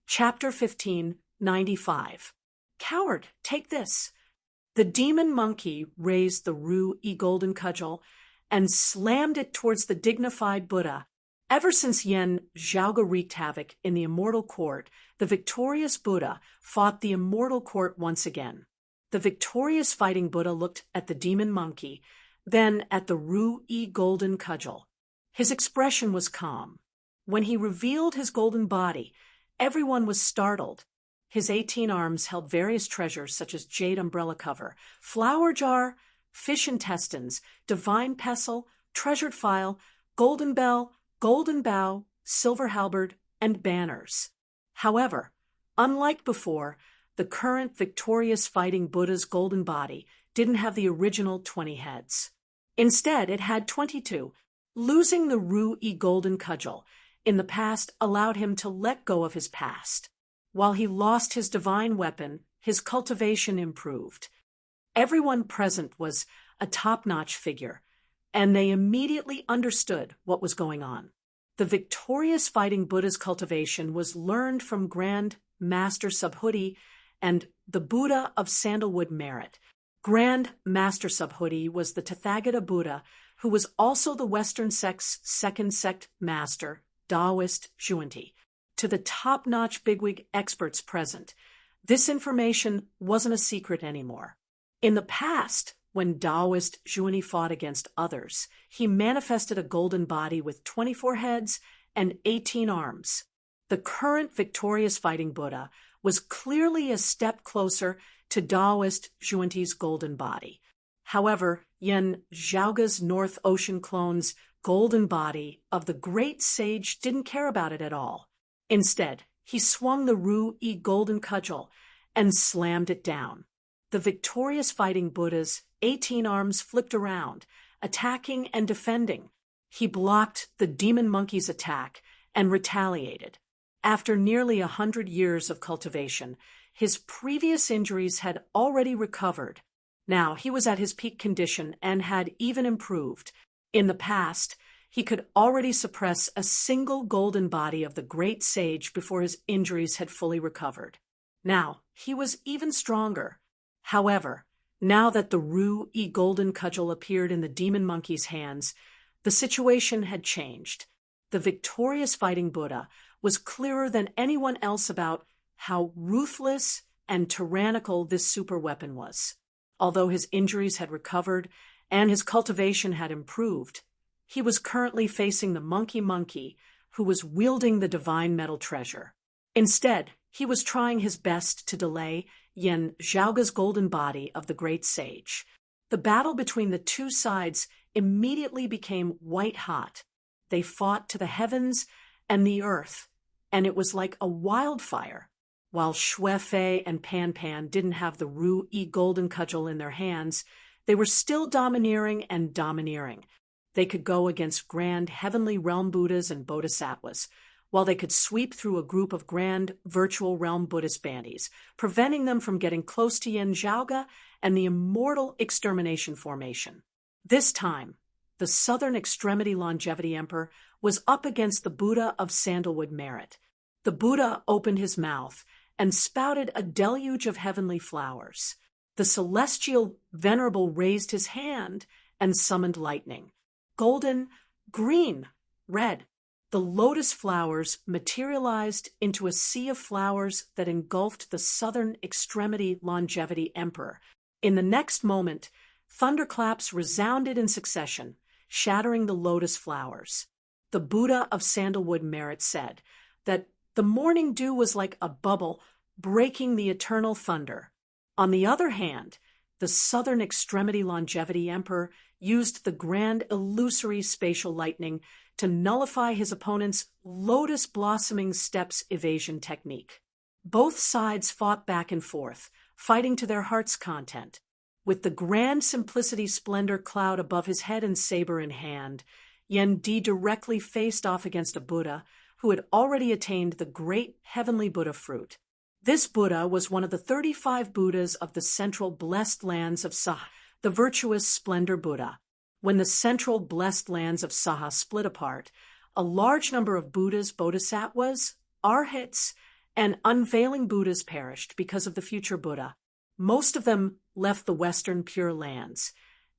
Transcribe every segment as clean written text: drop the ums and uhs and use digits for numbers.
Chapter 1595. Coward, take this. The demon monkey raised the Ru-E golden cudgel and slammed it towards the dignified Buddha. Ever since Yen Zhaoge wreaked havoc in the immortal court, the victorious Buddha fought the immortal court once again. The victorious fighting Buddha looked at the demon monkey, then at the Ru-E golden cudgel. His expression was calm. When he revealed his golden body, everyone was startled. His 18 arms held various treasures such as jade umbrella cover, flower jar, fish intestines, divine pestle, treasured phial, golden bell, golden bow, silver halberd, and banners. However, unlike before, the current victorious fighting Buddha's golden body didn't have the original 20 heads. Instead, it had 22. Losing the Ru-E golden cudgel in the past allowed him to let go of his past. While he lost his divine weapon, his cultivation improved. Everyone present was a top-notch figure, and they immediately understood what was going on. The victorious fighting Buddha's cultivation was learned from Grand Master Subhuti and the Buddha of Sandalwood Merit. Grand Master Subhuti was the Tathagata Buddha, who was also the Western sect's second sect master, Taoist Zhuanti. To the top-notch bigwig experts present, this information wasn't a secret anymore. In the past, when Taoist Zhuanti fought against others, he manifested a golden body with 24 heads and 18 arms. The current victorious fighting Buddha was clearly a step closer to Taoist Zhuanti's golden body. However, Yen Zhaoge's North Ocean clone's golden body of the great sage didn't care about it at all. Instead, he swung the Ru-E golden cudgel and slammed it down. The victorious fighting Buddha's 18 arms flipped around, attacking and defending. He blocked the demon monkey's attack and retaliated. After nearly 100 years of cultivation, his previous injuries had already recovered. Now he was at his peak condition and had even improved. In the past, he could already suppress a single golden body of the great sage before his injuries had fully recovered. Now he was even stronger. However, now that the Ru-E golden cudgel appeared in the demon monkey's hands, the situation had changed. The victorious fighting Buddha was clearer than anyone else about how ruthless and tyrannical this super weapon was. Although his injuries had recovered and his cultivation had improved, he was currently facing the monkey who was wielding the divine metal treasure. Instead, he was trying his best to delay Yen Zhaoge's golden body of the great sage. The battle between the two sides immediately became white-hot. They fought to the heavens and the earth, and it was like a wildfire. While Xue Fei and Pan Pan didn't have the Ru-E golden cudgel in their hands, they were still domineering and domineering. They could go against grand heavenly realm Buddhas and Bodhisattvas, while they could sweep through a group of grand virtual realm Buddhist bandies, preventing them from getting close to Yen Zhaoge and the immortal extermination formation. This time, the Southern Extremity Longevity Emperor was up against the Buddha of Sandalwood Merit. The Buddha opened his mouth and spouted a deluge of heavenly flowers. The celestial venerable raised his hand and summoned lightning. Golden, green, red. The lotus flowers materialized into a sea of flowers that engulfed the Southern Extremity Longevity Emperor. In the next moment, thunderclaps resounded in succession, shattering the lotus flowers. The Buddha of Sandalwood Merit said that the morning dew was like a bubble breaking the eternal thunder. On the other hand, the Southern Extremity Longevity Emperor used the grand illusory spatial lightning to nullify his opponent's lotus blossoming steps evasion technique. Both sides fought back and forth, fighting to their heart's content. With the grand simplicity splendor cloud above his head and saber in hand, Yen Di directly faced off against a Buddha who had already attained the great heavenly Buddha fruit. This Buddha was one of the 35 Buddhas of the central blessed lands of Saha, the virtuous splendor Buddha. When the central blessed lands of Saha split apart, a large number of Buddhas, Bodhisattvas, Arhats, and unveiling Buddhas perished because of the future Buddha. Most of them left the Western Pure Lands,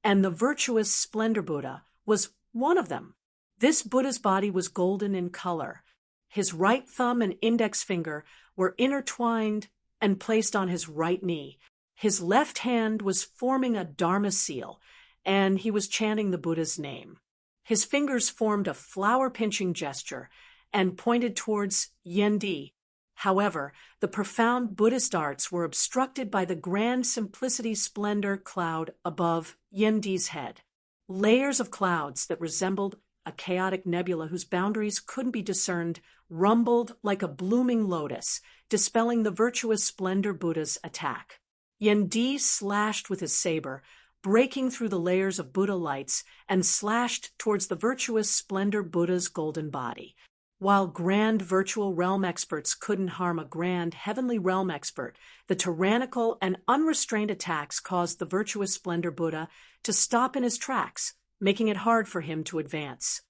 and the virtuous Splendor Buddha was one of them. This Buddha's body was golden in color. His right thumb and index finger were intertwined and placed on his right knee. His left hand was forming a Dharma seal, and he was chanting the Buddha's name. His fingers formed a flower-pinching gesture and pointed towards Yendi. However, the profound Buddhist arts were obstructed by the grand simplicity splendor cloud above Yendi's head. Layers of clouds that resembled a chaotic nebula whose boundaries couldn't be discerned rumbled like a blooming lotus, dispelling the virtuous Splendor Buddha's attack. Yendi slashed with his saber, breaking through the layers of Buddha lights, and slashed towards the virtuous Splendor Buddha's golden body. While grand virtual realm experts couldn't harm a grand heavenly realm expert, the tyrannical and unrestrained attacks caused the virtuous Splendor Buddha to stop in his tracks, making it hard for him to advance.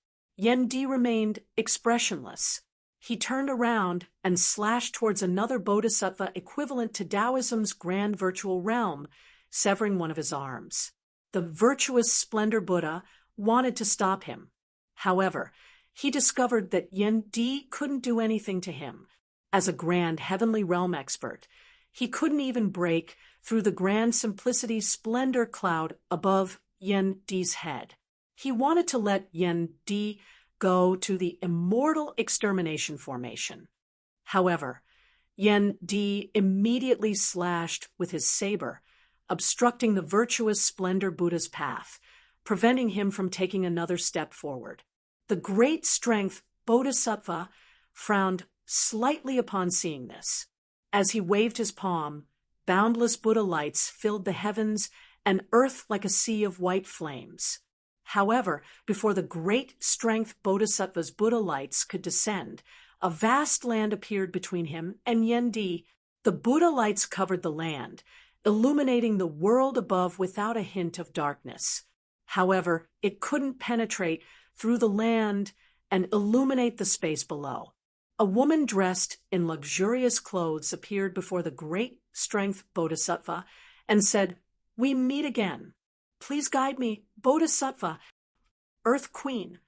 Yendi remained expressionless. He turned around and slashed towards another bodhisattva equivalent to Taoism's grand virtual realm, severing one of his arms. The virtuous Splendor Buddha wanted to stop him. However, he discovered that Yendi couldn't do anything to him. As a grand heavenly realm expert, he couldn't even break through the grand simplicity splendor cloud above Yendi's head. He wanted to let Yendi go to the immortal extermination formation. However, Yendi immediately slashed with his saber, obstructing the virtuous Splendor Buddha's path, preventing him from taking another step forward. The great strength Bodhisattva frowned slightly upon seeing this. As he waved his palm, boundless Buddha lights filled the heavens and earth like a sea of white flames. However, before the great strength Bodhisattva's Buddha lights could descend, a vast land appeared between him and Yendi. The Buddha lights covered the land, illuminating the world above without a hint of darkness. However, it couldn't penetrate through the land and illuminate the space below. A woman dressed in luxurious clothes appeared before the great strength Bodhisattva and said, "We meet again. Please guide me, Bodhisattva." Earth Queen.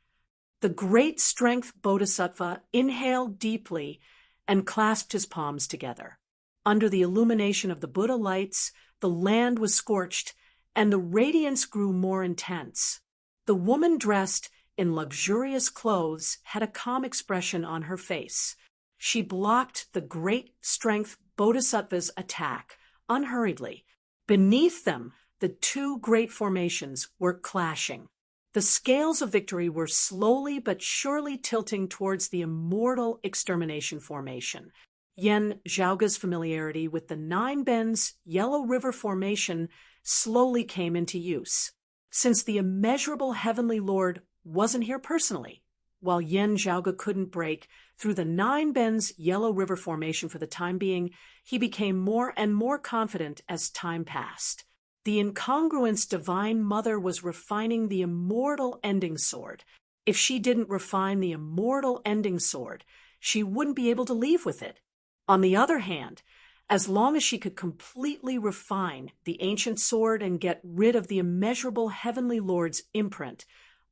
The great strength Bodhisattva inhaled deeply and clasped his palms together. Under the illumination of the Buddha lights, the land was scorched, and the radiance grew more intense. The woman dressed in luxurious clothes had a calm expression on her face. She blocked the great strength Bodhisattva's attack unhurriedly. Beneath them, the two great formations were clashing. The scales of victory were slowly but surely tilting towards the immortal extermination formation. Yen Zhaoga's familiarity with the Nine Bends Yellow River Formation slowly came into use. Since the immeasurable Heavenly Lord wasn't here personally, while Yen Zhaoga couldn't break through the Nine Bends Yellow River Formation for the time being, he became more and more confident as time passed. The incongruence Divine Mother was refining the immortal ending sword. If she didn't refine the immortal ending sword, she wouldn't be able to leave with it. On the other hand, as long as she could completely refine the ancient sword and get rid of the immeasurable Heavenly Lord's imprint,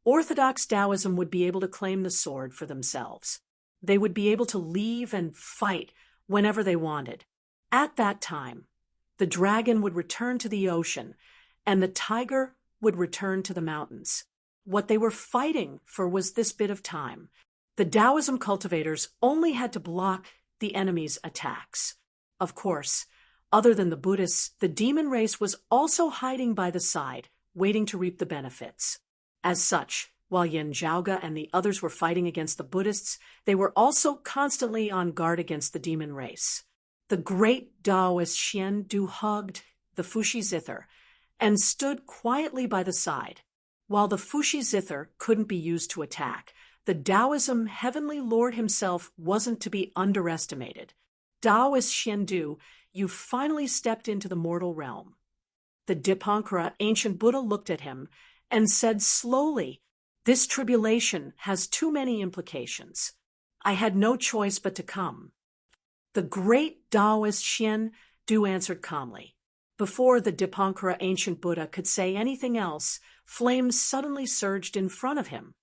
Orthodox Taoism would be able to claim the sword for themselves. They would be able to leave and fight whenever they wanted. At that time, the dragon would return to the ocean, and the tiger would return to the mountains. What they were fighting for was this bit of time. The Taoism cultivators only had to block the enemy's attacks. Of course, other than the Buddhists, the demon race was also hiding by the side, waiting to reap the benefits. As such, while Yen Zhaoga and the others were fighting against the Buddhists, they were also constantly on guard against the demon race. The great Taoist Xian Du hugged the Fushi Zither and stood quietly by the side. While the Fushi Zither couldn't be used to attack, the Taoism Heavenly Lord himself wasn't to be underestimated. Taoist Xian Du, you finally stepped into the mortal realm. The Dipankara ancient Buddha looked at him and said slowly, "This tribulation has too many implications. I had no choice but to come." The great Taoist Xian Du answered calmly. Before the Dipankara ancient Buddha could say anything else, flames suddenly surged in front of him.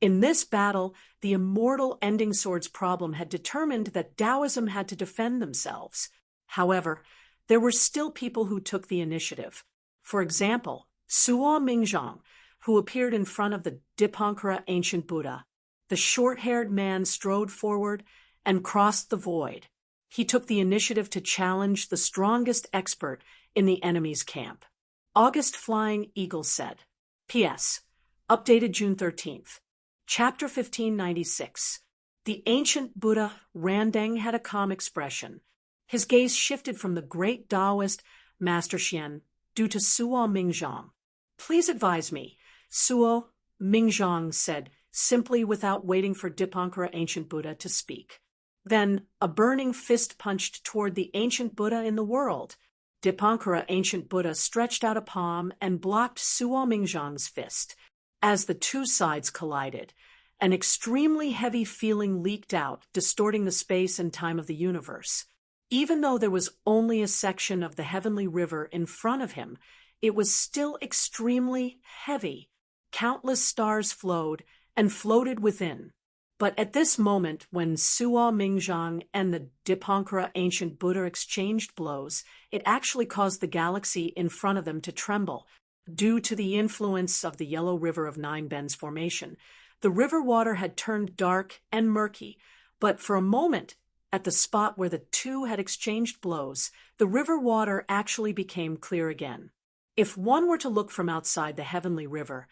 In this battle, the immortal ending sword's problem had determined that Taoism had to defend themselves. However, there were still people who took the initiative. For example, Suo Mingzhang, who appeared in front of the Dipankara ancient Buddha. The short-haired man strode forward and crossed the void. He took the initiative to challenge the strongest expert in the enemy's camp. August Flying Eagle said, P.S. Updated June 13th. Chapter 1596. The ancient Buddha Randeng had a calm expression. His gaze shifted from the great Taoist Master Xian due to Suo Mingzhang. Please advise me, Suo Mingzhang said, simply without waiting for Dipankara ancient Buddha to speak. Then a burning fist punched toward the ancient Buddha in the world. Dipankara ancient Buddha stretched out a palm and blocked Suo Mingzhang's fist. As the two sides collided, an extremely heavy feeling leaked out, distorting the space and time of the universe. Even though there was only a section of the heavenly river in front of him, it was still extremely heavy. Countless stars flowed and floated within. But at this moment, when Suo Mingzhang and the Dipankara ancient Buddha exchanged blows, it actually caused the galaxy in front of them to tremble. Due to the influence of the Yellow River of Nine Bends formation, the river water had turned dark and murky, but for a moment, at the spot where the two had exchanged blows, the river water actually became clear again. If one were to look from outside the heavenly river,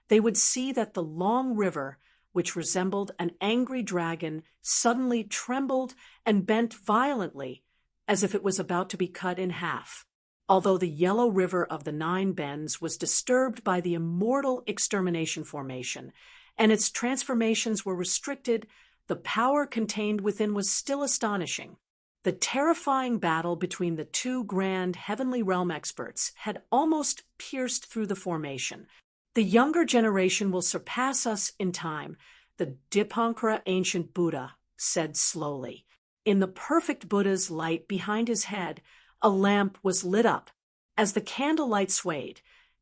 they would see that the long river, which resembled an angry dragon, suddenly trembled and bent violently, as if it was about to be cut in half. Although the Yellow River of the Nine Bends was disturbed by the immortal extermination formation, and its transformations were restricted, the power contained within was still astonishing. The terrifying battle between the two grand heavenly realm experts had almost pierced through the formation. The younger generation will surpass us in time, the Dipankara ancient Buddha said slowly. In the perfect Buddha's light behind his head, a lamp was lit up. As the candlelight swayed,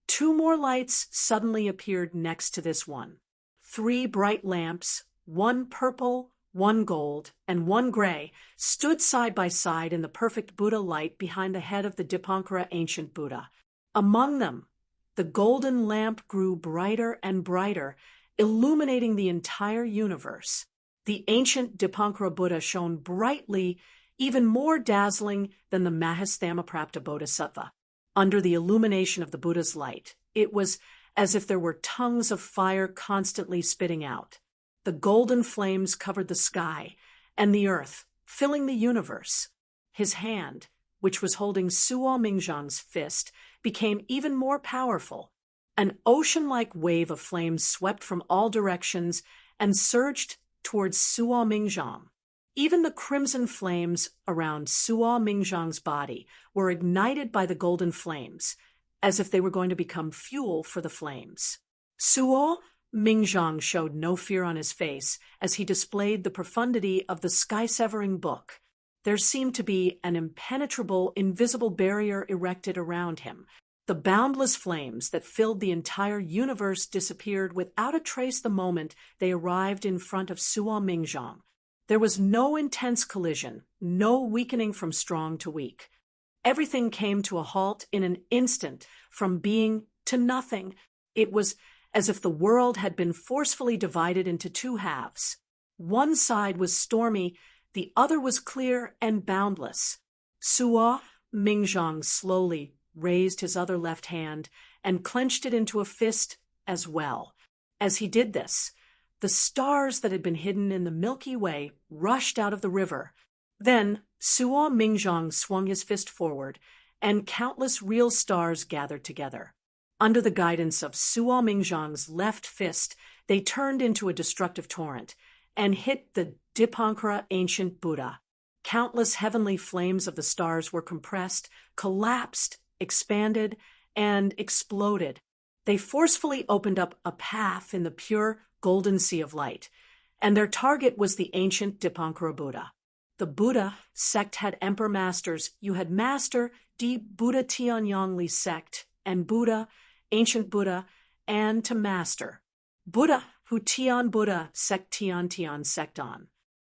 two more lights suddenly appeared next to this one. 3 bright lamps, one purple, one gold, and one gray, stood side by side in the perfect Buddha light behind the head of the Dipankara ancient Buddha. Among them, the golden lamp grew brighter and brighter, illuminating the entire universe. The ancient Dipankara Buddha shone brightly, even more dazzling than the Mahastamaprapta Bodhisattva. Under the illumination of the Buddha's light, it was as if there were tongues of fire constantly spitting out. The golden flames covered the sky and the earth, filling the universe. His hand, which was holding Suo Mingzhang's fist, became even more powerful. An ocean-like wave of flames swept from all directions and surged towards Suo Mingzhang. Even the crimson flames around Suo Mingzhang's body were ignited by the golden flames, as if they were going to become fuel for the flames. Suo Mingzhang showed no fear on his face as he displayed the profundity of the sky-severing book. There seemed to be an impenetrable, invisible barrier erected around him. The boundless flames that filled the entire universe disappeared without a trace the moment they arrived in front of Suo Mingzhang. There was no intense collision, no weakening from strong to weak. Everything came to a halt in an instant, from being to nothing. It was as if the world had been forcefully divided into 2 halves. One side was stormy, the other was clear and boundless. Suo Mingzhang slowly raised his other left hand and clenched it into a fist as well. As he did this, the stars that had been hidden in the Milky Way rushed out of the river. Then Suo Mingzhang swung his fist forward, and countless real stars gathered together. Under the guidance of Suo Mingzhang's left fist, they turned into a destructive torrent and hit the Dipankara ancient Buddha. Countless heavenly flames of the stars were compressed, collapsed, expanded, and exploded. They forcefully opened up a path in the pure golden sea of light, and their target was the ancient Dipankara Buddha. The Buddha sect had emperor masters. You had Master di Buddha Tianyongli sect, and Buddha, ancient Buddha, and to Master. Buddha, hu Tian Buddha sect Tian sect on.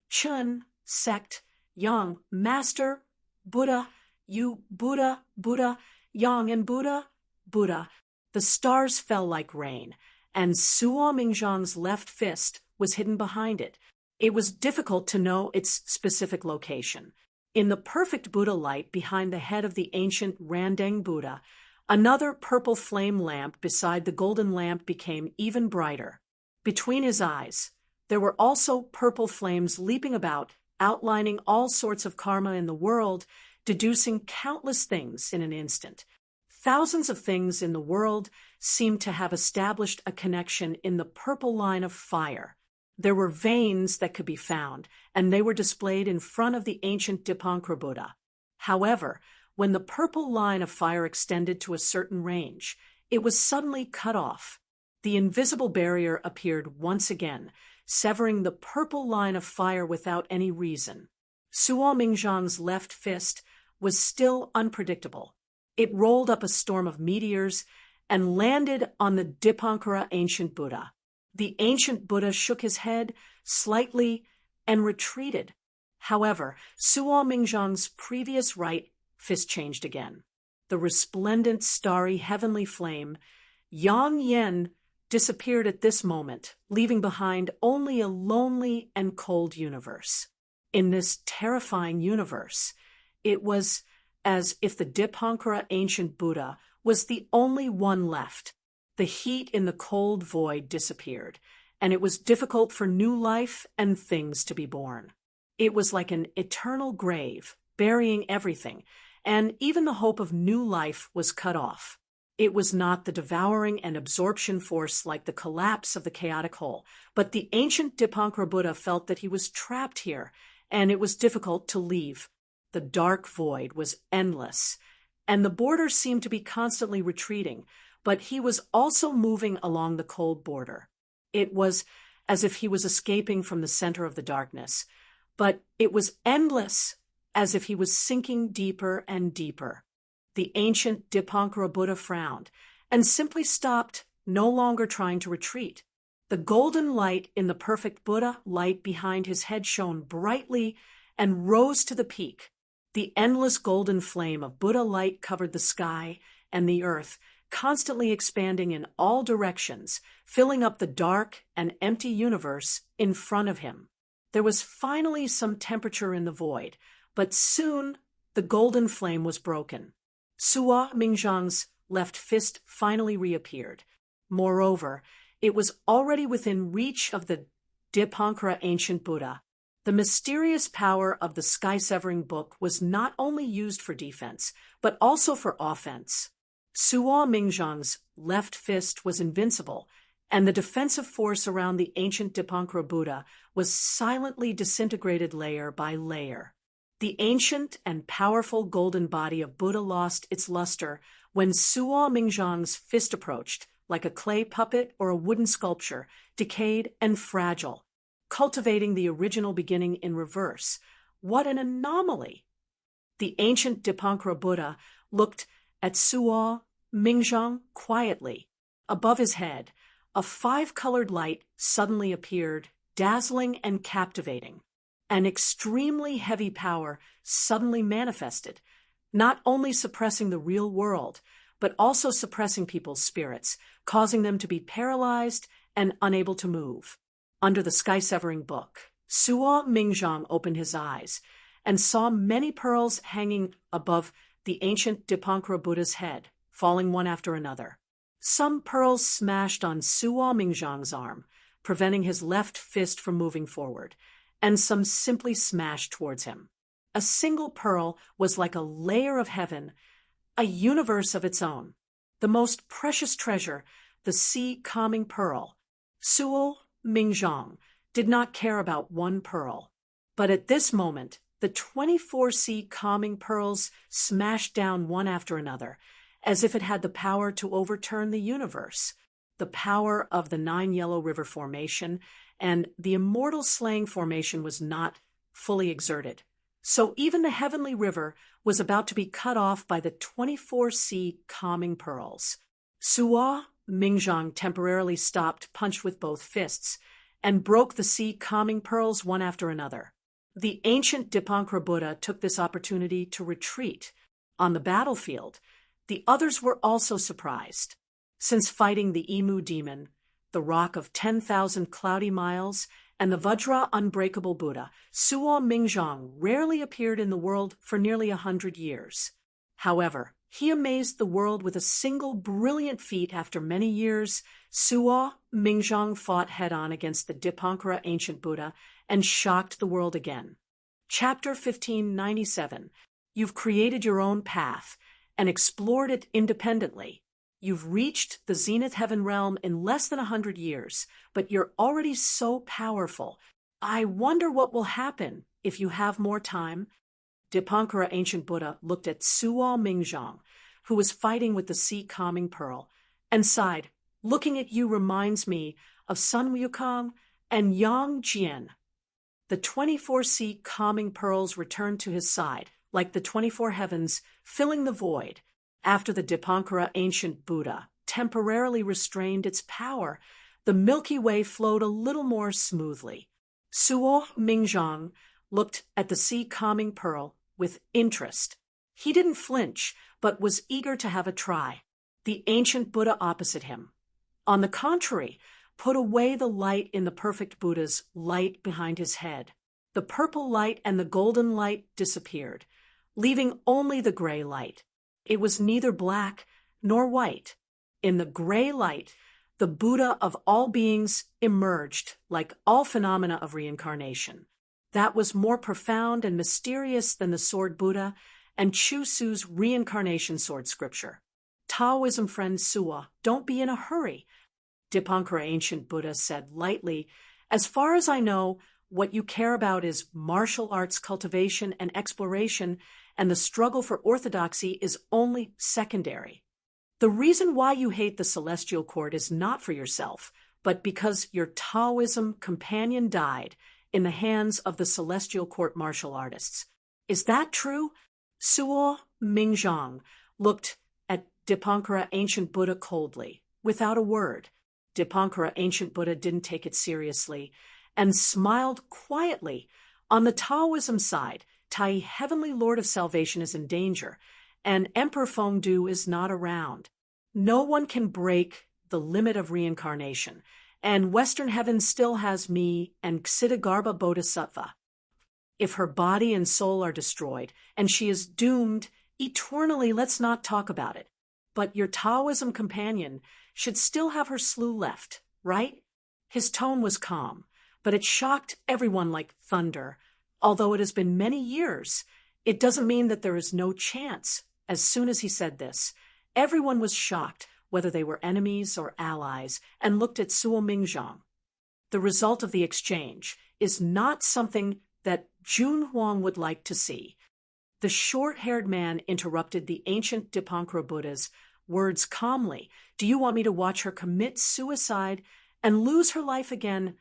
Chun sect, Yang, Master, Buddha, you Buddha, Buddha, Yang and Buddha, Buddha. The stars fell like rain, and Suo Mingzhang's left fist was hidden behind it. It was difficult to know its specific location. In the perfect Buddha light behind the head of the ancient Randeng Buddha, another purple flame lamp beside the golden lamp became even brighter. Between his eyes, there were also purple flames leaping about, outlining all sorts of karma in the world, deducing countless things in an instant. Thousands of things in the world seemed to have established a connection in the purple line of fire. There were veins that could be found, and they were displayed in front of the ancient Dipankara Buddha. However, when the purple line of fire extended to a certain range, it was suddenly cut off. The invisible barrier appeared once again, severing the purple line of fire without any reason. Suo Mingzhang's left fist was still unpredictable. It rolled up a storm of meteors and landed on the Dipankara ancient Buddha. The ancient Buddha shook his head slightly and retreated. However, Suo Mingzhang's previous right fist changed again. The resplendent, starry, heavenly flame, Yang Yen, disappeared at this moment, leaving behind only a lonely and cold universe. In this terrifying universe, it was as if the Dipankara ancient Buddha was the only one left. The heat in the cold void disappeared, and it was difficult for new life and things to be born. It was like an eternal grave, burying everything, and even the hope of new life was cut off. It was not the devouring and absorption force like the collapse of the chaotic whole, but the ancient Dipankara Buddha felt that he was trapped here, and it was difficult to leave. The dark void was endless, and the border seemed to be constantly retreating, but he was also moving along the cold border. It was as if he was escaping from the center of the darkness, but it was endless, as if he was sinking deeper and deeper. The ancient Dipankara Buddha frowned and simply stopped, no longer trying to retreat. The golden light in the perfect Buddha light behind his head shone brightly and rose to the peak. The endless golden flame of Buddha light covered the sky and the earth, constantly expanding in all directions, filling up the dark and empty universe in front of him. There was finally some temperature in the void, but soon the golden flame was broken. Suo Mingzhang's left fist finally reappeared. Moreover, it was already within reach of the Dipankara ancient Buddha. The mysterious power of the sky-severing book was not only used for defense, but also for offense. Suo Mingzhang's left fist was invincible, and the defensive force around the ancient Dipankara Buddha was silently disintegrated layer by layer. The ancient and powerful golden body of Buddha lost its luster when Suo Mingzhang's fist approached, like a clay puppet or a wooden sculpture, decayed and fragile, cultivating the original beginning in reverse. What an anomaly! The ancient Dipankara Buddha looked at Suo Mingzhang quietly. Above his head, a five-colored light suddenly appeared, dazzling and captivating. An extremely heavy power suddenly manifested, not only suppressing the real world, but also suppressing people's spirits, causing them to be paralyzed and unable to move. Under the sky-severing book, Suo Mingzhang opened his eyes and saw many pearls hanging above the ancient Dipankara Buddha's head, falling one after another. Some pearls smashed on Suo Mingzhang's arm, preventing his left fist from moving forward, and some simply smashed towards him. A single pearl was like a layer of heaven, a universe of its own. The most precious treasure, the sea-calming pearl. Suo Mingzhang did not care about one pearl. But at this moment, the 24 sea-calming pearls smashed down one after another, as if it had the power to overturn the universe. The power of the Nine Yellow River Formation and the Immortal Slaying Formation was not fully exerted. So even the heavenly river was about to be cut off by the 24 sea calming pearls. Suo Mingzhang temporarily stopped, punched with both fists, and broke the sea calming pearls one after another. The ancient Dipankara Buddha took this opportunity to retreat. On the battlefield, the others were also surprised. Since fighting the Emu demon, the rock of 10,000 cloudy miles, and the Vajra unbreakable Buddha, Suo Mingzhang rarely appeared in the world for nearly 100 years. However, he amazed the world with a single brilliant feat. After many years, Suo Mingzhang fought head-on against the Dipankara ancient Buddha and shocked the world again. Chapter 1597. You've created your own path and explored it independently. You've reached the zenith heaven realm in less than 100 years, but you're already so powerful. I wonder what will happen if you have more time. Dipankara ancient Buddha looked at Suo Mingzhang, who was fighting with the sea calming pearl, and sighed. Looking at you reminds me of Sun Wukong and Yang Jian. The 24 sea calming pearls returned to his side, like the 24 heavens, filling the void. After the Dipankara ancient Buddha temporarily restrained its power, the Milky Way flowed a little more smoothly. Suo Mingzhang looked at the sea calming pearl with interest. He didn't flinch, but was eager to have a try. The ancient Buddha opposite him, on the contrary, put away the light in the perfect Buddha's light behind his head. The purple light and the golden light disappeared, leaving only the gray light. It was neither black nor white. In the gray light, the Buddha of all beings emerged, like all phenomena of reincarnation. That was more profound and mysterious than the sword Buddha and Chusu's reincarnation sword scripture. Taoism friend Suo, don't be in a hurry. Dipankara ancient Buddha said lightly, as far as I know, what you care about is martial arts cultivation and exploration, and the struggle for orthodoxy is only secondary. The reason why you hate the celestial court is not for yourself, but because your Taoism companion died in the hands of the celestial court martial artists. Is that true? Suo Mingzhang looked at Dipankara ancient Buddha coldly, without a word. Dipankara ancient Buddha didn't take it seriously and smiled quietly. On the Taoism side, Tai, heavenly lord of salvation, is in danger, and Emperor Fengdu is not around. No one can break the limit of reincarnation, and Western heaven still has me and Ksitigarbha Bodhisattva. If her body and soul are destroyed, and she is doomed eternally, let's not talk about it. But your Taoism companion should still have her slough left, right? His tone was calm, but it shocked everyone like thunder. Although it has been many years, it doesn't mean that there is no chance. As soon as he said this, everyone was shocked, whether they were enemies or allies, and looked at Suo Mingzhang. The result of the exchange is not something that Jun Huang would like to see. The short-haired man interrupted the ancient Dipankara Buddha's words calmly. Do you want me to watch her commit suicide and lose her life again?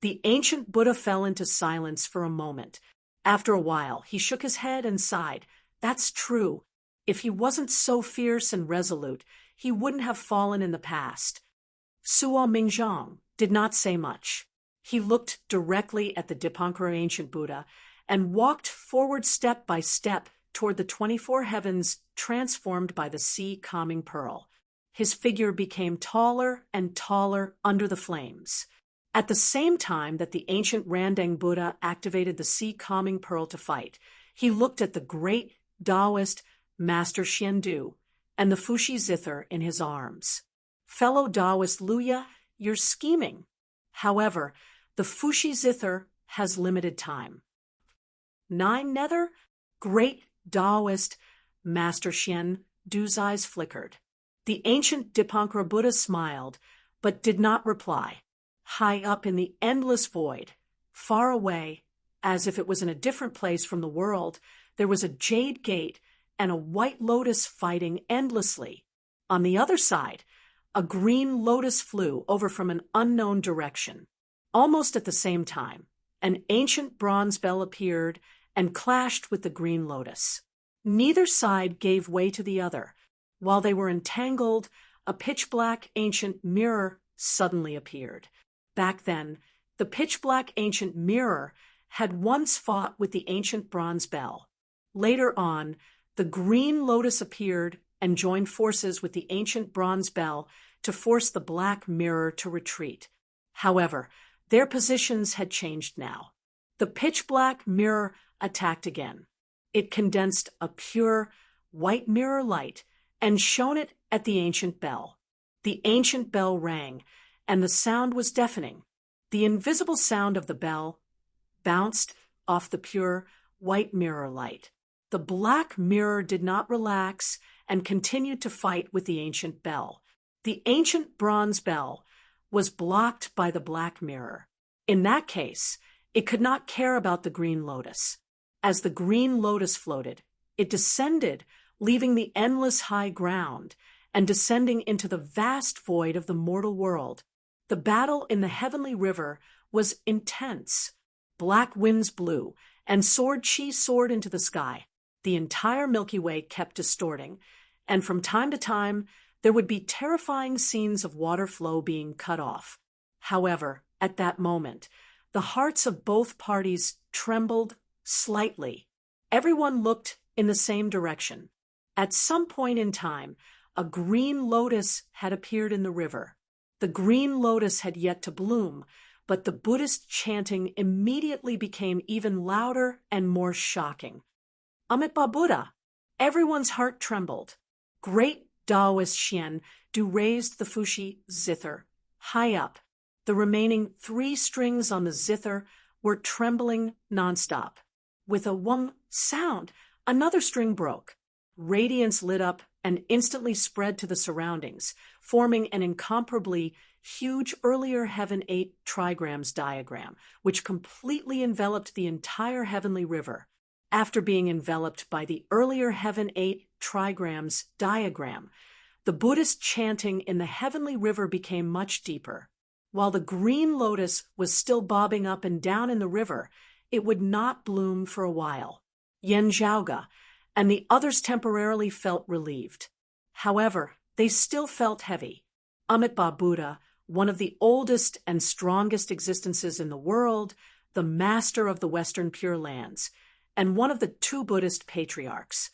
The ancient Buddha fell into silence for a moment. After a while, he shook his head and sighed. That's true. If he wasn't so fierce and resolute, he wouldn't have fallen in the past. Suo Mingzhang did not say much. He looked directly at the Dipankara ancient Buddha and walked forward step by step toward the 24 heavens transformed by the sea calming pearl. His figure became taller and taller under the flames. At the same time that the ancient Randang Buddha activated the sea calming pearl to fight, he looked at the great Taoist Master Xiandu and the Fushi Zither in his arms. Fellow Taoist Luya, you're scheming. However, the Fushi Zither has limited time. 9 Nether, great Taoist Master Xiandu's eyes flickered. The ancient Dipankara Buddha smiled, but did not reply. High up in the endless void, far away, as if it was in a different place from the world, there was a jade gate and a white lotus fighting endlessly. On the other side, a green lotus flew over from an unknown direction. Almost at the same time, an ancient bronze bell appeared and clashed with the green lotus. Neither side gave way to the other. While they were entangled, a pitch-black ancient mirror suddenly appeared. Back then, the pitch-black ancient mirror had once fought with the ancient bronze bell. Later on, the green lotus appeared and joined forces with the ancient bronze bell to force the black mirror to retreat. However, their positions had changed now. The pitch-black mirror attacked again. It condensed a pure, white mirror light and shone it at the ancient bell. The ancient bell rang, and the sound was deafening. The invisible sound of the bell bounced off the pure, white mirror light. The black mirror did not relax and continued to fight with the ancient bell. The ancient bronze bell was blocked by the black mirror. In that case, it could not care about the green lotus. As the green lotus floated, it descended, leaving the endless high ground and descending into the vast void of the mortal world. The battle in the heavenly river was intense. Black winds blew, and sword chi soared into the sky. The entire Milky Way kept distorting, and from time to time, there would be terrifying scenes of water flow being cut off. However, at that moment, the hearts of both parties trembled slightly. Everyone looked in the same direction. At some point in time, a green lotus had appeared in the river. The green lotus had yet to bloom, but the Buddhist chanting immediately became even louder and more shocking. Amitabha Buddha! Everyone's heart trembled. Great Taoist Xian Du raised the Fushi zither high up. The remaining 3 strings on the zither were trembling nonstop. With a wung sound, another string broke. Radiance lit up and instantly spread to the surroundings, forming an incomparably huge earlier Heaven 8 trigrams diagram, which completely enveloped the entire heavenly river. After being enveloped by the earlier Heaven 8 trigrams diagram, the Buddhist chanting in the heavenly river became much deeper. While the green lotus was still bobbing up and down in the river, it would not bloom for a while. Yen Zhaoga and the others temporarily felt relieved. However, they still felt heavy. Amitabha Buddha, one of the oldest and strongest existences in the world, the master of the Western Pure Lands, and one of the 2 Buddhist patriarchs.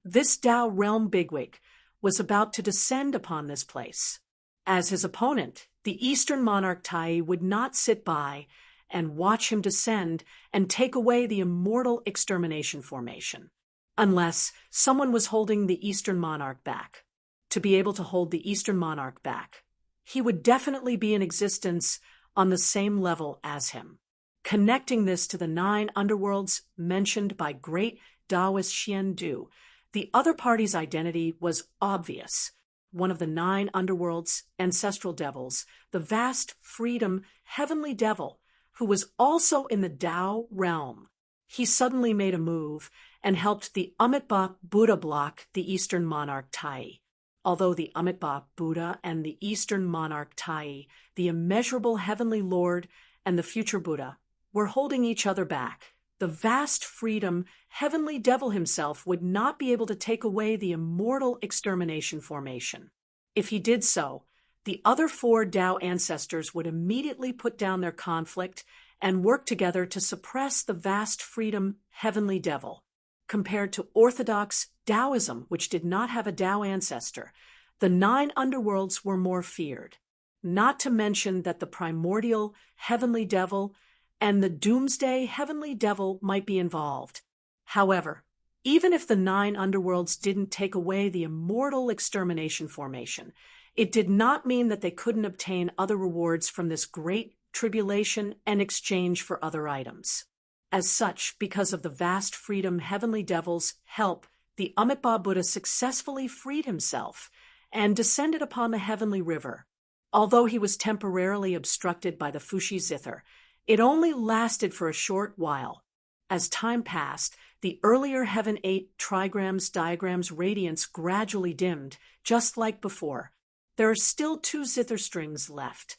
This Tao realm bigwig was about to descend upon this place. As his opponent, the Eastern monarch Tai would not sit by and watch him descend and take away the immortal extermination formation, unless someone was holding the Eastern monarch back. To be able to hold the Eastern monarch back, he would definitely be in existence on the same level as him. Connecting this to the 9 underworlds mentioned by great Taoist Xian Du, the other party's identity was obvious. One of the 9 underworlds, ancestral devils, the vast freedom heavenly devil, who was also in the Tao realm. He suddenly made a move and helped the Amitabha Buddha block the Eastern monarch Tai. Although the Amitabha Buddha and the Eastern monarch Tai, the immeasurable heavenly Lord and the future Buddha, were holding each other back, the vast freedom heavenly devil himself would not be able to take away the immortal extermination formation. If he did so, the other 4 Tao ancestors would immediately put down their conflict and work together to suppress the vast freedom heavenly devil. Compared to orthodox Taoism, which did not have a Tao ancestor, the 9 underworlds were more feared. Not to mention that the primordial heavenly devil and the doomsday heavenly devil might be involved. However, even if the 9 underworlds didn't take away the immortal extermination formation, it did not mean that they couldn't obtain other rewards from this great tribulation and exchange for other items. As such, because of the vast freedom heavenly devil's help, the Amitabha Buddha successfully freed himself and descended upon the heavenly river. Although he was temporarily obstructed by the Fushi zither, it only lasted for a short while. As time passed, the earlier Heaven 8 trigrams diagram's radiance gradually dimmed, just like before. There are still 2 zither strings left.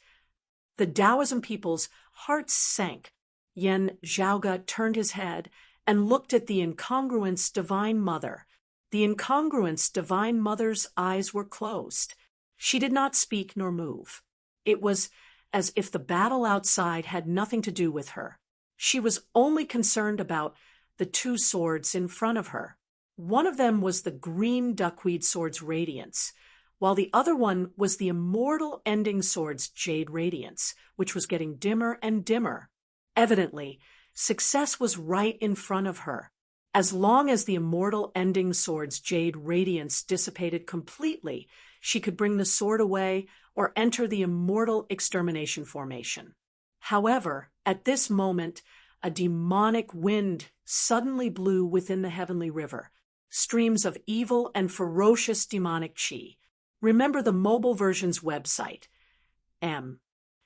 The Taoism people's hearts sank. Yen Zhaoga turned his head and looked at the incongruence Divine Mother. The incongruence Divine Mother's eyes were closed. She did not speak nor move. It was as if the battle outside had nothing to do with her. She was only concerned about the two swords in front of her. One of them was the green duckweed sword's radiance, while the other one was the immortal ending sword's jade radiance, which was getting dimmer and dimmer. Evidently, success was right in front of her. As long as the immortal ending sword's jade radiance dissipated completely, she could bring the sword away or enter the immortal extermination formation. However, at this moment, a demonic wind suddenly blew within the heavenly river, streams of evil and ferocious demonic chi. Remember the mobile version's website.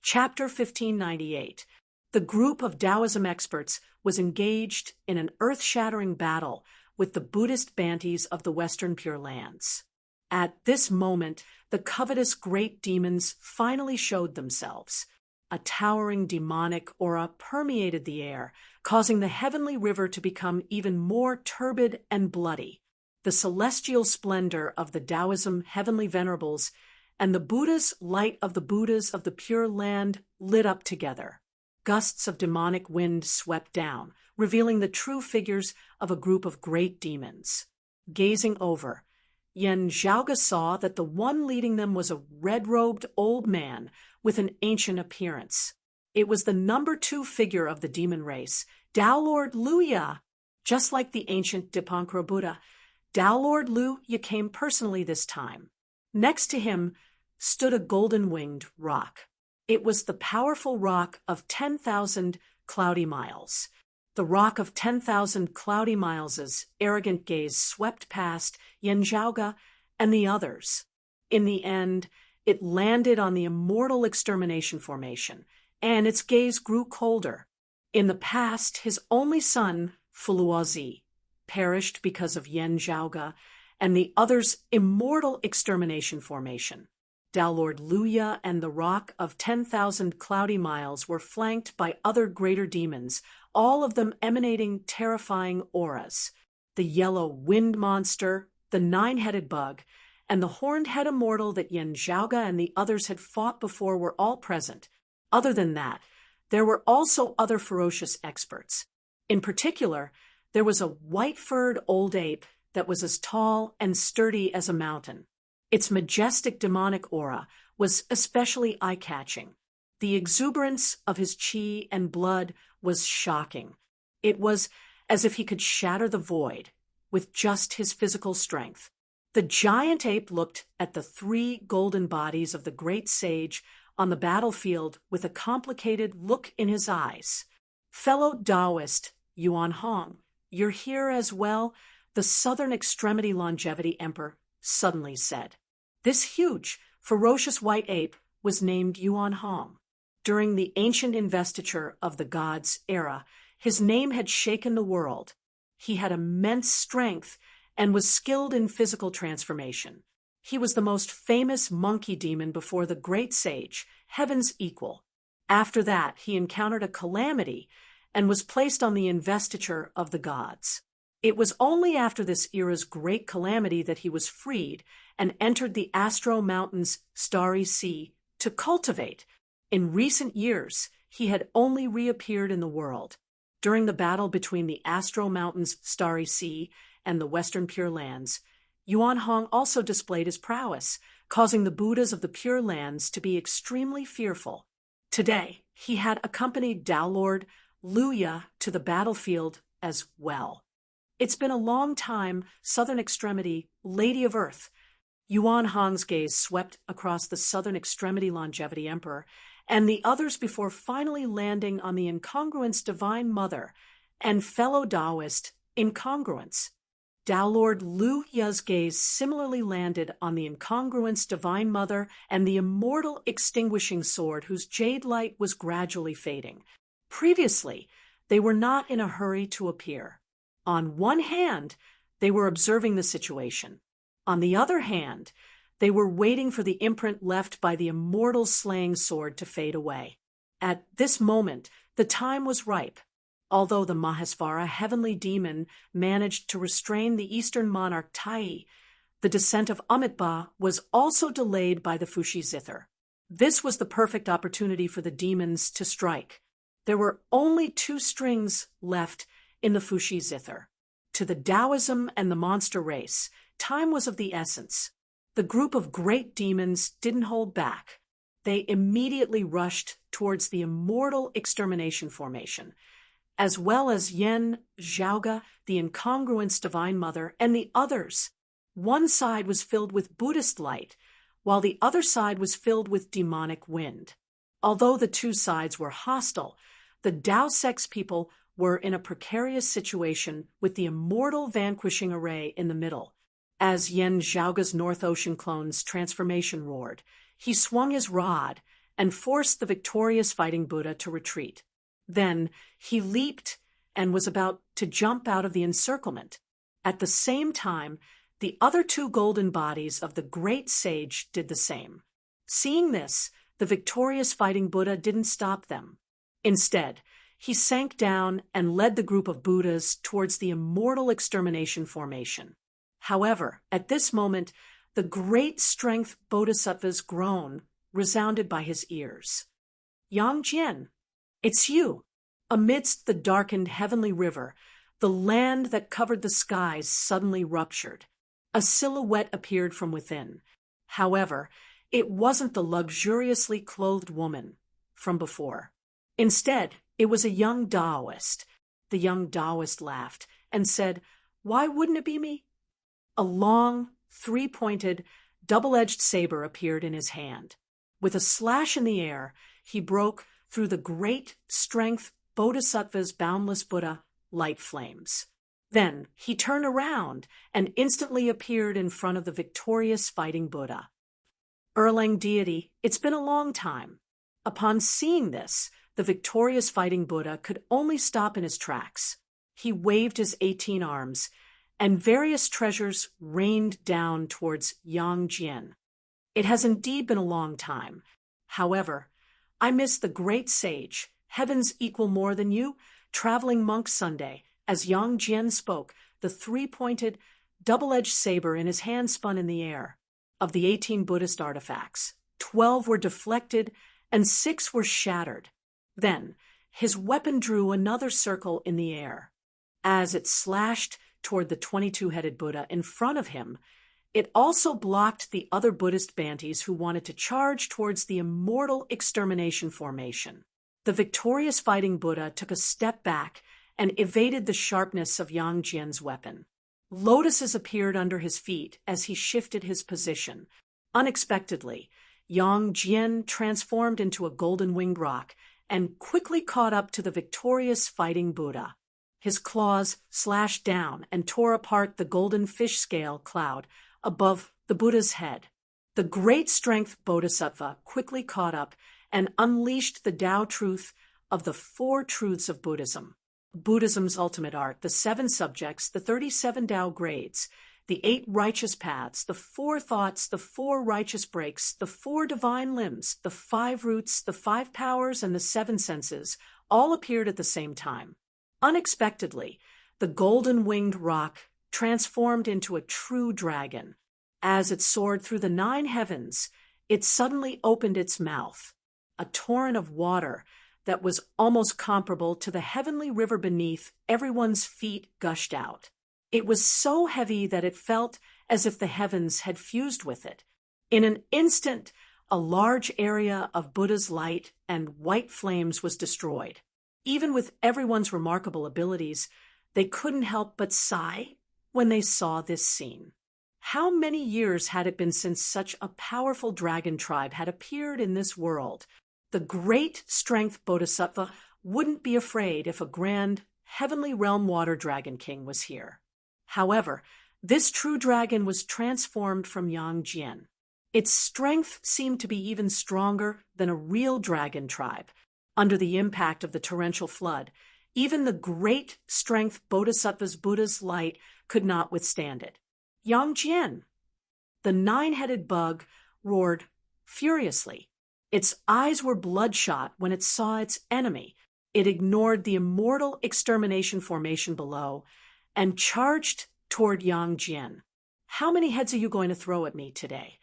Chapter 1598. The group of Taoism experts was engaged in an earth-shattering battle with the Buddhist Bantis of the Western Pure Lands. At this moment, the covetous great demons finally showed themselves. A towering demonic aura permeated the air, causing the heavenly river to become even more turbid and bloody. The celestial splendor of the Taoism heavenly venerables and the Buddha's light of the Buddhas of the Pure Land lit up together. Gusts of demonic wind swept down, revealing the true figures of a group of great demons. Gazing over, Yen Zhaoge saw that the one leading them was a red-robed old man with an ancient appearance. It was the number 2 figure of the demon race, Tao Lord Luya. Just like the ancient Dipankara Buddha, Tao Lord Luya came personally this time. Next to him stood a golden-winged rock. It was the powerful rock of 10,000 cloudy miles. The rock of 10,000 cloudy miles's arrogant gaze swept past Yen Zhaoge and the others. In the end, it landed on the immortal extermination formation, and its gaze grew colder. In the past, his only son, Fuluozi, perished because of Yen Zhaoge and the others' immortal extermination formation. Tao Lord Luya and the rock of 10,000 cloudy miles were flanked by other greater demons, all of them emanating terrifying auras. The yellow wind monster, the 9-headed bug, and the horned head immortal that Yen Zhaoge and the others had fought before were all present. Other than that, there were also other ferocious experts. In particular, there was a white-furred old ape that was as tall and sturdy as a mountain. Its majestic demonic aura was especially eye-catching. The exuberance of his chi and blood was shocking. It was as if he could shatter the void with just his physical strength. The giant ape looked at the 3 golden bodies of the great sage on the battlefield with a complicated look in his eyes. "Fellow Taoist, Yuan Hong, you're here as well," the Southern Extremity Longevity Emperor suddenly said. This huge, ferocious white ape was named Yuan Hong. During the ancient investiture of the gods era, his name had shaken the world. He had immense strength and was skilled in physical transformation. He was the most famous monkey demon before the great sage, heaven's equal. After that, he encountered a calamity and was placed on the investiture of the gods. It was only after this era's great calamity that he was freed and entered the Astro Mountains' starry sea to cultivate. In recent years, he had only reappeared in the world. During the battle between the Astro Mountains' starry sea and the Western Pure Lands, Yuan Hong also displayed his prowess, causing the Buddhas of the Pure Lands to be extremely fearful. Today, he had accompanied Tao Lord Luya to the battlefield as well. It's been a long time, Southern Extremity, Lady of Earth. Yuan Hong's gaze swept across the Southern Extremity Longevity Emperor and the others before finally landing on the incongruence Divine Mother and fellow Taoist incongruence. Tao Lord Luya's gaze similarly landed on the incongruence Divine Mother and the immortal extinguishing sword whose jade light was gradually fading. Previously, they were not in a hurry to appear. On one hand, they were observing the situation. On the other hand, they were waiting for the imprint left by the immortal slaying sword to fade away. At this moment, the time was ripe. Although the Mahesvara heavenly demon managed to restrain the eastern monarch Tai, the descent of Amitabha was also delayed by the Fushi Zither. This was the perfect opportunity for the demons to strike. There were only two strings left in the Fushi Zither. To the Taoism and the monster race, time was of the essence. The group of great demons didn't hold back. They immediately rushed towards the immortal extermination formation, as well as Yen Zhaoga, the incongruence Divine Mother, and the others. One side was filled with Buddhist light, while the other side was filled with demonic wind. Although the two sides were hostile, the Tao Sect's people were in a precarious situation with the immortal vanquishing array in the middle. As Yen Zhaoga's North Ocean clone's transformation roared, he swung his rod and forced the victorious fighting Buddha to retreat. Then he leaped and was about to jump out of the encirclement. At the same time, the other two golden bodies of the great sage did the same. Seeing this, the victorious fighting Buddha didn't stop them. Instead, he sank down and led the group of Buddhas towards the immortal extermination formation. However, at this moment, the great strength Bodhisattva's groan resounded by his ears. Yang Jian, it's you. Amidst the darkened heavenly river, the land that covered the skies suddenly ruptured. A silhouette appeared from within. However, it wasn't the luxuriously clothed woman from before. Instead, it was a young Taoist. The young Taoist laughed and said, "Why wouldn't it be me?" A long, three-pointed, double-edged saber appeared in his hand. With a slash in the air, he broke through the great strength Bodhisattva's boundless Buddha light flames. Then he turned around and instantly appeared in front of the victorious fighting Buddha. Erlang deity, it's been a long time. Upon seeing this, the victorious fighting Buddha could only stop in his tracks. He waved his 18 arms, and various treasures rained down towards Yang Jian. It has indeed been a long time. However, I miss the great sage, heavens equal more than you, traveling monk Sunday. As Yang Jian spoke, the three-pointed, double-edged saber in his hand spun in the air. Of the 18 Buddhist artifacts, 12 were deflected and 6 were shattered. Then, his weapon drew another circle in the air. As it slashed toward the 22-headed Buddha in front of him, it also blocked the other Buddhist Bantis who wanted to charge towards the immortal extermination formation. The victorious fighting Buddha took a step back and evaded the sharpness of Yang Jian's weapon. Lotuses appeared under his feet as he shifted his position. Unexpectedly, Yang Jian transformed into a golden-winged rock and quickly caught up to the victorious fighting Buddha. His claws slashed down and tore apart the golden fish scale cloud above the Buddha's head. The great strength Bodhisattva quickly caught up and unleashed the Tao truth of the 4 truths of Buddhism. Buddhism's ultimate art, the 7 subjects, the 37 Tao grades, the 8 righteous paths, the 4 thoughts, the 4 righteous breaks, the 4 divine limbs, the 5 roots, the 5 powers, and the 7 senses all appeared at the same time. Unexpectedly, the golden-winged rock transformed into a true dragon. As it soared through the 9 heavens, it suddenly opened its mouth. A torrent of water that was almost comparable to the heavenly river beneath everyone's feet gushed out. It was so heavy that it felt as if the heavens had fused with it. In an instant, a large area of Buddha's light and white flames was destroyed. Even with everyone's remarkable abilities, they couldn't help but sigh when they saw this scene. How many years had it been since such a powerful dragon tribe had appeared in this world? The great strength Bodhisattva wouldn't be afraid if a grand, heavenly realm water dragon king was here. However, this true dragon was transformed from Yang Jian. Its strength seemed to be even stronger than a real dragon tribe. Under the impact of the torrential flood, even the great strength Bodhisattva's Buddha's light could not withstand it. Yang Jian! The 9-headed bug roared furiously. Its eyes were bloodshot when it saw its enemy. It ignored the immortal extermination formation below and charged toward Yang Jian. "How many heads are you going to throw at me today?"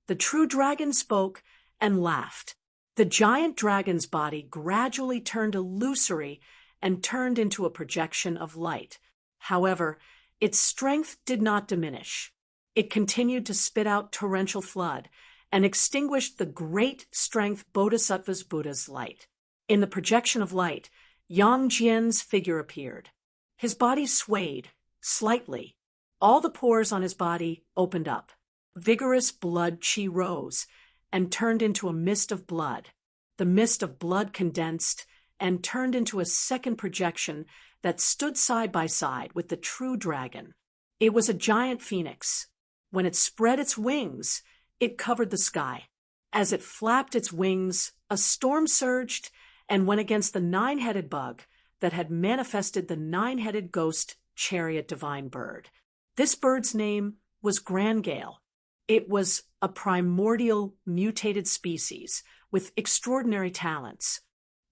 The true dragon spoke and laughed. The giant dragon's body gradually turned illusory and turned into a projection of light. However, its strength did not diminish. It continued to spit out torrential flood and extinguished the great strength Bodhisattva's Buddha's light. In the projection of light, Yang Jian's figure appeared. His body swayed slightly. All the pores on his body opened up. Vigorous blood qi rose and turned into a mist of blood. The mist of blood condensed and turned into a second projection that stood side by side with the true dragon. It was a giant phoenix. When it spread its wings, it covered the sky. As it flapped its wings, a storm surged and went against the nine-headed bug that had manifested the nine-headed ghost chariot divine bird. This bird's name was Grangale. It was a primordial mutated species with extraordinary talents.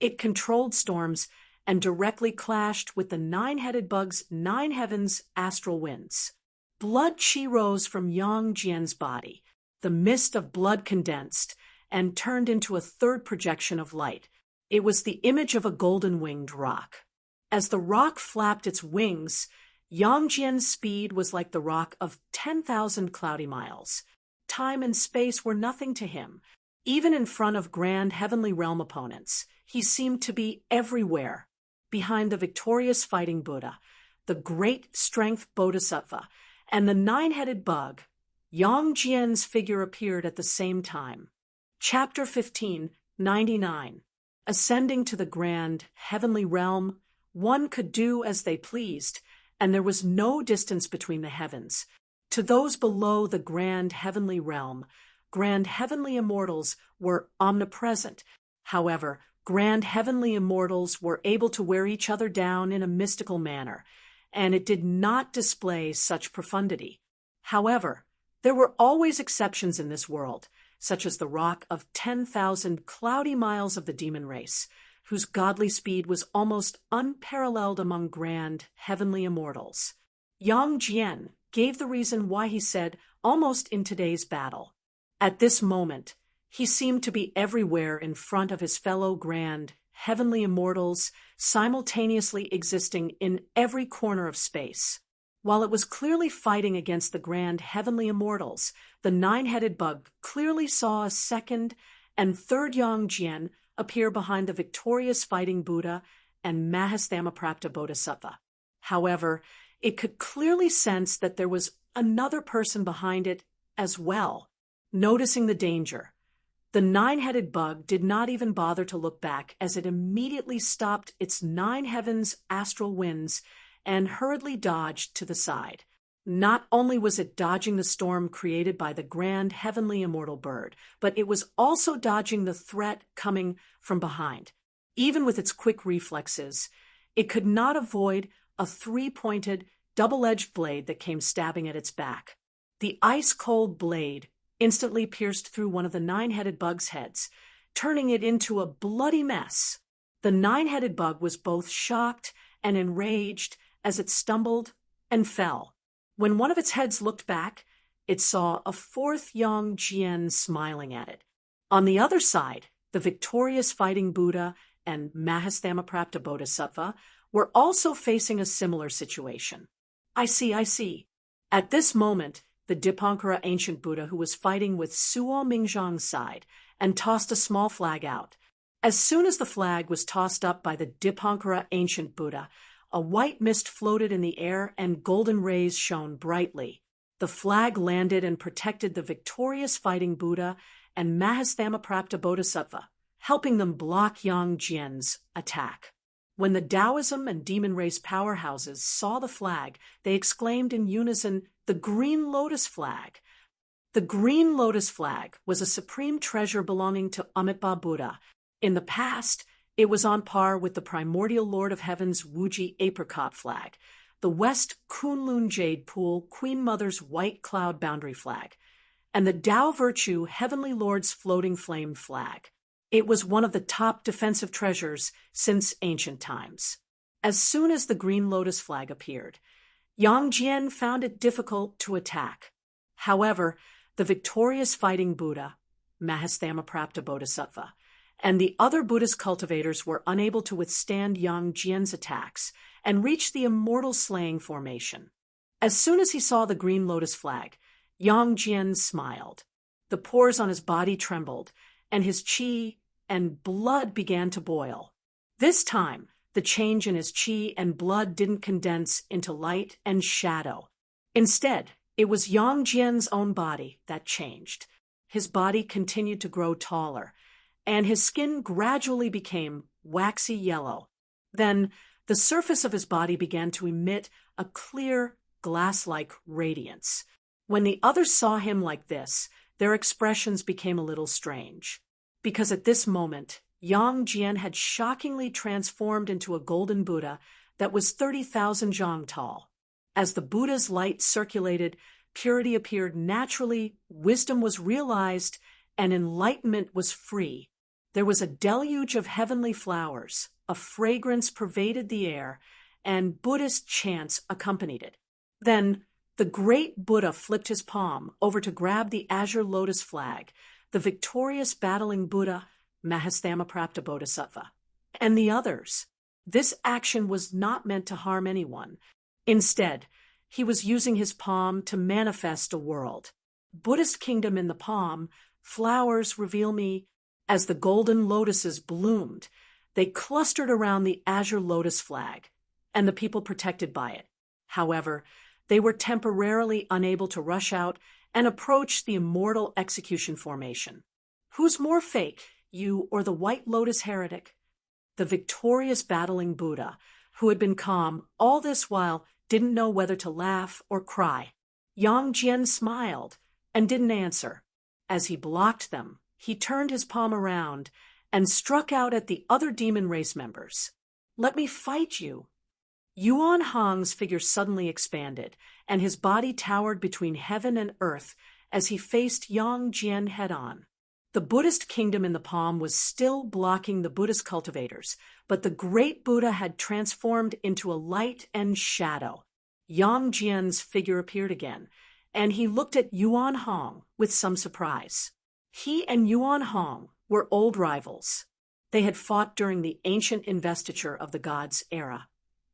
It controlled storms and directly clashed with the nine-headed bug's nine heavens astral winds. Blood qi rose from Yang Jian's body. The mist of blood condensed and turned into a third projection of light. It was the image of a golden-winged rock. As the rock flapped its wings, Yang Jian's speed was like the rock of 10,000 cloudy miles. Time and space were nothing to him. Even in front of grand heavenly realm opponents, he seemed to be everywhere. Behind the victorious fighting Buddha, the great strength Bodhisattva, and the nine-headed bug, Yang Jian's figure appeared at the same time. Chapter 15, 99. Ascending to the grand heavenly realm, one could do as they pleased, and there was no distance between the heavens. To those below the grand heavenly realm, grand heavenly immortals were omnipresent. However, grand heavenly immortals were able to wear each other down in a mystical manner, and it did not display such profundity. However, there were always exceptions in this world, such as the rock of 10,000 cloudy miles of the demon race, whose godly speed was almost unparalleled among grand heavenly immortals. Yang Jian gave the reason why he said, almost in today's battle. At this moment, he seemed to be everywhere in front of his fellow grand heavenly immortals, simultaneously existing in every corner of space. While it was clearly fighting against the grand heavenly immortals, the nine-headed bug clearly saw a second and third Yang Jian appear behind the victorious fighting Buddha and Mahastamaprapta Bodhisattva. However, it could clearly sense that there was another person behind it as well. Noticing the danger, the nine-headed bug did not even bother to look back as it immediately stopped its nine heavens astral winds and hurriedly dodged to the side. Not only was it dodging the storm created by the grand heavenly immortal bird, but it was also dodging the threat coming from behind. Even with its quick reflexes, it could not avoid a three-pointed, double-edged blade that came stabbing at its back. The ice-cold blade instantly pierced through one of the nine-headed bug's heads, turning it into a bloody mess. The nine-headed bug was both shocked and enraged as it stumbled and fell. When one of its heads looked back, it saw a fourth Yang Jian smiling at it. On the other side, the victorious fighting Buddha and Mahastamaprapta Bodhisattva were also facing a similar situation. I see. At this moment, the Dipankara ancient Buddha, who was fighting with Suo Mingzhang's side, and tossed a small flag out. As soon as the flag was tossed up by the Dipankara ancient Buddha, a white mist floated in the air and golden rays shone brightly. The flag landed and protected the victorious fighting Buddha and Mahastamaprapta Bodhisattva, helping them block Yang Jian's attack. When the Taoism and demon race powerhouses saw the flag, they exclaimed in unison, "The Green Lotus Flag!" The Green Lotus Flag was a supreme treasure belonging to Amitabha Buddha. In the past, it was on par with the primordial Lord of Heaven's Wuji Apricot Flag, the West Kunlun Jade Pool Queen Mother's White Cloud Boundary Flag, and the Tao Virtue Heavenly Lord's Floating Flame Flag. It was one of the top defensive treasures since ancient times. As soon as the green lotus flag appeared, Yang Jian found it difficult to attack. However, the victorious fighting Buddha, Mahastamaprapta Bodhisattva, and the other Buddhist cultivators were unable to withstand Yang Jian's attacks and reached the immortal slaying formation. As soon as he saw the green lotus flag, Yang Jian smiled. The pores on his body trembled, and his qi and blood began to boil. This time, the change in his qi and blood didn't condense into light and shadow. Instead, it was Yang Jian's own body that changed. His body continued to grow taller, and his skin gradually became waxy yellow. Then, the surface of his body began to emit a clear, glass-like radiance. When the others saw him like this, their expressions became a little strange. Because at this moment, Yang Jian had shockingly transformed into a golden Buddha that was 30,000 zhang tall. As the Buddha's light circulated, purity appeared naturally, wisdom was realized, and enlightenment was free. There was a deluge of heavenly flowers, a fragrance pervaded the air, and Buddhist chants accompanied it. Then, the great Buddha flipped his palm over to grab the azure lotus flag, the victorious battling Buddha, Mahastamaprapta Bodhisattva, and the others. This action was not meant to harm anyone. Instead, he was using his palm to manifest a world. Buddhist kingdom in the palm, flowers reveal me. As the golden lotuses bloomed, they clustered around the azure lotus flag, and the people protected by it. However, they were temporarily unable to rush out and approach the immortal execution formation. Who's more fake, you or the white lotus heretic? The victorious battling Buddha, who had been calm all this while, didn't know whether to laugh or cry. Yang Jian smiled and didn't answer. As he blocked them, he turned his palm around and struck out at the other demon race members. "Let me fight you." Yuan Hong's figure suddenly expanded, and his body towered between heaven and earth as he faced Yang Jian head-on. The Buddhist kingdom in the palm was still blocking the Buddhist cultivators, but the great Buddha had transformed into a light and shadow. Yang Jian's figure appeared again, and he looked at Yuan Hong with some surprise. He and Yuan Hong were old rivals. They had fought during the ancient investiture of the gods' era.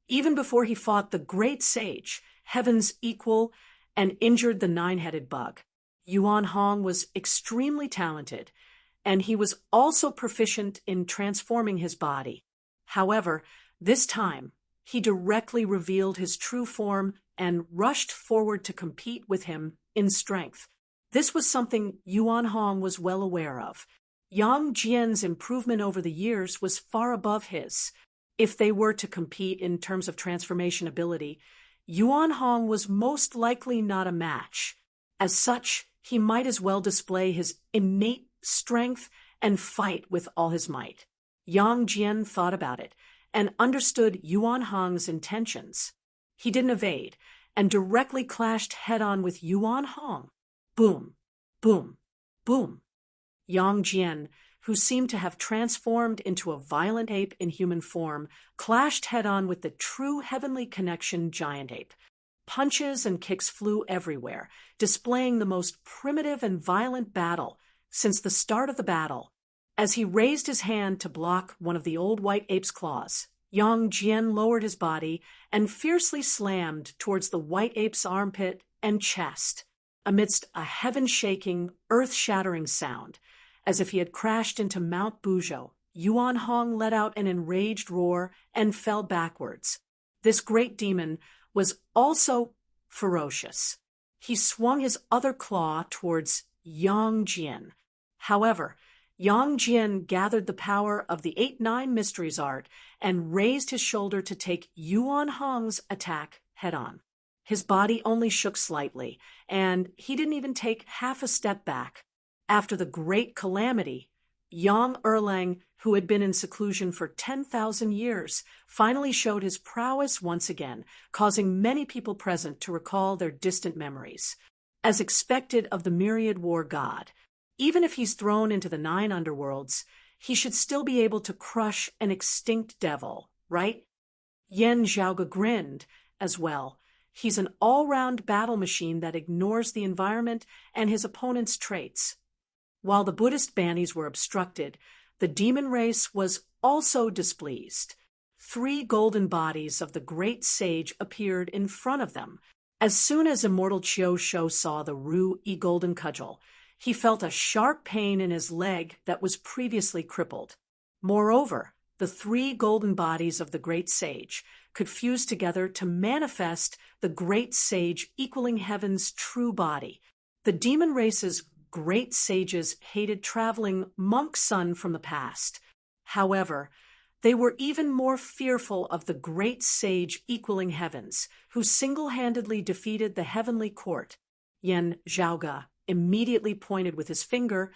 Even before he fought the great sage, heaven's equal, and injured the nine-headed bug. Yuan Hong was extremely talented, and he was also proficient in transforming his body. However, this time, he directly revealed his true form and rushed forward to compete with him in strength. This was something Yuan Hong was well aware of. Yang Jian's improvement over the years was far above his. If they were to compete in terms of transformation ability, Yuan Hong was most likely not a match. As such, he might as well display his innate strength and fight with all his might. Yang Jian thought about it and understood Yuan Hong's intentions. He didn't evade and directly clashed head-on with Yuan Hong. Boom, boom, boom. Yang Jian, who seemed to have transformed into a violent ape in human form, clashed head-on with the true heavenly connection giant ape. Punches and kicks flew everywhere, displaying the most primitive and violent battle since the start of the battle. As he raised his hand to block one of the old white ape's claws, Yang Jian lowered his body and fiercely slammed towards the white ape's armpit and chest. Amidst a heaven-shaking, earth-shattering sound, as if he had crashed into Mount Buzhou, Yuan Hong let out an enraged roar and fell backwards. This great demon was also ferocious. He swung his other claw towards Yang Jian. However, Yang Jian gathered the power of the 8-9 Mysteries art and raised his shoulder to take Yuan Hong's attack head-on. His body only shook slightly, and he didn't even take half a step back. After the great calamity, Yang Erlang, who had been in seclusion for 10,000 years, finally showed his prowess once again, causing many people present to recall their distant memories. As expected of the myriad war god, even if he's thrown into the 9 underworlds, he should still be able to crush an extinct devil, right? Yen Zhaoge grinned as well. He's an all-round battle machine that ignores the environment and his opponent's traits. While the Buddhist banis were obstructed, the demon race was also displeased. 3 golden bodies of the great sage appeared in front of them. As soon as Immortal Chiu Shou saw the Ru Yi golden cudgel, he felt a sharp pain in his leg that was previously crippled. Moreover, the 3 golden bodies of the great sage could fuse together to manifest the great sage equaling heaven's true body. The demon race's great sages hated traveling monk son from the past. However, they were even more fearful of the great sage equaling heavens, who single-handedly defeated the heavenly court. Yen Zhaoge immediately pointed with his finger,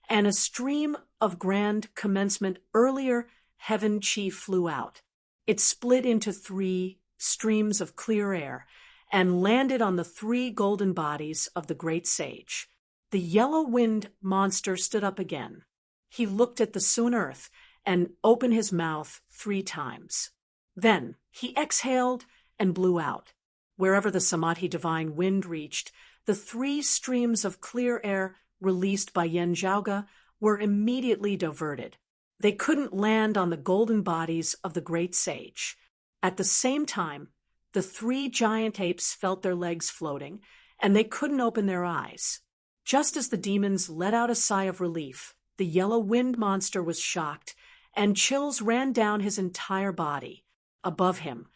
and a stream of grand commencement earlier heaven chi flew out. It split into 3 streams of clear air and landed on the 3 golden bodies of the great sage. The yellow-winged monster stood up again. He looked at the Sun Earth and opened his mouth 3 times. Then he exhaled and blew out. Wherever the Samadhi divine wind reached, the 3 streams of clear air released by Yen Zhaoge were immediately diverted. They couldn't land on the golden bodies of the great sage. At the same time, the 3 giant apes felt their legs floating, and they couldn't open their eyes. Just as the demons let out a sigh of relief, the yellow-winged monster was shocked, and chills ran down his entire body. Above him,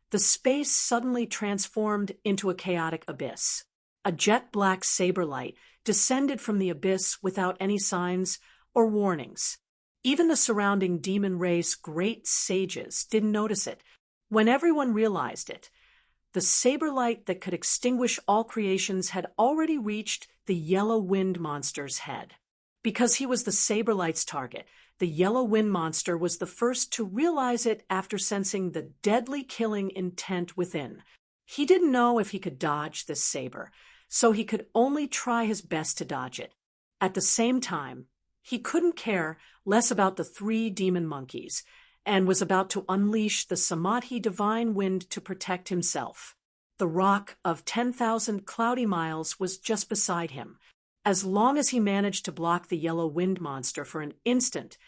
the space suddenly transformed into a chaotic abyss. A jet-black saber light descended from the abyss without any signs or warnings. Even the surrounding demon race great sages didn't notice it. When everyone realized it, the saber light that could extinguish all creations had already reached the yellow-winged monster's head. Because he was the saber light's target, the yellow-winged monster was the first to realize it after sensing the deadly killing intent within. He didn't know if he could dodge this saber, so he could only try his best to dodge it. At the same time, he couldn't care less about the 3 demon monkeys, and was about to unleash the Samadhi divine wind to protect himself. The rock of 10,000 cloudy miles was just beside him. As long as he managed to block the yellow wind monster for an instant,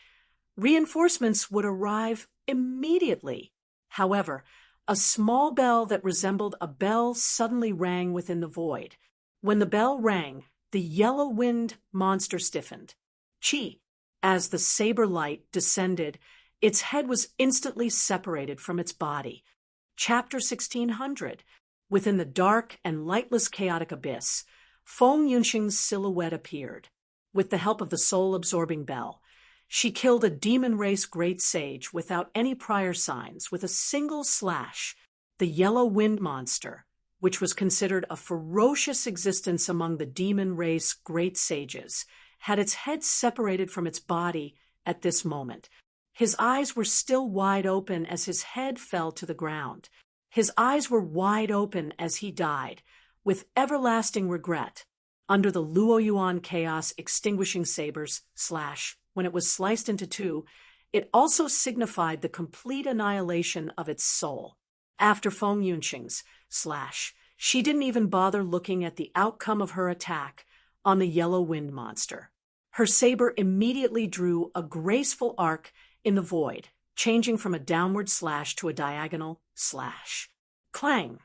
reinforcements would arrive immediately. However, a small bell that resembled a bell suddenly rang within the void. When the bell rang, the yellow-winged monster stiffened. Chi, as the saber light descended, its head was instantly separated from its body. Chapter 1600. Within the dark and lightless chaotic abyss, Feng Yunxing's silhouette appeared. With the help of the soul-absorbing bell, she killed a demon race great sage without any prior signs with a single slash. The yellow wind monster, which was considered a ferocious existence among the demon race great sages, had its head separated from its body at this moment. His eyes were still wide open as his head fell to the ground. His eyes were wide open as he died, with everlasting regret. Under the Luo Yuan chaos extinguishing saber's slash, when it was sliced into 2, it also signified the complete annihilation of its soul. After Feng Yunxing's slash, she didn't even bother looking at the outcome of her attack on the yellow wind monster. Her saber immediately drew a graceful arc in the void, changing from a downward slash to a diagonal slash. Clang!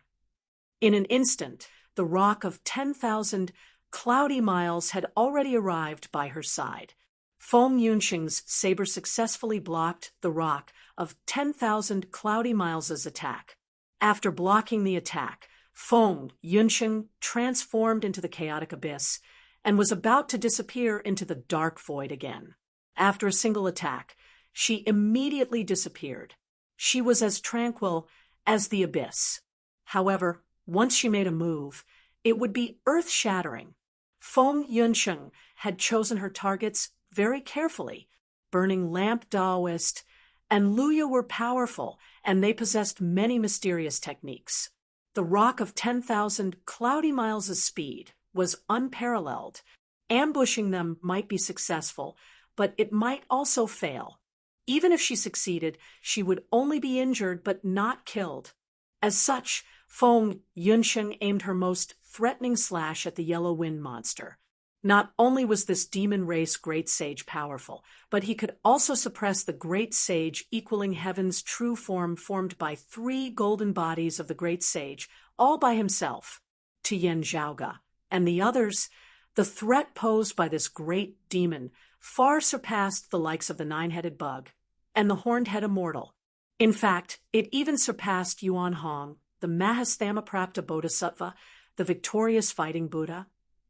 In an instant, the rock of 10,000 cloudy miles had already arrived by her side. Feng Yunxing's saber successfully blocked the rock of 10,000 cloudy miles' attack. After blocking the attack, Feng Yunxing transformed into the chaotic abyss and was about to disappear into the dark void again. After a single attack, she immediately disappeared. She was as tranquil as the abyss. However, once she made a move, it would be earth-shattering. Feng Yunxing had chosen her targets very carefully. Burning Lamp Daoist and Luya were powerful, and they possessed many mysterious techniques. The rock of 10,000 cloudy miles of speed was unparalleled. Ambushing them might be successful, but it might also fail. Even if she succeeded, she would only be injured but not killed. As such, Feng Yunsheng aimed her most threatening slash at the yellow wind monster. Not only was this demon race great sage powerful, but he could also suppress the great sage equaling heaven's true form formed by 3 golden bodies of the great sage, all by himself, Tian Zhaoga, and the others. The threat posed by this great demon far surpassed the likes of the 9-headed bug and the horned-head immortal. In fact, it even surpassed Yuan Hong, the Mahastamaprapta Bodhisattva, the victorious fighting Buddha,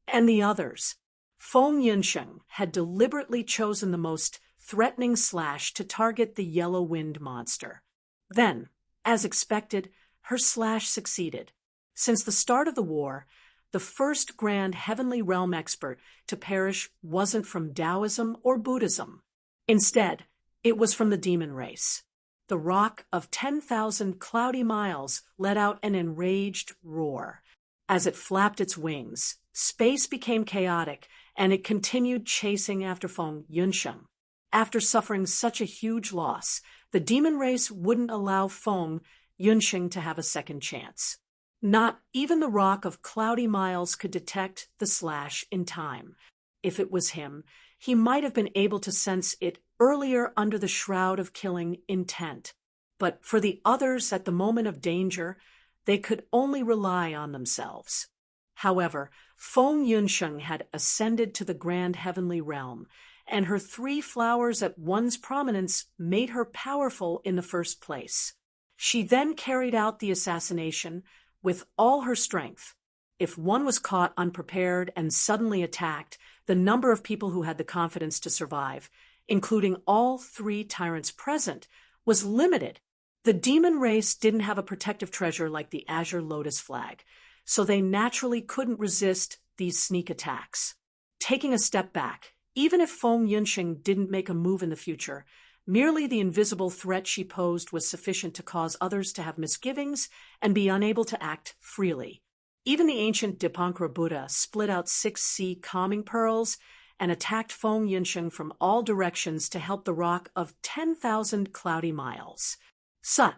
and the others. Feng Yunsheng had deliberately chosen the most threatening slash to target the yellow wind monster. Then, as expected, her slash succeeded. Since the start of the war, the first grand heavenly realm expert to perish wasn't from Taoism or Buddhism. Instead, it was from the demon race. The rock of 10,000 cloudy miles let out an enraged roar. As it flapped its wings, space became chaotic, and it continued chasing after Feng Yunsheng. After suffering such a huge loss, the demon race wouldn't allow Feng Yunsheng to have a second chance. Not even the rock of cloudy miles could detect the slash in time. If it was him, he might have been able to sense it earlier under the shroud of killing intent. But for the others at the moment of danger, they could only rely on themselves. However, Feng Yunsheng had ascended to the grand heavenly realm, and her 3 flowers at one's prominence made her powerful in the first place. She then carried out the assassination with all her strength. If one was caught unprepared and suddenly attacked, the number of people who had the confidence to survive, including all 3 tyrants present, was limited. The demon race didn't have a protective treasure like the azure lotus flag, so they naturally couldn't resist these sneak attacks. Taking a step back, even if Feng Yunsheng didn't make a move in the future, merely the invisible threat she posed was sufficient to cause others to have misgivings and be unable to act freely. Even the ancient Dipankara Buddha split out 6 sea calming pearls and attacked Feng Yunsheng from all directions to help the rock of 10,000 cloudy miles. Sut,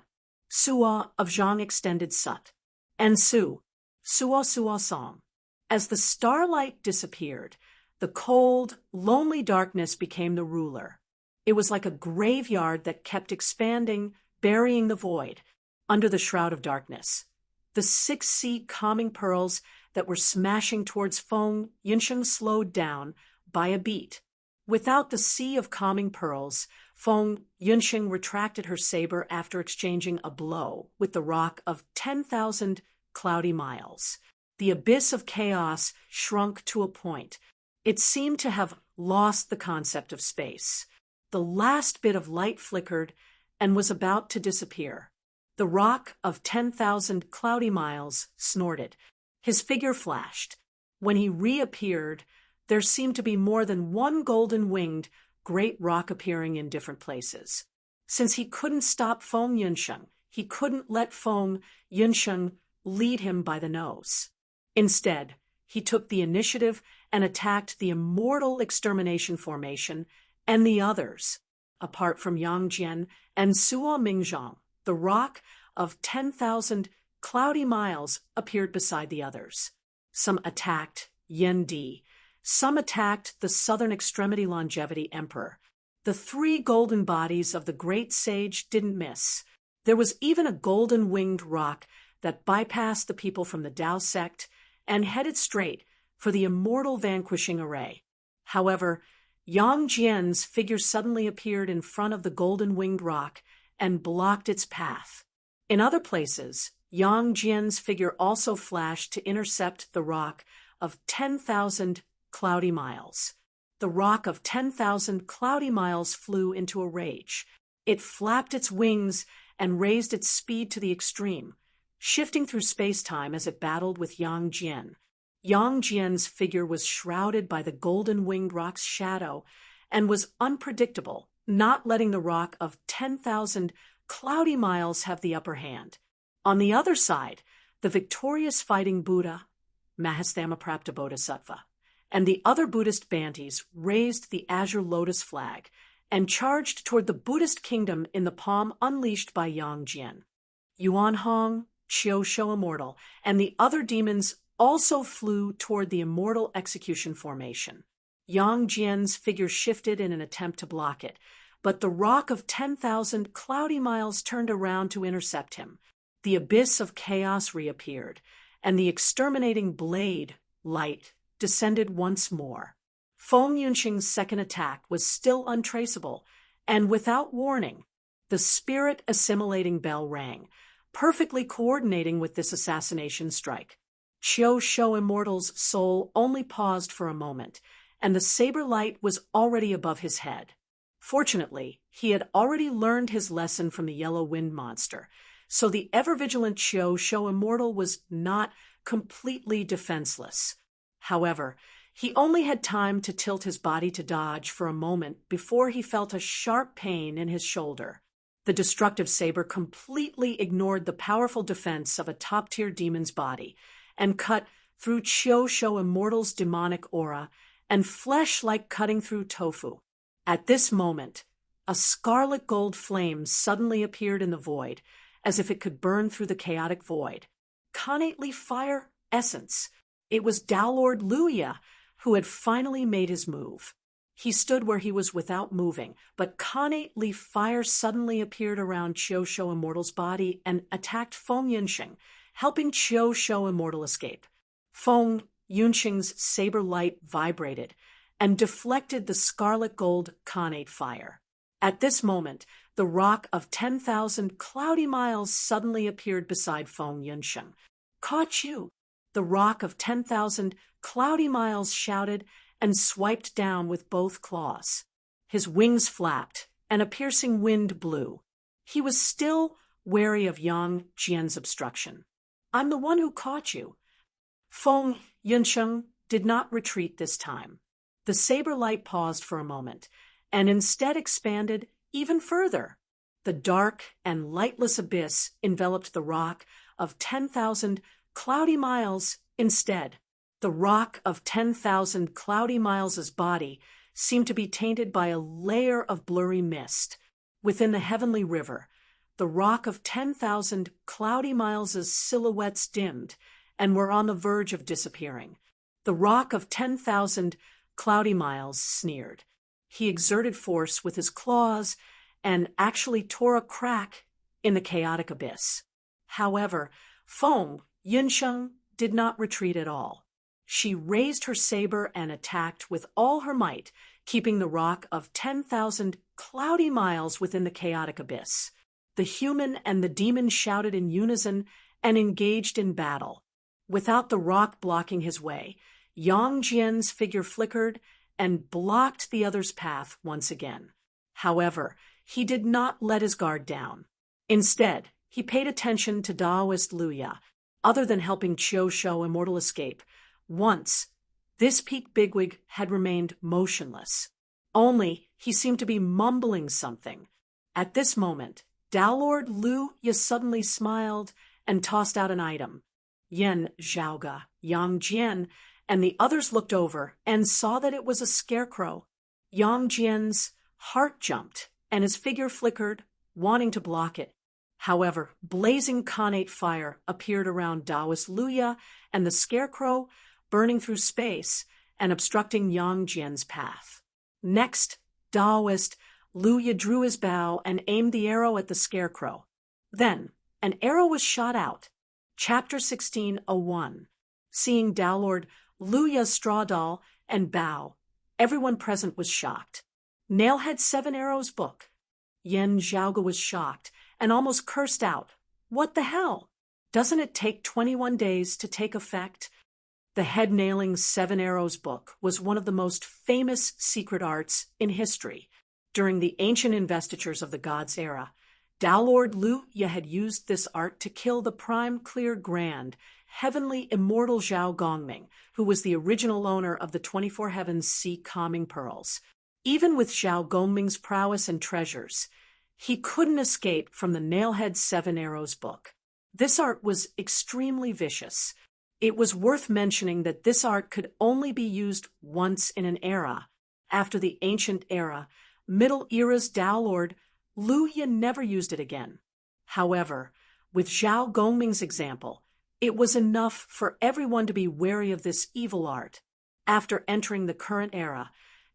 Suo of Zhang extended Sut, and Su, Suo Suo Song. As the starlight disappeared, the cold, lonely darkness became the ruler. It was like a graveyard that kept expanding, burying the void under the shroud of darkness. The 6 sea calming pearls that were smashing towards Feng Yunsheng slowed down by a beat. Without the sea of calming pearls, Feng Yunsheng retracted her saber after exchanging a blow with the rock of 10,000 cloudy miles. The abyss of chaos shrunk to a point. It seemed to have lost the concept of space. The last bit of light flickered and was about to disappear. The rock of 10,000 cloudy miles snorted. His figure flashed. When he reappeared, there seemed to be more than one golden-winged great rock appearing in different places. Since he couldn't stop Feng Yunsheng, he couldn't let Feng Yunsheng lead him by the nose. Instead, he took the initiative and attacked the immortal extermination formation and the others. Apart from Yang Jian and Suo Mingzhang, the rock of 10,000 cloudy miles appeared beside the others. Some attacked Yen Di. Some attacked the southern extremity longevity emperor. The 3 golden bodies of the great sage didn't miss. There was even a golden-winged rock that bypassed the people from the Tao sect and headed straight for the immortal vanquishing array. However, Yang Jian's figure suddenly appeared in front of the golden-winged rock and blocked its path. In other places, Yang Jian's figure also flashed to intercept the rock of 10,000 cloudy miles. The rock of 10,000 cloudy miles flew into a rage. It flapped its wings and raised its speed to the extreme, shifting through space-time as it battled with Yang Jian. Yang Jian's figure was shrouded by the golden-winged rock's shadow and was unpredictable, not letting the rock of 10,000 cloudy miles have the upper hand. On the other side, the victorious fighting Buddha, Mahastamaprapta Bodhisattva, and the other Buddhist bantis raised the azure lotus flag and charged toward the Buddhist kingdom in the palm unleashed by Yang Jian. Yuan Hong, Qiu Shou Immortal, and the other demons also flew toward the immortal execution formation. Yang Jian's figure shifted in an attempt to block it, but the rock of 10,000 cloudy miles turned around to intercept him. The abyss of chaos reappeared, and the exterminating blade, light, descended once more. Feng Yunxing's second attack was still untraceable, and without warning, the spirit-assimilating bell rang, perfectly coordinating with this assassination strike. Qiu Shou Immortal's soul only paused for a moment, and the saber light was already above his head. Fortunately, he had already learned his lesson from the yellow wind monster, so the ever-vigilant Qiu Shou Immortal was not completely defenseless. However, he only had time to tilt his body to dodge for a moment before he felt a sharp pain in his shoulder. The destructive saber completely ignored the powerful defense of a top-tier demon's body and cut through Qiu Shou Immortal's demonic aura and flesh like cutting through tofu. At this moment, a scarlet gold flame suddenly appeared in the void, as if it could burn through the chaotic void. Connately fire essence. It was Tao Lord Luya, who had finally made his move. He stood where he was without moving, but connately fire suddenly appeared around Qiu Shou Immortal's body and attacked Feng Yunxing, helping Qiu Shou Immortal escape. Feng Yunxing's saber light vibrated and deflected the scarlet gold connate fire. At this moment, the rock of 10,000 cloudy miles suddenly appeared beside Feng Yunxing. "Caught you!" The rock of 10,000 cloudy miles shouted and swiped down with both claws. His wings flapped, and a piercing wind blew. He was still wary of Yang Jian's obstruction. "I'm the one who caught you." Feng Yunxing did not retreat this time. The saber light paused for a moment, and instead expanded even further. The dark and lightless abyss enveloped the rock of 10,000 cloudy miles instead. The rock of 10,000 cloudy miles' body seemed to be tainted by a layer of blurry mist. Within the heavenly river, the rock of 10,000 cloudy miles' silhouettes dimmed and were on the verge of disappearing. The rock of 10,000 cloudy miles sneered. He exerted force with his claws and actually tore a crack in the chaotic abyss. However, Feng Yunxing did not retreat at all. She raised her saber and attacked with all her might, keeping the rock of 10,000 cloudy miles within the chaotic abyss. The human and the demon shouted in unison and engaged in battle. Without the rock blocking his way, Yang Jian's figure flickered and blocked the other's path once again. However, he did not let his guard down. Instead, he paid attention to Taoist Luya. Other than helping Qiu Shou Immortal escape, once, this peak bigwig had remained motionless. Only, he seemed to be mumbling something. At this moment, Tao Lord Luya suddenly smiled and tossed out an item. Yen Zhaoge, Yang Jian, and the others looked over and saw that it was a scarecrow. Yang Jian's heart jumped, and his figure flickered, wanting to block it. However, blazing connate fire appeared around Taoist Luya and the scarecrow, burning through space and obstructing Yang Jian's path. Next, Taoist Luya drew his bow and aimed the arrow at the scarecrow. Then, an arrow was shot out. Chapter 16:01. Seeing Tao Lord Luya's straw doll and bow, everyone present was shocked. Nailhead 7 Arrows book. Yen Zhaoge was shocked and almost cursed out. "What the hell? Doesn't it take 21 days to take effect?" The head-nailing 7 Arrows book was one of the most famous secret arts in history. During the ancient investitures of the gods' era, Tao Lord Luya had used this art to kill the prime clear grand, heavenly immortal Zhao Gongming, who was the original owner of the 24 Heavens Sea Calming Pearls. Even with Zhao Gongming's prowess and treasures, he couldn't escape from the Nailhead 7 Arrows book. This art was extremely vicious. It was worth mentioning that this art could only be used once in an era. After the Ancient Era, Middle Era's Tao Lord, Lu Ye never used it again. However, with Zhao Gongming's example, it was enough for everyone to be wary of this evil art. After entering the current era,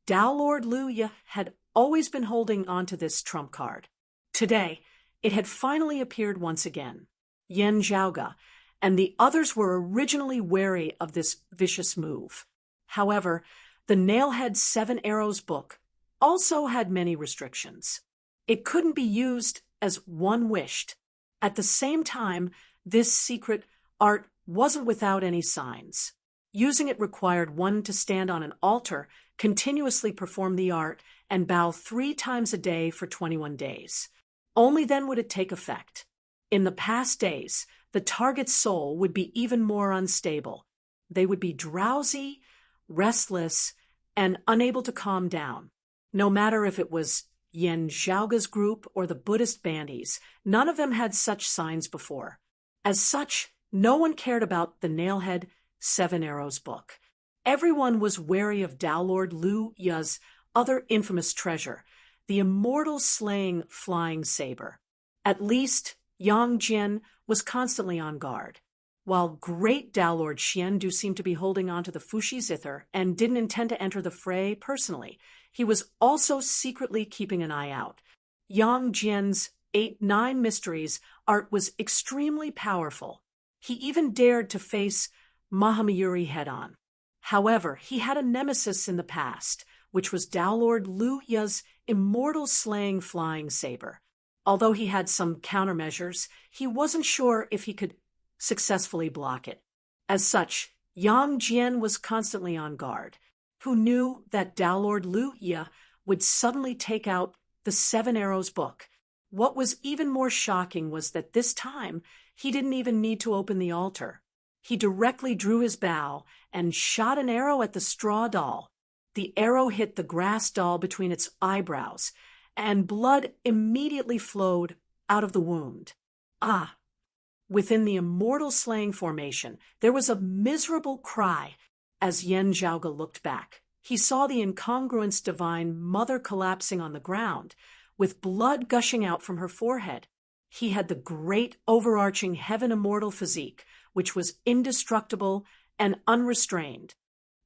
Tao Lord Lu Ye had always been holding onto this trump card. Today, it had finally appeared once again. Yan Zhaoge and the others were originally wary of this vicious move. However, the Nailhead Seven Arrows book also had many restrictions. It couldn't be used as one wished. At the same time, this secret art wasn't without any signs. Using it required one to stand on an altar, continuously perform the art, and bow 3 times a day for 21 days. Only then would it take effect. In the past days, the target's soul would be even more unstable. They would be drowsy, restless, and unable to calm down. No matter if it was Yan Zhaoge's group or the Buddhist bandies, none of them had such signs before. As such, no one cared about the Nailhead Seven Arrows book. Everyone was wary of Tao Lord Lu Ye's other infamous treasure, the immortal slaying flying saber. At least, Yang Jian was constantly on guard. While great Tao Lord Xiandu seemed to be holding on to the Fushi zither and didn't intend to enter the fray personally, he was also secretly keeping an eye out. Yang Jian's 8-9 Mysteries art was extremely powerful. He even dared to face Mahamayuri head-on. However, he had a nemesis in the past, which was Tao Lord Lu Ye's immortal slaying flying saber. Although he had some countermeasures, he wasn't sure if he could successfully block it. As such, Yang Jian was constantly on guard. Who knew that Tao Lord Lu Ye would suddenly take out the Seven Arrows book? What was even more shocking was that this time he didn't even need to open the altar. He directly drew his bow and shot an arrow at the straw doll. The arrow hit the grass doll between its eyebrows, and blood immediately flowed out of the wound. Ah! Within the immortal slaying formation, there was a miserable cry as Yan Zhaoge looked back. He saw the incongruence divine mother collapsing on the ground, with blood gushing out from her forehead. He had the great overarching heaven immortal physique, which was indestructible and unrestrained.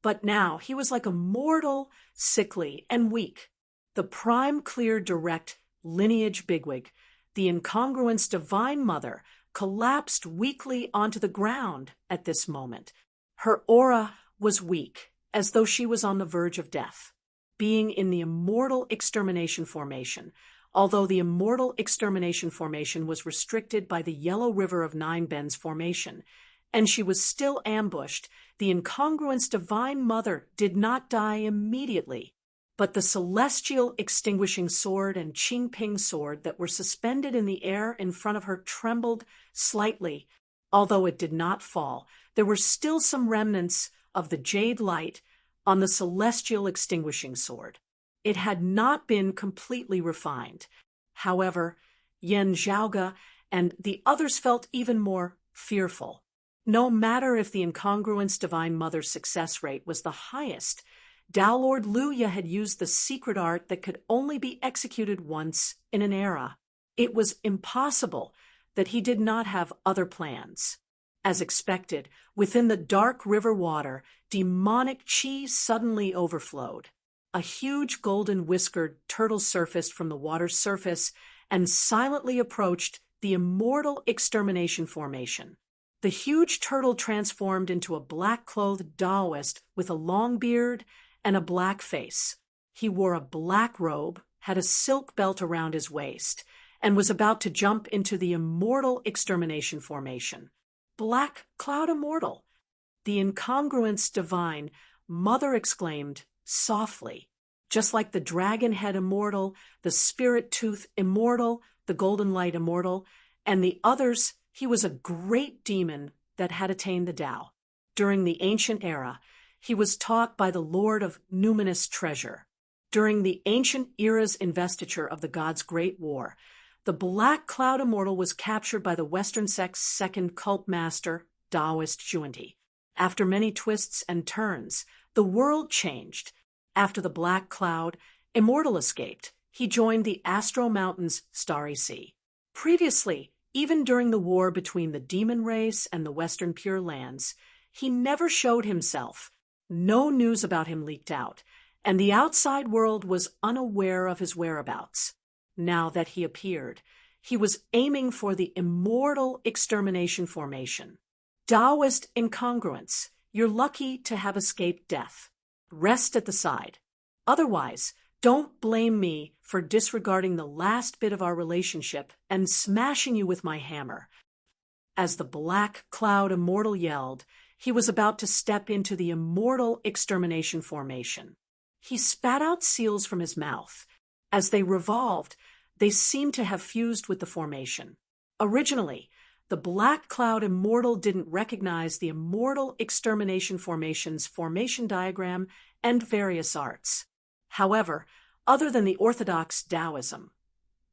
But now he was like a mortal, sickly, and weak. The prime, clear, direct lineage bigwig, the incongruence divine mother, collapsed weakly onto the ground at this moment. Her aura was weak, as though she was on the verge of death. Being in the immortal extermination formation, although the immortal extermination formation was restricted by the Yellow River of Nine Bends formation, and she was still ambushed, the incongruence divine mother did not die immediately. But the celestial extinguishing sword and Qingping sword that were suspended in the air in front of her trembled slightly. Although it did not fall, there were still some remnants of the jade light on the celestial extinguishing sword. It had not been completely refined. However, Yan Zhaoge and the others felt even more fearful. No matter if the incongruence divine mother's success rate was the highest, Tao Lord Lu Ye had used the secret art that could only be executed once in an era. It was impossible that he did not have other plans. As expected, within the dark river water, demonic chi suddenly overflowed. A huge golden-whiskered turtle surfaced from the water's surface and silently approached the immortal extermination formation. The huge turtle transformed into a black-clothed Taoist with a long beard and a black face. He wore a black robe, had a silk belt around his waist, and was about to jump into the immortal extermination formation. Black Cloud Immortal! The incongruence divine mother exclaimed softly, just like the dragon head immortal, the spirit tooth immortal, the golden light immortal, and the others. He was a great demon that had attained the Tao. During the ancient era, he was taught by the Lord of Numinous Treasure. During the ancient era's investiture of the gods' great war, the Black Cloud Immortal was captured by the Western sect's second cult master, Taoist Junti. After many twists and turns, the world changed. After the black cloud, Immortal escaped. He joined the Astro Mountains Starry Sea. Previously, even during the war between the demon race and the Western Pure Lands, he never showed himself. No news about him leaked out, and the outside world was unaware of his whereabouts. Now that he appeared, he was aiming for the Immortal Extermination Formation. Taoist incongruence. You're lucky to have escaped death. Rest at the side. Otherwise, don't blame me for disregarding the last bit of our relationship and smashing you with my hammer. As the black cloud Immortal yelled, he was about to step into the Immortal Extermination Formation. He spat out seals from his mouth. As they revolved, they seemed to have fused with the formation. Originally, the black cloud Immortal didn't recognize the Immortal Extermination Formation's formation diagram and various arts. However, other than the orthodox Taoism,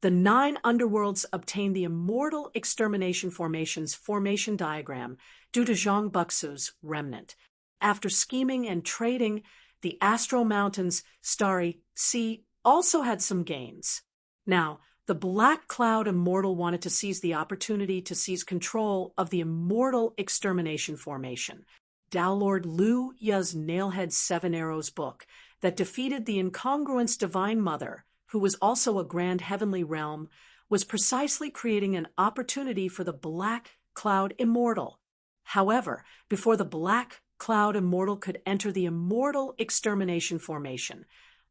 the 9 underworlds obtained the Immortal Extermination Formation's formation diagram due to Zhang Buxu's remnant. After scheming and trading, the Astro Mountains Starry Sea also had some gains. Now, the Black Cloud Immortal wanted to seize the opportunity to seize control of the Immortal Extermination Formation. Tao Lord Lu Ya's Nailhead 7 Arrows book that defeated the incongruence Divine Mother, who was also a grand heavenly realm, was precisely creating an opportunity for the Black Cloud Immortal. However, before the Black Cloud Immortal could enter the Immortal Extermination Formation,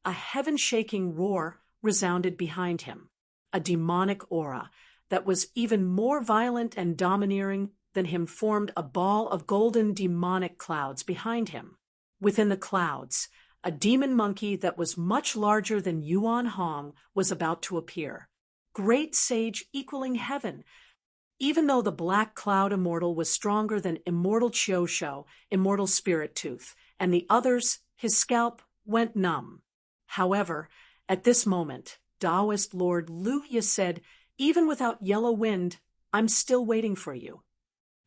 a heaven-shaking roar resounded behind him, a demonic aura that was even more violent and domineering than him formed a ball of golden demonic clouds behind him. Within the clouds, a demon monkey that was much larger than Yuan Hong was about to appear. Great sage equaling heaven. Even though the Black Cloud Immortal was stronger than Immortal Chiosho, Immortal Spirit Tooth, and the others, his scalp went numb. However, at this moment, Taoist Lord Lu Ya said, "Even without yellow wind, I'm still waiting for you."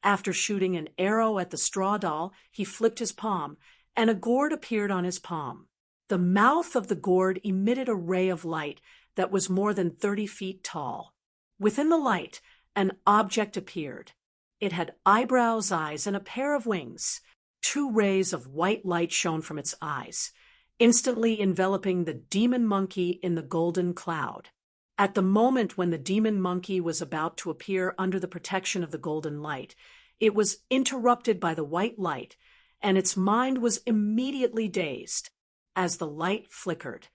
After shooting an arrow at the straw doll, he flipped his palm, and a gourd appeared on his palm. The mouth of the gourd emitted a ray of light that was more than 30 feet tall. Within the light, an object appeared. It had eyebrows, eyes, and a pair of wings. 2 rays of white light shone from its eyes, instantly enveloping the demon monkey in the golden cloud. At the moment when the demon monkey was about to appear under the protection of the golden light, it was interrupted by the white light, and its mind was immediately dazed. As the light flickered,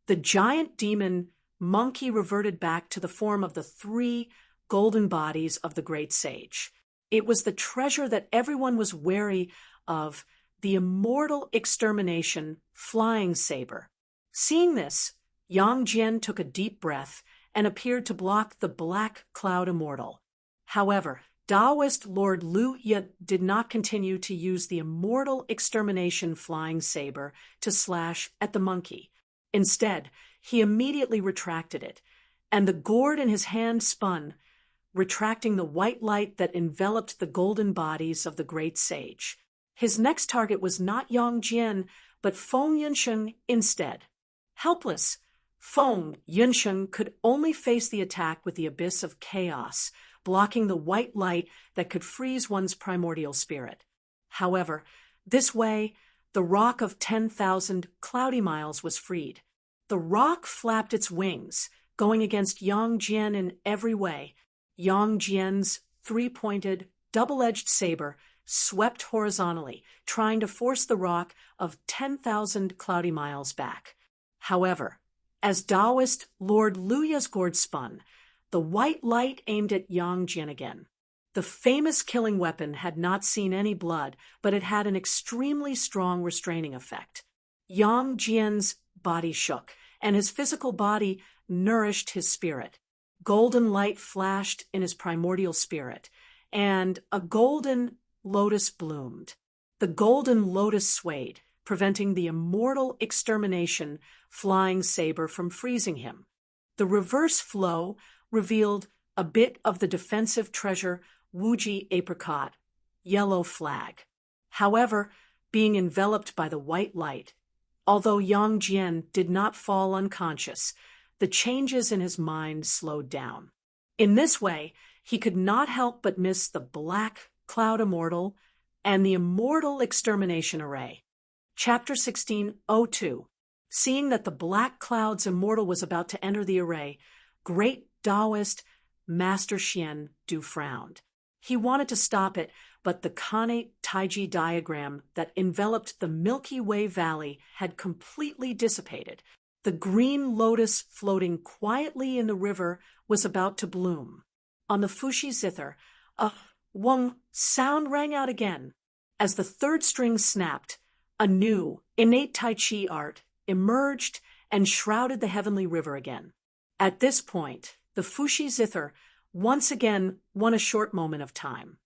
the giant demon monkey reverted back to the form of the 3 golden bodies of the great sage. It was the treasure that everyone was wary of, the Immortal Extermination Flying Saber. Seeing this, Yang Jian took a deep breath and appeared to block the Black Cloud Immortal. However, Taoist Lord Lu Ya did not continue to use the Immortal Extermination Flying Saber to slash at the monkey. Instead, he immediately retracted it, and the gourd in his hand spun, retracting the white light that enveloped the golden bodies of the great sage. His next target was not Yang Jian, but Feng Yunsheng instead. Helpless, Feng Yunsheng could only face the attack with the abyss of chaos, blocking the white light that could freeze one's primordial spirit. However, this way, the rock of 10,000 cloudy miles was freed. The rock flapped its wings, going against Yang Jian in every way. Yang Jian's 3-pointed, double-edged saber swept horizontally, trying to force the rock of 10,000 cloudy miles back. However, as Taoist Lord Lu Ya's gourd spun, the white light aimed at Yang Jian again. The famous killing weapon had not seen any blood, but it had an extremely strong restraining effect. Yang Jian's body shook, and his physical body nourished his spirit. Golden light flashed in his primordial spirit, and a golden lotus bloomed. The golden lotus swayed, preventing the Immortal Extermination Flying Saber from freezing him. The reverse flow revealed a bit of the defensive treasure Wuji apricot, yellow flag. However, being enveloped by the white light, although Yang Jian did not fall unconscious, the changes in his mind slowed down. In this way, he could not help but miss the Black Cloud Immortal and the Immortal Extermination Array. Chapter 16:02. Seeing that the Black Cloud's Immortal was about to enter the array, great Taoist Master Xian Du frowned. He wanted to stop it, but the Kanate Taiji diagram that enveloped the Milky Way Valley had completely dissipated. The green lotus floating quietly in the river was about to bloom. On the Fushi zither, a wong sound rang out again. As the third string snapped, a new, innate Tai Chi art emerged and shrouded the heavenly river again. At this point, the Fushi zither once again won a short moment of time.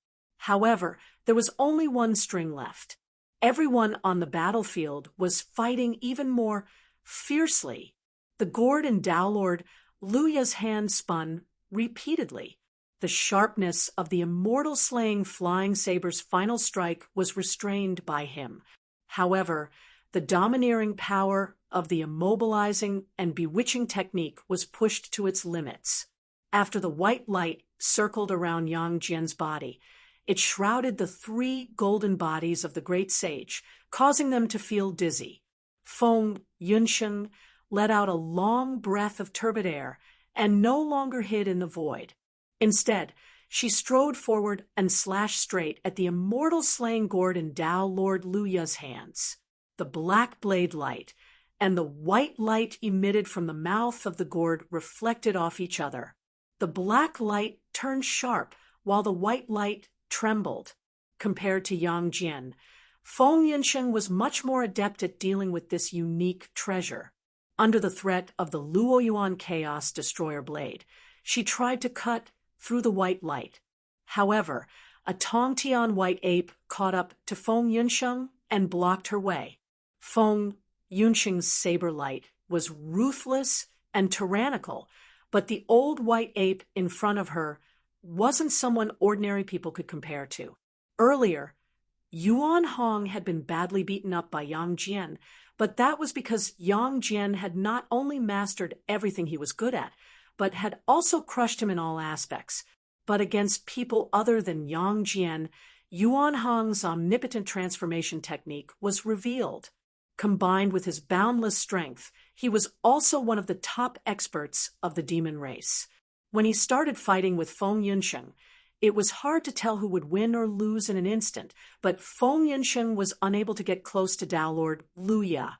However, there was only one string left. Everyone on the battlefield was fighting even more fiercely. The gourd and Tao Lord Luya's hand spun repeatedly. The sharpness of the immortal slaying flying saber's final strike was restrained by him. However, the domineering power of the immobilizing and bewitching technique was pushed to its limits. After the white light circled around Yang Jian's body, it shrouded the three golden bodies of the great sage, causing them to feel dizzy. Feng Yunsheng let out a long breath of turbid air and no longer hid in the void. Instead, she strode forward and slashed straight at the immortal slaying gourd in Tao Lord Luya's hands. The black blade light and the white light emitted from the mouth of the gourd reflected off each other. The black light turned sharp while the white light trembled. Compared to Yang Jian, Feng Yunsheng was much more adept at dealing with this unique treasure. Under the threat of the Luo Yuan Chaos Destroyer blade, she tried to cut through the white light. However, a Tongtian white ape caught up to Feng Yunsheng and blocked her way. Feng Yunsheng's saber light was ruthless and tyrannical, but the old white ape in front of her wasn't someone ordinary people could compare to. Earlier, Yuan Hong had been badly beaten up by Yang Jian, but that was because Yang Jian had not only mastered everything he was good at, but had also crushed him in all aspects. But against people other than Yang Jian, Yuan Hong's omnipotent transformation technique was revealed. Combined with his boundless strength, he was also one of the top experts of the demon race. When he started fighting with Feng Yunsheng, it was hard to tell who would win or lose in an instant, but Feng Yunsheng was unable to get close to Tao Lord Luya.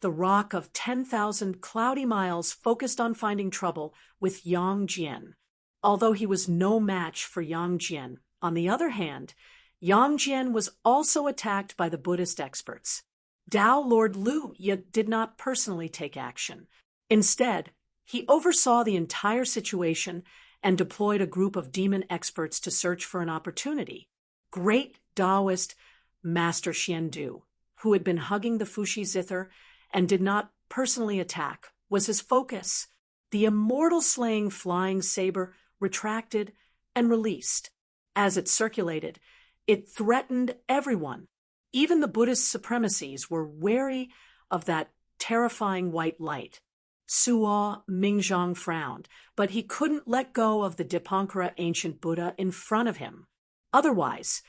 The rock of 10,000 cloudy miles focused on finding trouble with Yang Jian. Although he was no match for Yang Jian, on the other hand, Yang Jian was also attacked by the Buddhist experts. Tao Lord Luya did not personally take action. Instead, he oversaw the entire situation and deployed a group of demon experts to search for an opportunity. Great Taoist Master Xian Du, who had been hugging the Fushi zither and did not personally attack, was his focus. The immortal slaying flying saber retracted and released. As it circulated, it threatened everyone. Even the Buddhist supremacies were wary of that terrifying white light. Suo Mingzhong frowned, but he couldn't let go of the Dipankara ancient Buddha in front of him. Otherwise,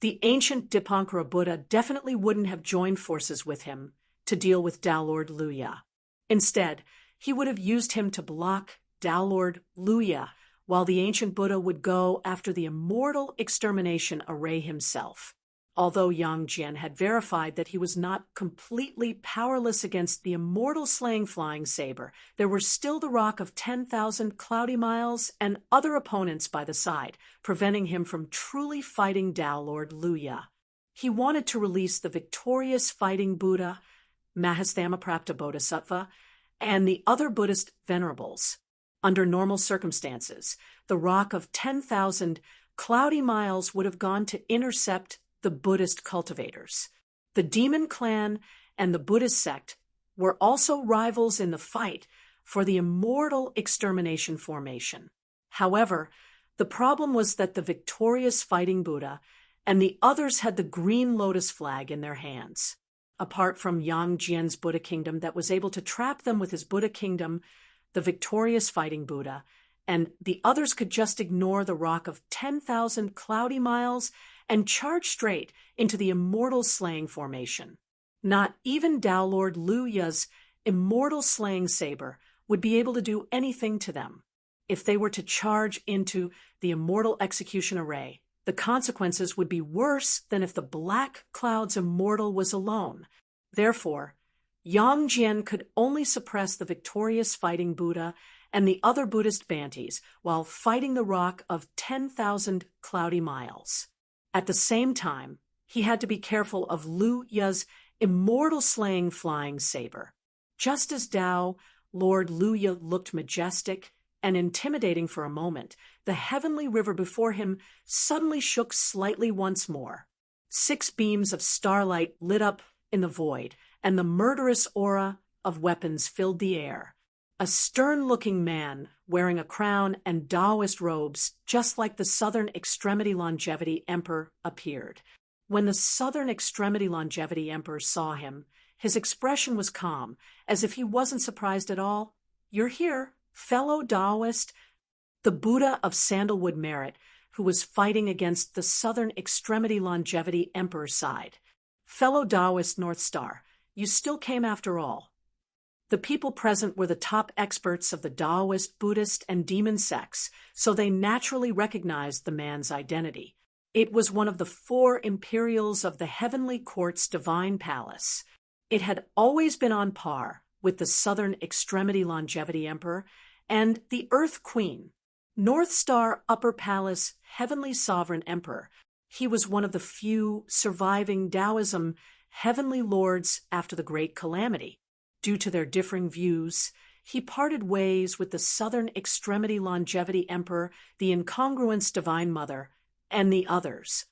the ancient Dipankara Buddha definitely wouldn't have joined forces with him to deal with Tao Lord Luya. Instead, he would have used him to block Tao Lord Luya, while the ancient Buddha would go after the immortal extermination array himself. Although Yang Jian had verified that he was not completely powerless against the immortal slaying flying saber, there were still the rock of 10,000 cloudy miles and other opponents by the side, preventing him from truly fighting Tao Lord Luya. He wanted to release the victorious fighting Buddha, Mahasthamaprapta Bodhisattva, and the other Buddhist venerables. Under normal circumstances, the rock of 10,000 cloudy miles would have gone to intercept the Buddhist cultivators. The demon clan and the Buddhist sect were also rivals in the fight for the immortal extermination formation. However, the problem was that the victorious fighting Buddha and the others had the green lotus flag in their hands. Apart from Yang Jian's Buddha kingdom that was able to trap them with his Buddha kingdom, the victorious fighting Buddha, and the others could just ignore the rock of 10,000 cloudy miles and charge straight into the immortal slaying formation. Not even Tao Lord Lu Ya's immortal slaying saber would be able to do anything to them. If they were to charge into the immortal execution array, the consequences would be worse than if the Black Cloud's immortal was alone. Therefore, Yang Jian could only suppress the victorious fighting Buddha and the other Buddhist Bantis while fighting the rock of 10,000 cloudy miles. At the same time, he had to be careful of Lu Ya's immortal slaying flying saber. Just as Tao Lord Lu Ya looked majestic and intimidating for a moment, the heavenly river before him suddenly shook slightly once more. 6 beams of starlight lit up in the void, and the murderous aura of weapons filled the air. A stern-looking man, wearing a crown and Taoist robes, just like the Southern Extremity Longevity Emperor, appeared. When the Southern Extremity Longevity Emperor saw him, his expression was calm, as if he wasn't surprised at all. "You're here, fellow Taoist." The Buddha of Sandalwood Merit, who was fighting against the Southern Extremity Longevity Emperor's side. "Fellow Taoist North Star, you still came after all." The people present were the top experts of the Taoist, Buddhist, and demon sects, so they naturally recognized the man's identity. It was one of the 4 imperials of the Heavenly Court's Divine Palace. It had always been on par with the Southern Extremity Longevity Emperor and the Earth Queen. North Star Upper Palace Heavenly Sovereign Emperor. He was one of the few surviving Taoism Heavenly Lords after the Great Calamity. Due to their differing views, he parted ways with the Southern Extremity Longevity Emperor, the Incongruence Divine Mother, and the others.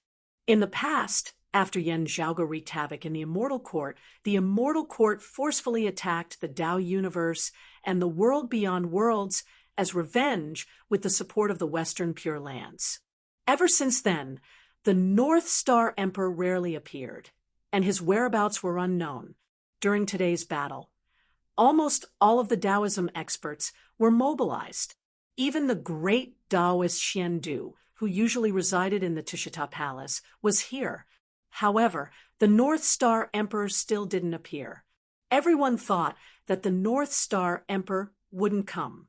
In the past, after Yen Zhaoge wreaked havoc in the Immortal Court forcefully attacked the Tao universe and the world beyond worlds as revenge with the support of the Western Pure Lands. Ever since then, the North Star Emperor rarely appeared, and his whereabouts were unknown. During today's battle, almost all of the Taoism experts were mobilized. Even the great Taoist Xian Du, who usually resided in the Tushita Palace, was here. However, the North Star Emperor still didn't appear. Everyone thought that the North Star Emperor wouldn't come.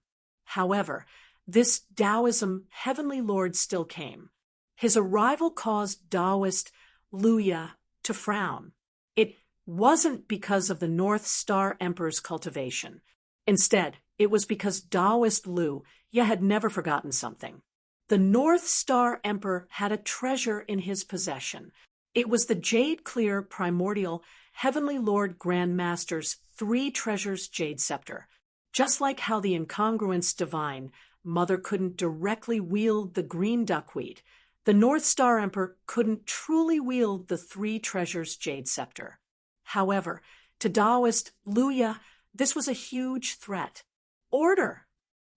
However, this Taoism Heavenly Lord still came. His arrival caused Taoist Lu Ya to frown. It wasn't because of the North Star Emperor's cultivation. Instead, it was because Taoist Lu Ya had never forgotten something. The North Star Emperor had a treasure in his possession. It was the jade-clear, primordial, Heavenly Lord Grand Master's 3 treasures jade scepter. Just like how the Incongruence Divine Mother couldn't directly wield the green duckweed, the North Star Emperor couldn't truly wield the 3 treasures jade scepter. However, to Taoist Lu Ya, this was a huge threat. Order!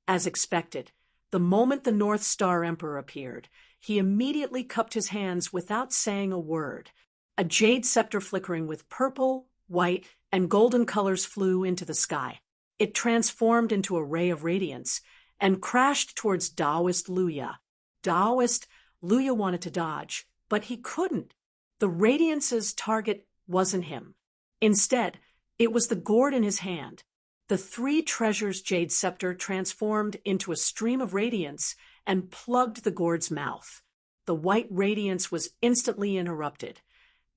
As expected, the moment the North Star Emperor appeared, he immediately cupped his hands without saying a word. A jade scepter flickering with purple, white, and golden colors flew into the sky. It transformed into a ray of radiance and crashed towards Taoist Lu Ya. Taoist Lu Ya wanted to dodge, but he couldn't. The radiance's target wasn't him. Instead, it was the gourd in his hand. The 3 treasures jade scepter transformed into a stream of radiance and plugged the gourd's mouth. The white radiance was instantly interrupted,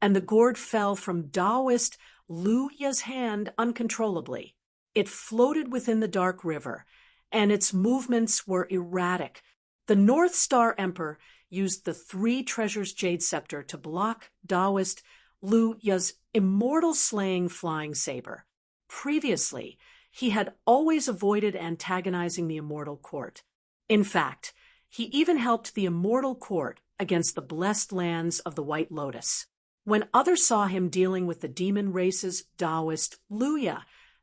and the gourd fell from Taoist Lu Ya's hand uncontrollably. It floated within the dark river, and its movements were erratic. The North Star Emperor used the 3 treasures jade scepter to block Taoist Lu Ya's immortal slaying flying saber. Previously, he had always avoided antagonizing the Immortal Court. In fact, he even helped the Immortal Court against the blessed lands of the White Lotus. When others saw him dealing with the demon race's Taoist Lu Ya,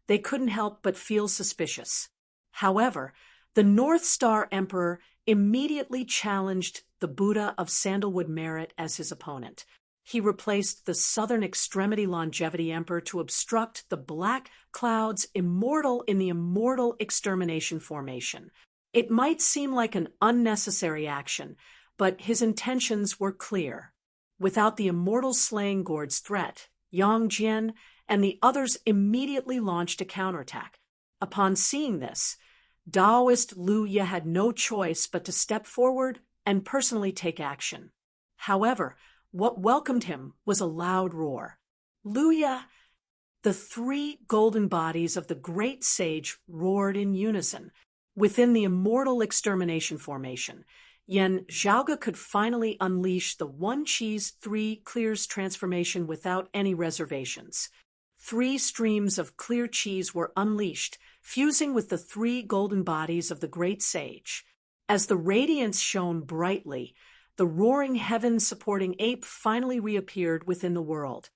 they couldn't help but feel suspicious. However, The North Star Emperor immediately challenged the Buddha of Sandalwood Merit as his opponent. He replaced the Southern Extremity Longevity Emperor to obstruct the Black Cloud's immortal in the Immortal Extermination Formation. It might seem like an unnecessary action, but his intentions were clear. Without the Immortal Slaying Gourd's threat, Yang Jian and the others immediately launched a counterattack. Upon seeing this, Taoist Liu Ye had no choice but to step forward and personally take action. However, what welcomed him was a loud roar. Liu Ye, the three golden bodies of the great sage roared in unison. Within the Immortal Extermination Formation, Yen Zhaoge could finally unleash the One Cheese Three Clears transformation without any reservations. 3 streams of clear cheese were unleashed, fusing with the 3 golden bodies of the great sage. As the radiance shone brightly, the roaring heaven-supporting ape finally reappeared within the world.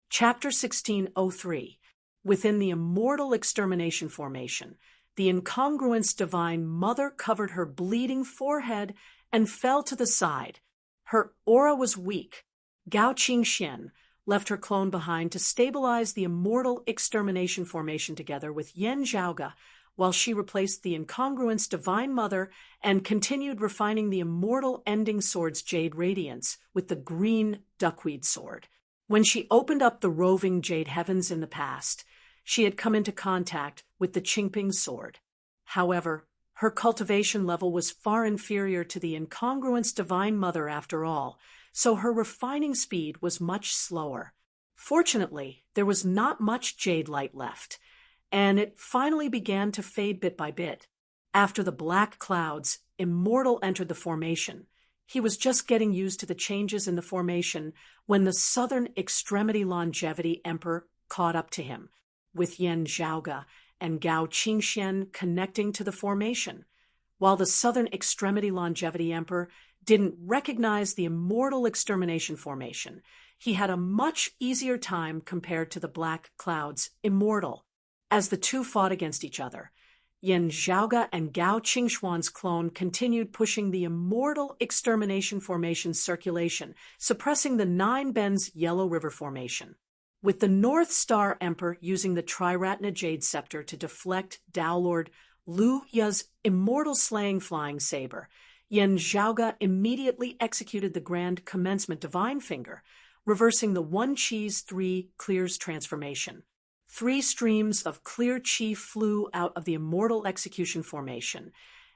Chapter 1603. Within the Immortal Extermination Formation, the incongruence Divine Mother covered her bleeding forehead and fell to the side. Her aura was weak. Gao Qingxian left her clone behind to stabilize the Immortal Extermination Formation together with Yen Zhaoge, while she replaced the incongruence Divine Mother and continued refining the Immortal Ending Sword's Jade Radiance with the green Duckweed Sword. When she opened up the roving Jade Heavens in the past, she had come into contact with the Qingping Sword. However, her cultivation level was far inferior to the incongruence Divine Mother after all, so her refining speed was much slower. Fortunately, there was not much jade light left, and it finally began to fade bit by bit. After the Black Cloud's Immortal entered the formation, he was just getting used to the changes in the formation when the Southern Extremity Longevity Emperor caught up to him, with Yen Zhaoge and Gao Qingxian connecting to the formation. While the Southern Extremity Longevity Emperor didn't recognize the Immortal Extermination Formation, he had a much easier time compared to the Black Cloud's Immortal. As the two fought against each other, Yen Zhaoge and Gao Qingxuan's clone continued pushing the Immortal Extermination Formation's circulation, suppressing the Nine Bends Yellow River Formation. With the North Star Emperor using the Triratna Jade Scepter to deflect Tao Lord Liu Ye's Immortal Slaying Flying Saber, Yen Zhaoge immediately executed the Grand Commencement Divine Finger, reversing the One Cheese Three Clears transformation. 3 streams of clear chi flew out of the Immortal Execution Formation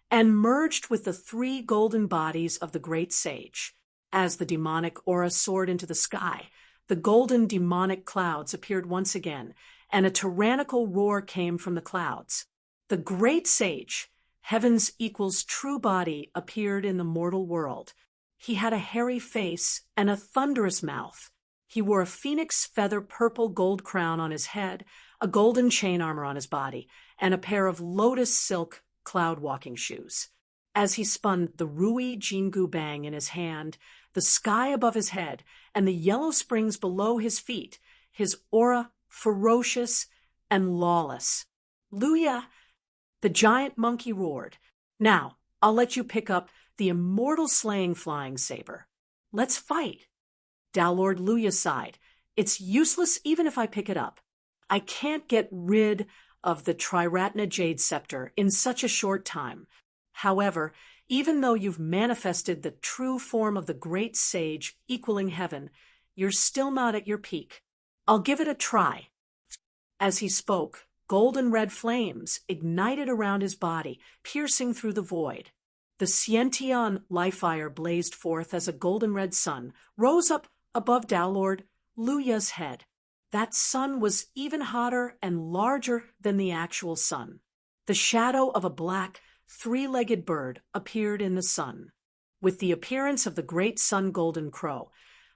and merged with the 3 golden bodies of the Great Sage. As the demonic aura soared into the sky, the golden demonic clouds appeared once again, and a tyrannical roar came from the clouds. The Great Sage, Heaven's equals true body, appeared in the mortal world. He had a hairy face and a thunderous mouth. He wore a phoenix feather purple gold crown on his head, a golden chain armor on his body, and a pair of lotus silk cloud walking shoes. As he spun the Rui Jingu Bang in his hand, the sky above his head, and the yellow springs below his feet, his aura ferocious and lawless. Liu Ye, the giant monkey, roared. Now, I'll let you pick up the Immortal Slaying Flying Saber. Let's fight. Tao Lord Liu Ye sighed. It's useless even if I pick it up. I can't get rid of the Triratna Jade Scepter in such a short time. However, even though you've manifested the true form of the Great Sage equaling heaven, you're still not at your peak. I'll give it a try. As he spoke, golden red flames ignited around his body, piercing through the void. The Xiantian life fire blazed forth as a golden red sun rose up above Tao Lord Liu Ye's head. That sun was even hotter and larger than the actual sun. The shadow of a black, 3-legged bird appeared in the sun. With the appearance of the great sun golden crow,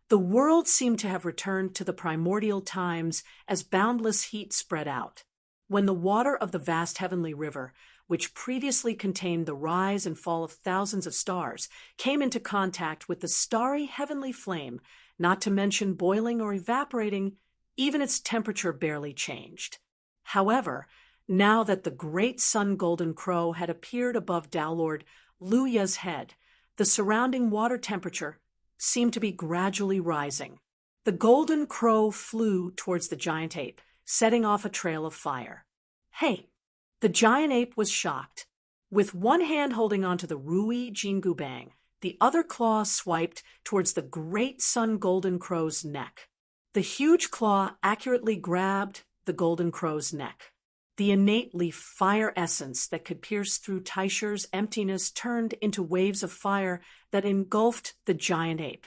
the world seemed to have returned to the primordial times as boundless heat spread out. When the water of the vast heavenly river, which previously contained the rise and fall of thousands of stars, came into contact with the starry heavenly flame, not to mention boiling or evaporating, even its temperature barely changed. However, now that the great sun golden crow had appeared above Dowlord Luya's head, the surrounding water temperature seemed to be gradually rising. The golden crow flew towards the giant ape, setting off a trail of fire. Hey! The giant ape was shocked. With one hand holding onto the Rui Jingubang, the other claw swiped towards the great sun golden crow's neck. The huge claw accurately grabbed the golden crow's neck. The innately fire essence that could pierce through Taisher's emptiness turned into waves of fire that engulfed the giant ape.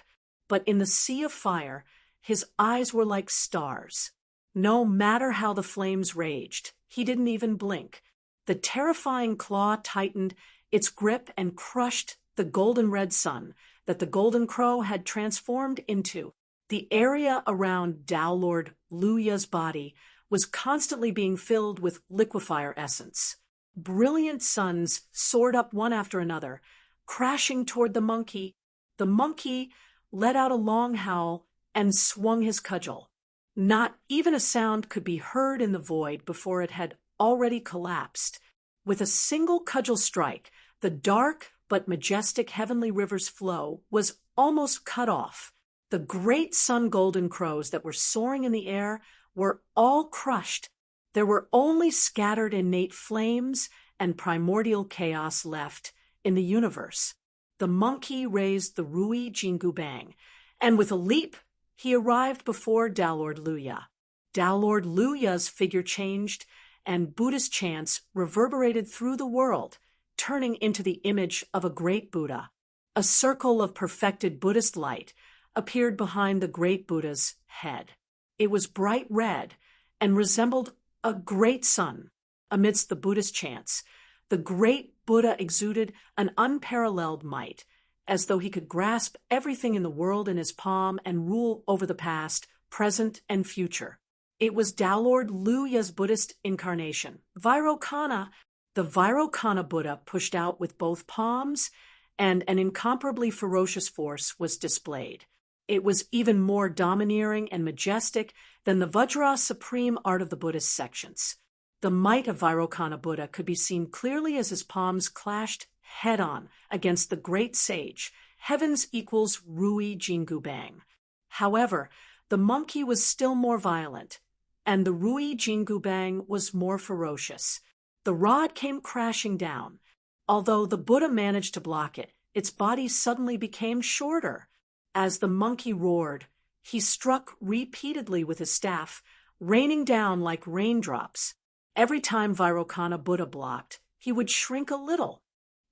But in the sea of fire, his eyes were like stars. No matter how the flames raged, he didn't even blink. The terrifying claw tightened its grip and crushed the golden red sun that the golden crow had transformed into. The area around Dowlord Luya's body was constantly being filled with liquefier essence. Brilliant suns soared up one after another, crashing toward the monkey. The monkey let out a long howl and swung his cudgel. Not even a sound could be heard in the void before it had already collapsed. With a single cudgel strike, the dark but majestic heavenly river's flow was almost cut off. The great sun golden crows that were soaring in the air were all crushed. There were only scattered innate flames and primordial chaos left in the universe. The monkey raised the Rui Jingubang, and with a leap, he arrived before Dowlord Luya. Dowlord Luya's figure changed, and Buddhist chants reverberated through the world, turning into the image of a great Buddha. A circle of perfected Buddhist light appeared behind the great Buddha's head. It was bright red and resembled a great sun. Amidst the Buddhist chants, the great Buddha exuded an unparalleled might, as though he could grasp everything in the world in his palm and rule over the past, present, and future. It was Dowlord Luya's Buddhist incarnation, Vairocana. The Vairocana Buddha pushed out with both palms, and an incomparably ferocious force was displayed. It was even more domineering and majestic than the Vajra supreme art of the Buddhist sections. The might of Vairocana Buddha could be seen clearly as his palms clashed head-on against the great sage, heaven's equals Rui Jingubang. However, the monkey was still more violent, and the Rui Jingubang was more ferocious. The rod came crashing down. Although the Buddha managed to block it, its body suddenly became shorter. As the monkey roared, he struck repeatedly with his staff, raining down like raindrops. Every time Vairocana Buddha blocked, he would shrink a little.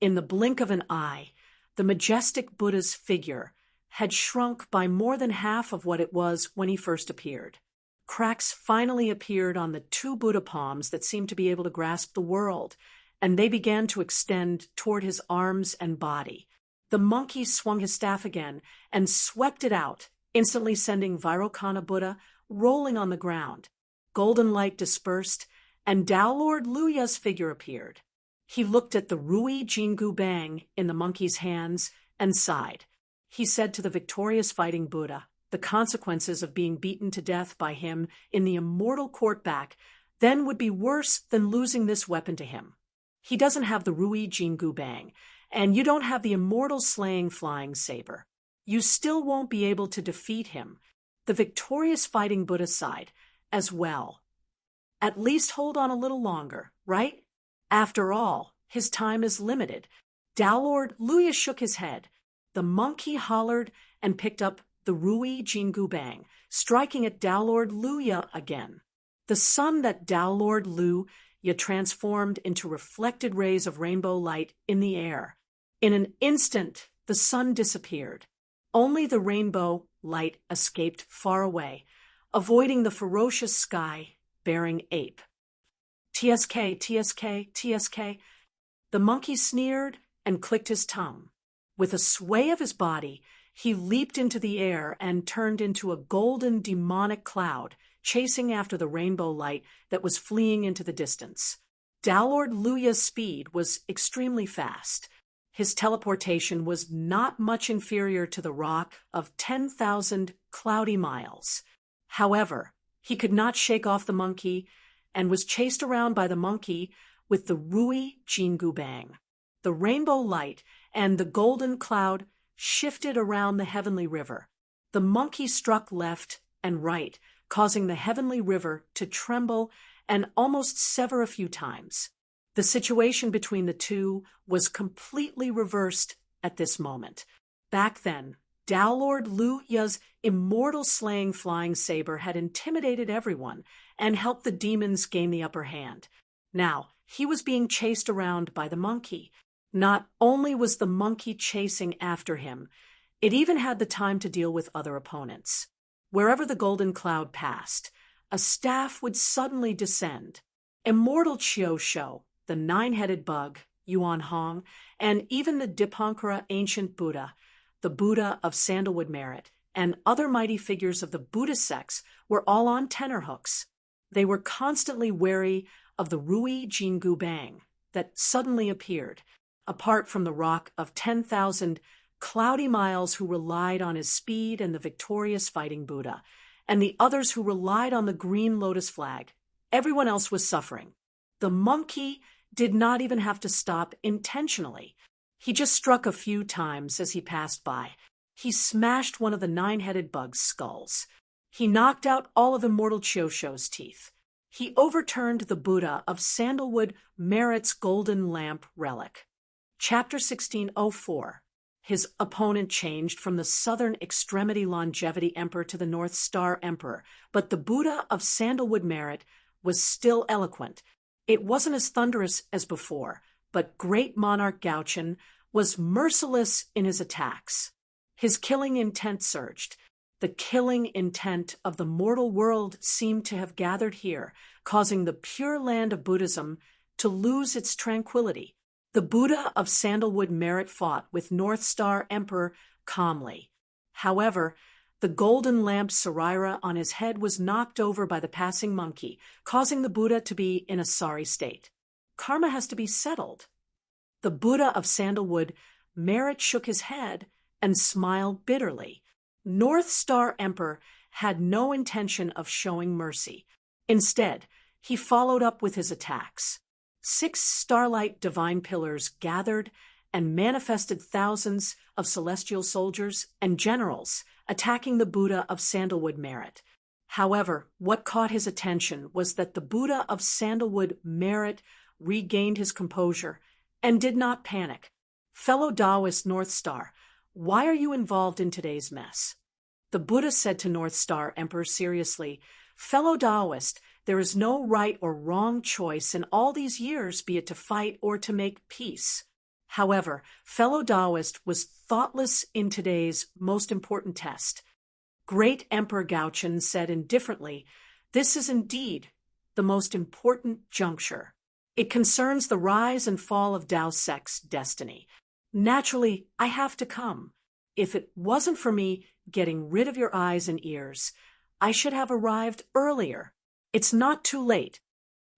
In the blink of an eye, the majestic Buddha's figure had shrunk by more than half of what it was when he first appeared. Cracks finally appeared on the two Buddha palms that seemed to be able to grasp the world, and they began to extend toward his arms and body. The monkey swung his staff again and swept it out, instantly sending Vairocana Buddha rolling on the ground. Golden light dispersed, and Dowlord Luya's figure appeared. He looked at the Rui Jingubang in the monkey's hands and sighed. He said to the victorious fighting Buddha, the consequences of being beaten to death by him in the immortal court back then would be worse than losing this weapon to him. He doesn't have the Rui Jingubang, and you don't have the immortal slaying flying saber. You still won't be able to defeat him. The victorious fighting Buddha sighed as well. At least hold on a little longer, right? After all, his time is limited. Dowlord Luya shook his head. The monkey hollered and picked up the Rui Jingubang, striking at Dowlord Luya again. The sun that Dowlord Luya transformed into reflected rays of rainbow light in the air. In an instant, the sun disappeared. Only the rainbow light escaped far away, avoiding the ferocious sky-bearing ape. TSK, TSK, TSK. The monkey sneered and clicked his tongue. With a sway of his body, he leaped into the air and turned into a golden demonic cloud, chasing after the rainbow light that was fleeing into the distance. Dowlord Luya's speed was extremely fast. His teleportation was not much inferior to the rock of 10,000 cloudy miles. However, he could not shake off the monkey, and was chased around by the monkey with the Rui Jingu Bang. The rainbow light and the golden cloud shifted around the heavenly river. The monkey struck left and right, causing the heavenly river to tremble and almost sever a few times. The situation between the two was completely reversed at this moment. Back then, Tao Lord Lu Ya's immortal slaying flying saber had intimidated everyone and helped the demons gain the upper hand. Now, he was being chased around by the monkey. Not only was the monkey chasing after him, it even had the time to deal with other opponents. Wherever the golden cloud passed, a staff would suddenly descend. Immortal Chiu Shou, the nine-headed bug, Yuan Hong, and even the Dipankara ancient Buddha, the Buddha of sandalwood merit, and other mighty figures of the Buddhist sects were all on tenterhooks. They were constantly wary of the Rui Jingu Bang that suddenly appeared, apart from the rock of 10,000 cloudy miles who relied on his speed and the victorious fighting Buddha, and the others who relied on the green lotus flag. Everyone else was suffering. The monkey did not even have to stop intentionally. He just struck a few times as he passed by. He smashed one of the nine-headed bug's skulls. He knocked out all of Immortal Chiu Shou's teeth. He overturned the Buddha of sandalwood merit's golden lamp relic. Chapter 1604. His opponent changed from the Southern Extremity Longevity Emperor to the North Star Emperor, but the Buddha of sandalwood merit was still eloquent. It wasn't as thunderous as before, but great monarch Gaochen was merciless in his attacks. His killing intent surged. The killing intent of the mortal world seemed to have gathered here, causing the pure land of Buddhism to lose its tranquility. The Buddha of sandalwood merit fought with North Star Emperor calmly. However, the golden lamp Sarira on his head was knocked over by the passing monkey, causing the Buddha to be in a sorry state. Karma has to be settled. The Buddha of sandalwood merit shook his head and smiled bitterly. North Star Emperor had no intention of showing mercy. Instead, he followed up with his attacks. 6 starlight divine pillars gathered and manifested thousands of celestial soldiers and generals attacking the Buddha of sandalwood merit. However, what caught his attention was that the Buddha of sandalwood merit regained his composure and did not panic. Fellow Taoist North Star, why are you involved in today's mess? The Buddha said to North Star Emperor seriously, Fellow Taoist, there is no right or wrong choice in all these years, be it to fight or to make peace. However, fellow Taoist was thoughtless in today's most important test. Great Emperor Gaochen said indifferently, this is indeed the most important juncture. It concerns the rise and fall of Tao sect's destiny. Naturally, I have to come. If it wasn't for me getting rid of your eyes and ears, I should have arrived earlier. It's not too late.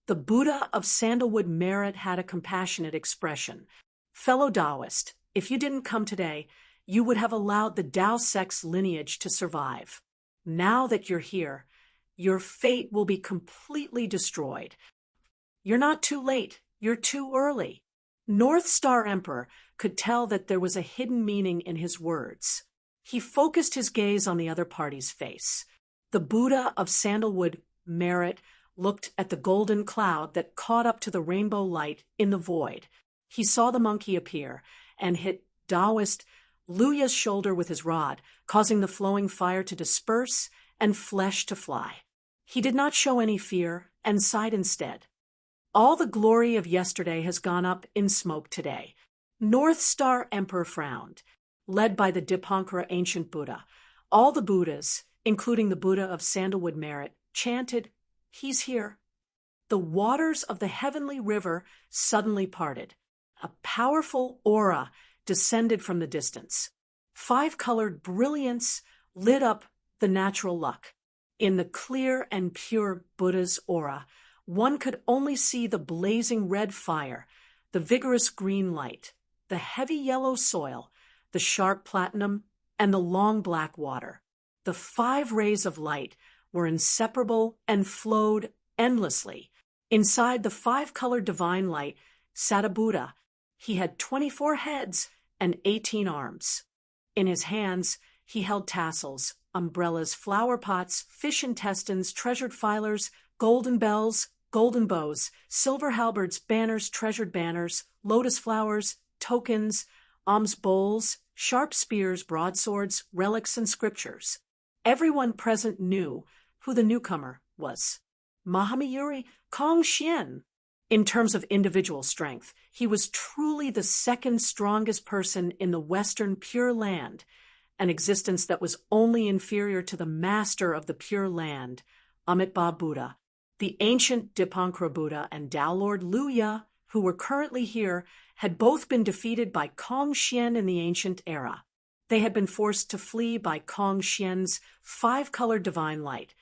The Buddha of sandalwood merit had a compassionate expression. Fellow Taoist, if you didn't come today, you would have allowed the Tao sect's lineage to survive. Now that you're here, your fate will be completely destroyed. You're not too late, you're too early. North Star Emperor could tell that there was a hidden meaning in his words. He focused his gaze on the other party's face. The Buddha of sandalwood merit looked at the golden cloud that caught up to the rainbow light in the void. He saw the monkey appear and hit Taoist Lu Ya's shoulder with his rod, causing the flowing fire to disperse and flesh to fly. He did not show any fear and sighed instead. All the glory of yesterday has gone up in smoke today. North Star Emperor frowned. Led by the Dipankara ancient Buddha, all the Buddhas, including the Buddha of sandalwood merit, chanted, He's here. The waters of the heavenly river suddenly parted. A powerful aura descended from the distance. 5-colored brilliance lit up the natural luck. In the clear and pure Buddha's aura, one could only see the blazing red fire, the vigorous green light, the heavy yellow soil, the sharp platinum, and the long black water. The 5 rays of light were inseparable and flowed endlessly. Inside the five-colored divine light sat a Buddha. He had 24 heads and 18 arms. In his hands, he held tassels, umbrellas, flower pots, fish intestines, treasured filers, golden bells, golden bows, silver halberds, banners, treasured banners, lotus flowers, tokens, alms bowls, sharp spears, broadswords, relics, and scriptures. Everyone present knew who the newcomer was. Mahamyuri Kongxian. In terms of individual strength, he was truly the second strongest person in the Western Pure Land, an existence that was only inferior to the master of the Pure Land, Amitabha Buddha. The ancient Dipankara Buddha and Tao Lord Luya, who were currently here, had both been defeated by Kongxian in the ancient era. They had been forced to flee by Kongxian's five-colored divine light,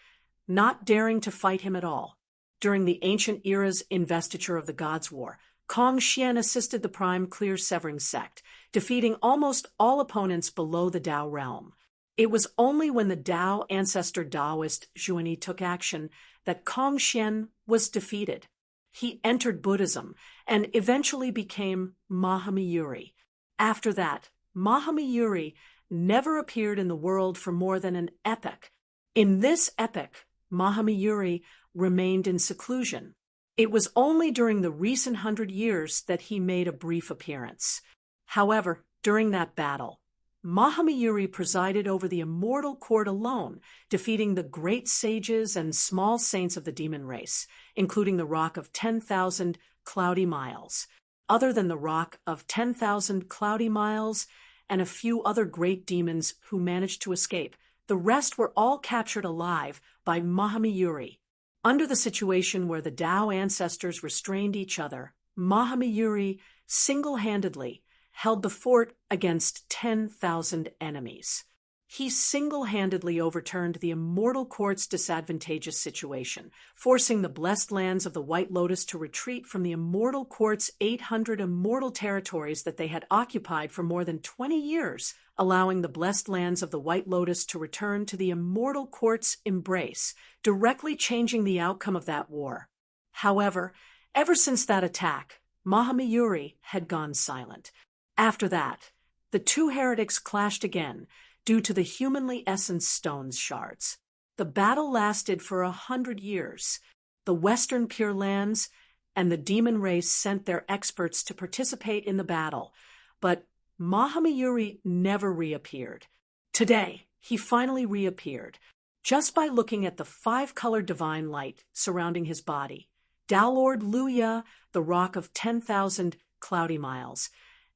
not daring to fight him at all. During the ancient era's investiture of the Gods' War, Kongxian assisted the Prime Clear Severing sect, defeating almost all opponents below the Tao realm. It was only when the Tao ancestor Taoist Zhuani took action that Kongxian was defeated. He entered Buddhism and eventually became Mahamyuri. After that, Mahamyuri never appeared in the world for more than an epoch. In this epoch, Mahamyuri remained in seclusion. It was only during the recent 100 years that he made a brief appearance. However, during that battle, Mahamyuri presided over the immortal court alone, defeating the great sages and small saints of the demon race, including the Rock of 10,000 Cloudy Miles. Other than the Rock of 10,000 Cloudy Miles and a few other great demons who managed to escape, the rest were all captured alive by Mahamyuri. Under the situation where the Tao ancestors restrained each other, Mahamyuri single-handedly held the fort against 10,000 enemies. He single-handedly overturned the immortal court's disadvantageous situation, forcing the blessed lands of the White Lotus to retreat from the immortal court's 800 immortal territories that they had occupied for more than 20 years, allowing the blessed lands of the White Lotus to return to the immortal court's embrace, directly changing the outcome of that war. However, ever since that attack, Mahamyuri had gone silent. After that, the two heretics clashed again due to the humanly essenced stone's shards. The battle lasted for 100 years. The Western Pure Lands and the demon race sent their experts to participate in the battle, but Mahamyuri never reappeared. Today, he finally reappeared, just by looking at the five-colored divine light surrounding his body. Tao Lord Luya, the Rock of 10,000 Cloudy Miles,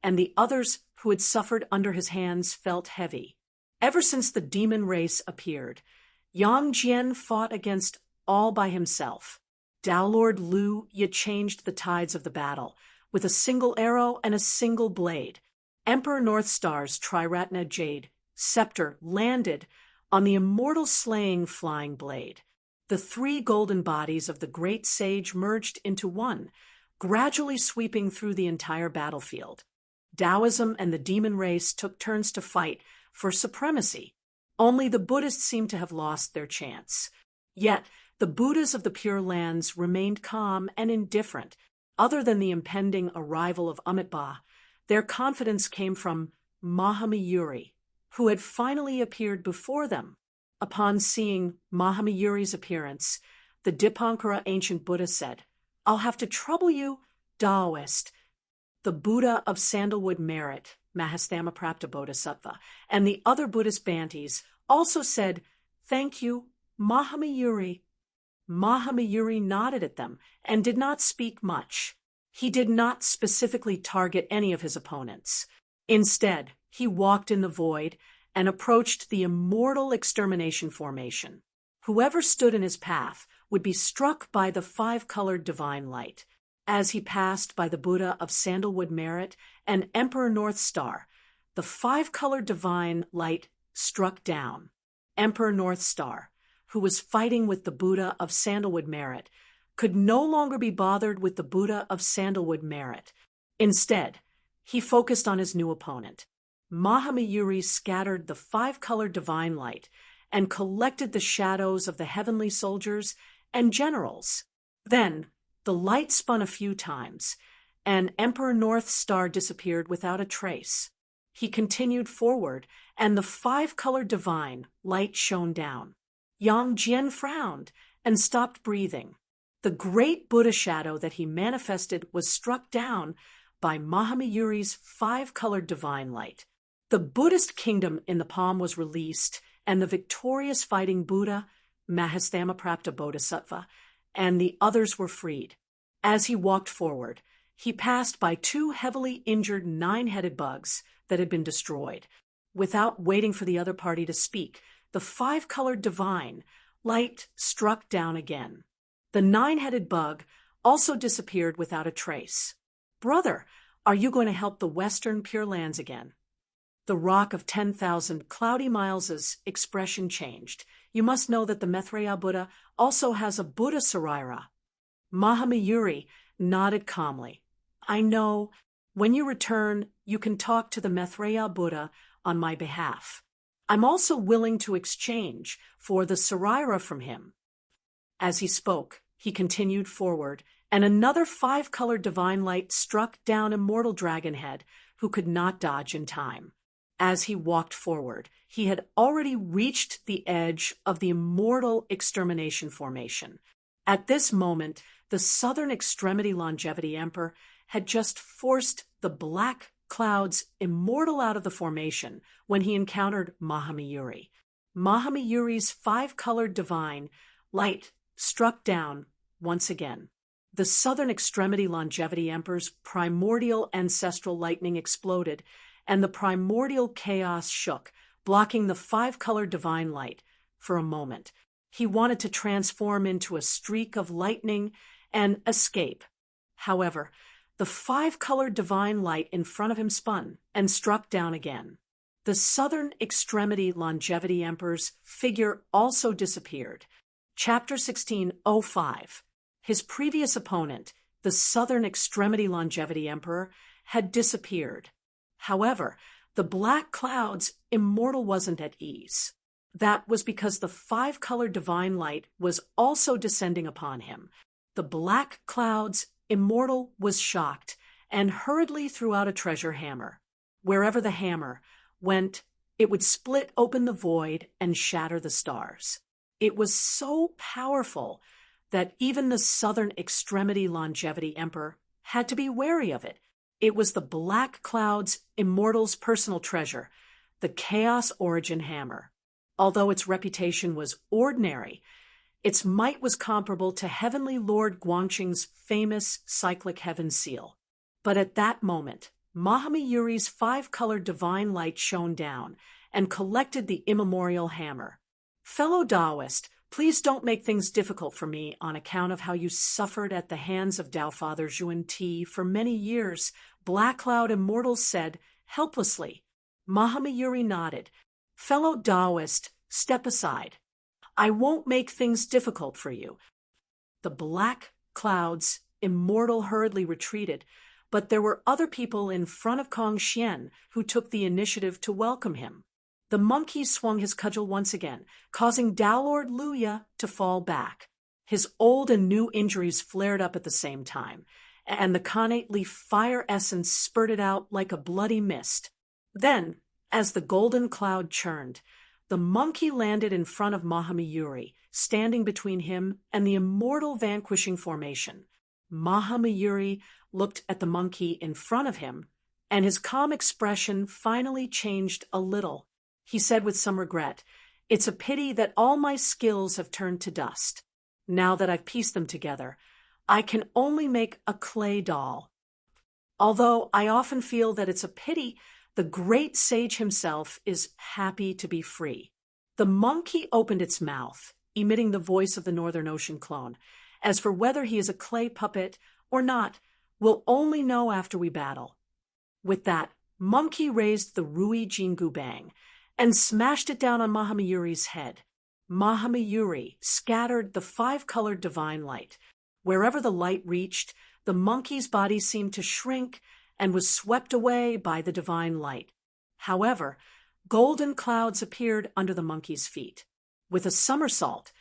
and the others who had suffered under his hands felt heavy. Ever since the demon race appeared, Yang Jian fought against all by himself. Tao Lord Lu Ye changed the tides of the battle with a single arrow and a single blade. Emperor Northstar's Triratna Jade scepter landed on the immortal slaying flying blade. The three golden bodies of the great sage merged into one, gradually sweeping through the entire battlefield. Taoism and the demon race took turns to fight for supremacy. Only the Buddhists seemed to have lost their chance. Yet, the Buddhas of the Pure Lands remained calm and indifferent. Other than the impending arrival of Amitabha, their confidence came from Mahamyuri, who had finally appeared before them. Upon seeing Mahamyuri's appearance, the Dipankara ancient Buddha said, "I'll have to trouble you, Taoist." The Buddha of Sandalwood Merit, Mahastamaprapta Bodhisattva, and the other Buddhist Bantis also said, "Thank you, Mahamyuri." Mahamyuri nodded at them and did not speak much. He did not specifically target any of his opponents. Instead, he walked in the void and approached the immortal extermination formation. Whoever stood in his path would be struck by the five-colored divine light. As he passed by the Buddha of Sandalwood Merit and Emperor Northstar, the five-colored divine light struck down. Emperor Northstar, who was fighting with the Buddha of Sandalwood Merit, could no longer be bothered with the Buddha of Sandalwood Merit. Instead, he focused on his new opponent. Mahamyuri scattered the five-colored divine light and collected the shadows of the heavenly soldiers and generals. Then, The light spun a few times, and Emperor North Star disappeared without a trace. He continued forward, and the five-colored divine light shone down. Yang Jian frowned and stopped breathing. The great Buddha shadow that he manifested was struck down by Mahamayuri's five-colored divine light. The Buddhist kingdom in the palm was released, and the victorious fighting Buddha, Mahastamaprapta Bodhisattva, and the others were freed. As he walked forward, he passed by two heavily injured nine-headed bugs that had been destroyed. Without waiting for the other party to speak, the five-colored divine light struck down again. The nine-headed bug also disappeared without a trace. "Brother, are you going to help the Western Pure Lands again?" The rock of 10,000 cloudy miles' expression changed. "You must know that the Maitreya Buddha also has a Buddha Sarira." Mahamayuri nodded calmly. "I know. When you return, you can talk to the Maitreya Buddha on my behalf. I'm also willing to exchange for the Sarira from him." As he spoke, he continued forward, and another five-colored divine light struck down Immortal Dragonhead, who could not dodge in time. As he walked forward, he had already reached the edge of the Immortal Extermination Formation. At this moment, the Southern Extremity Longevity Emperor had just forced the Black Cloud's Immortal out of the formation when he encountered Mahamayuri. Mahamayuri's five-colored divine light struck down once again. The Southern Extremity Longevity Emperor's primordial ancestral lightning exploded, and the primordial chaos shook, blocking the five-colored divine light for a moment. He wanted to transform into a streak of lightning and escape. However, the five-colored divine light in front of him spun and struck down again. The Southern Extremity Longevity Emperor's figure also disappeared. Chapter 16:05. His previous opponent, the Southern Extremity Longevity Emperor, had disappeared. However, the Black Cloud's Immortal wasn't at ease. That was because the five-colored divine light was also descending upon him. The Black Cloud's Immortal was shocked and hurriedly threw out a treasure hammer. Wherever the hammer went, it would split open the void and shatter the stars. It was so powerful that even the Southern Extremity Longevity Emperor had to be wary of it. It was the Black Cloud's Immortal's personal treasure, the Chaos Origin Hammer. Although its reputation was ordinary, its might was comparable to Heavenly Lord Guangqing's famous cyclic heaven seal. But at that moment, Mahamayuri's five-colored divine light shone down and collected the immemorial hammer. "Fellow Taoist, please don't make things difficult for me on account of how you suffered at the hands of Tao Father Zhuan Ti for many years," Black Cloud Immortal said helplessly. Mahamayuri nodded. "Fellow Taoist, step aside. I won't make things difficult for you." The Black Cloud's Immortal hurriedly retreated, but there were other people in front of Kong Xian who took the initiative to welcome him. The monkey swung his cudgel once again, causing Tao Lord Luya to fall back. His old and new injuries flared up at the same time, and the connate leaf fire essence spurted out like a bloody mist. Then, as the golden cloud churned, the monkey landed in front of Mahamayuri, standing between him and the Immortal Vanquishing Formation. Mahamayuri looked at the monkey in front of him, and his calm expression finally changed a little. He said with some regret, "It's a pity that all my skills have turned to dust. Now that I've pieced them together, I can only make a clay doll. Although I often feel that it's a pity the great sage himself is happy to be free." The monkey opened its mouth, emitting the voice of the Northern Ocean clone. "As for whether he is a clay puppet or not, we'll only know after we battle." With that, Monkey raised the Rui Jingu Bang and smashed it down on Mahamayuri's head. Mahamayuri scattered the five-colored divine light. Wherever the light reached, the monkey's body seemed to shrink and was swept away by the divine light. However, golden clouds appeared under the monkey's feet. With a somersault,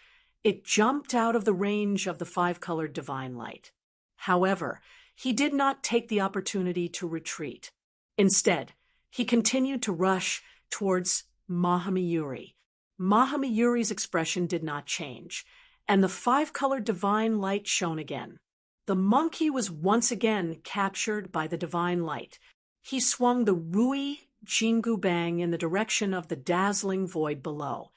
it jumped out of the range of the five-colored divine light. However, he did not take the opportunity to retreat. Instead, he continued to rush towards Mahamiyuri. Mahamiyuri's expression did not change, and the five-colored divine light shone again. The monkey was once again captured by the divine light. He swung the Rui Jingu Bang in the direction of the dazzling void below.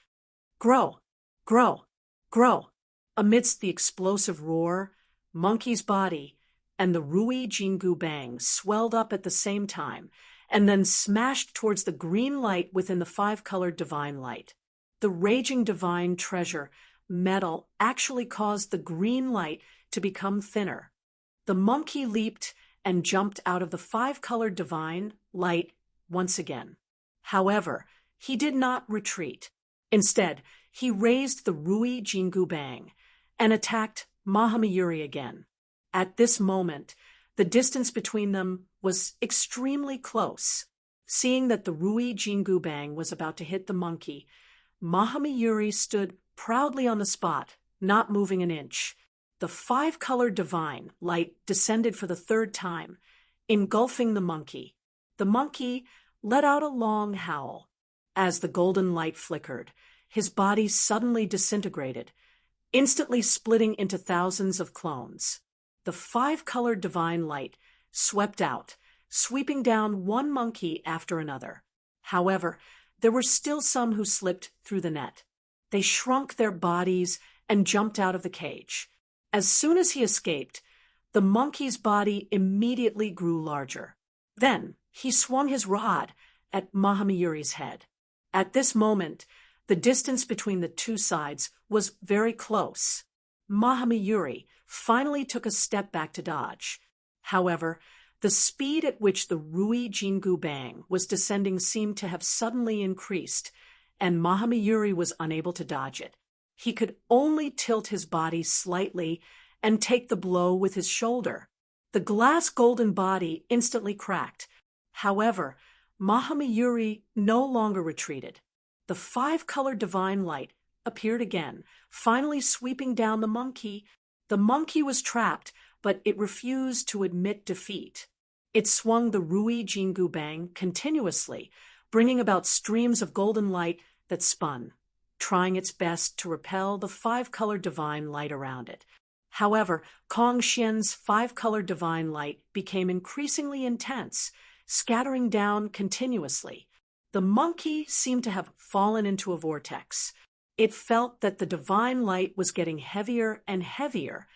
Grow! Grow! Grow! Amidst the explosive roar, Monkey's body and the Rui Jingu Bang swelled up at the same time, and then smashed towards the green light within the five-colored divine light. The raging divine treasure, metal, actually caused the green light to become thinner. The monkey leaped and jumped out of the five-colored divine light once again. However, he did not retreat. Instead, he raised the Rui Jingu Bang and attacked Mahamiyuri again. At this moment, the distance between them was extremely close. Seeing that the Rui Jingu Bang was about to hit the monkey, Mahamiyuri stood proudly on the spot, not moving an inch. The five-colored divine light descended for the third time, engulfing the monkey. The monkey let out a long howl. As the golden light flickered, his body suddenly disintegrated, instantly splitting into thousands of clones. The five-colored divine light swept out, sweeping down one monkey after another. However, there were still some who slipped through the net. They shrunk their bodies and jumped out of the cage. As soon as he escaped, the monkey's body immediately grew larger. Then he swung his rod at Mahamiyuri's head. At this moment, the distance between the two sides was very close. Mahamiyuri finally took a step back to dodge. However, the speed at which the Rui Jingu Bang was descending seemed to have suddenly increased, and Mahamiyuri was unable to dodge it. He could only tilt his body slightly and take the blow with his shoulder. The glass golden body instantly cracked. However, Mahamiyuri no longer retreated. The five-colored divine light appeared again, finally sweeping down the monkey. The monkey was trapped, but it refused to admit defeat. It swung the Rui Jingu Bang continuously, bringing about streams of golden light that spun, trying its best to repel the five-colored divine light around it. However, Kong Xian's five-colored divine light became increasingly intense, scattering down continuously. The monkey seemed to have fallen into a vortex. It felt that the divine light was getting heavier and heavier,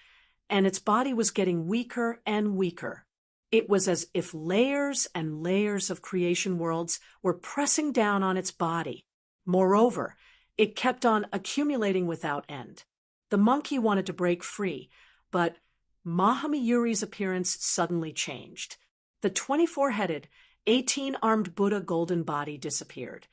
and its body was getting weaker and weaker. It was as if layers and layers of creation worlds were pressing down on its body. Moreover, it kept on accumulating without end. The monkey wanted to break free, but Mahamiyuri's appearance suddenly changed. The 24-headed, 18-armed Buddha golden body disappeared,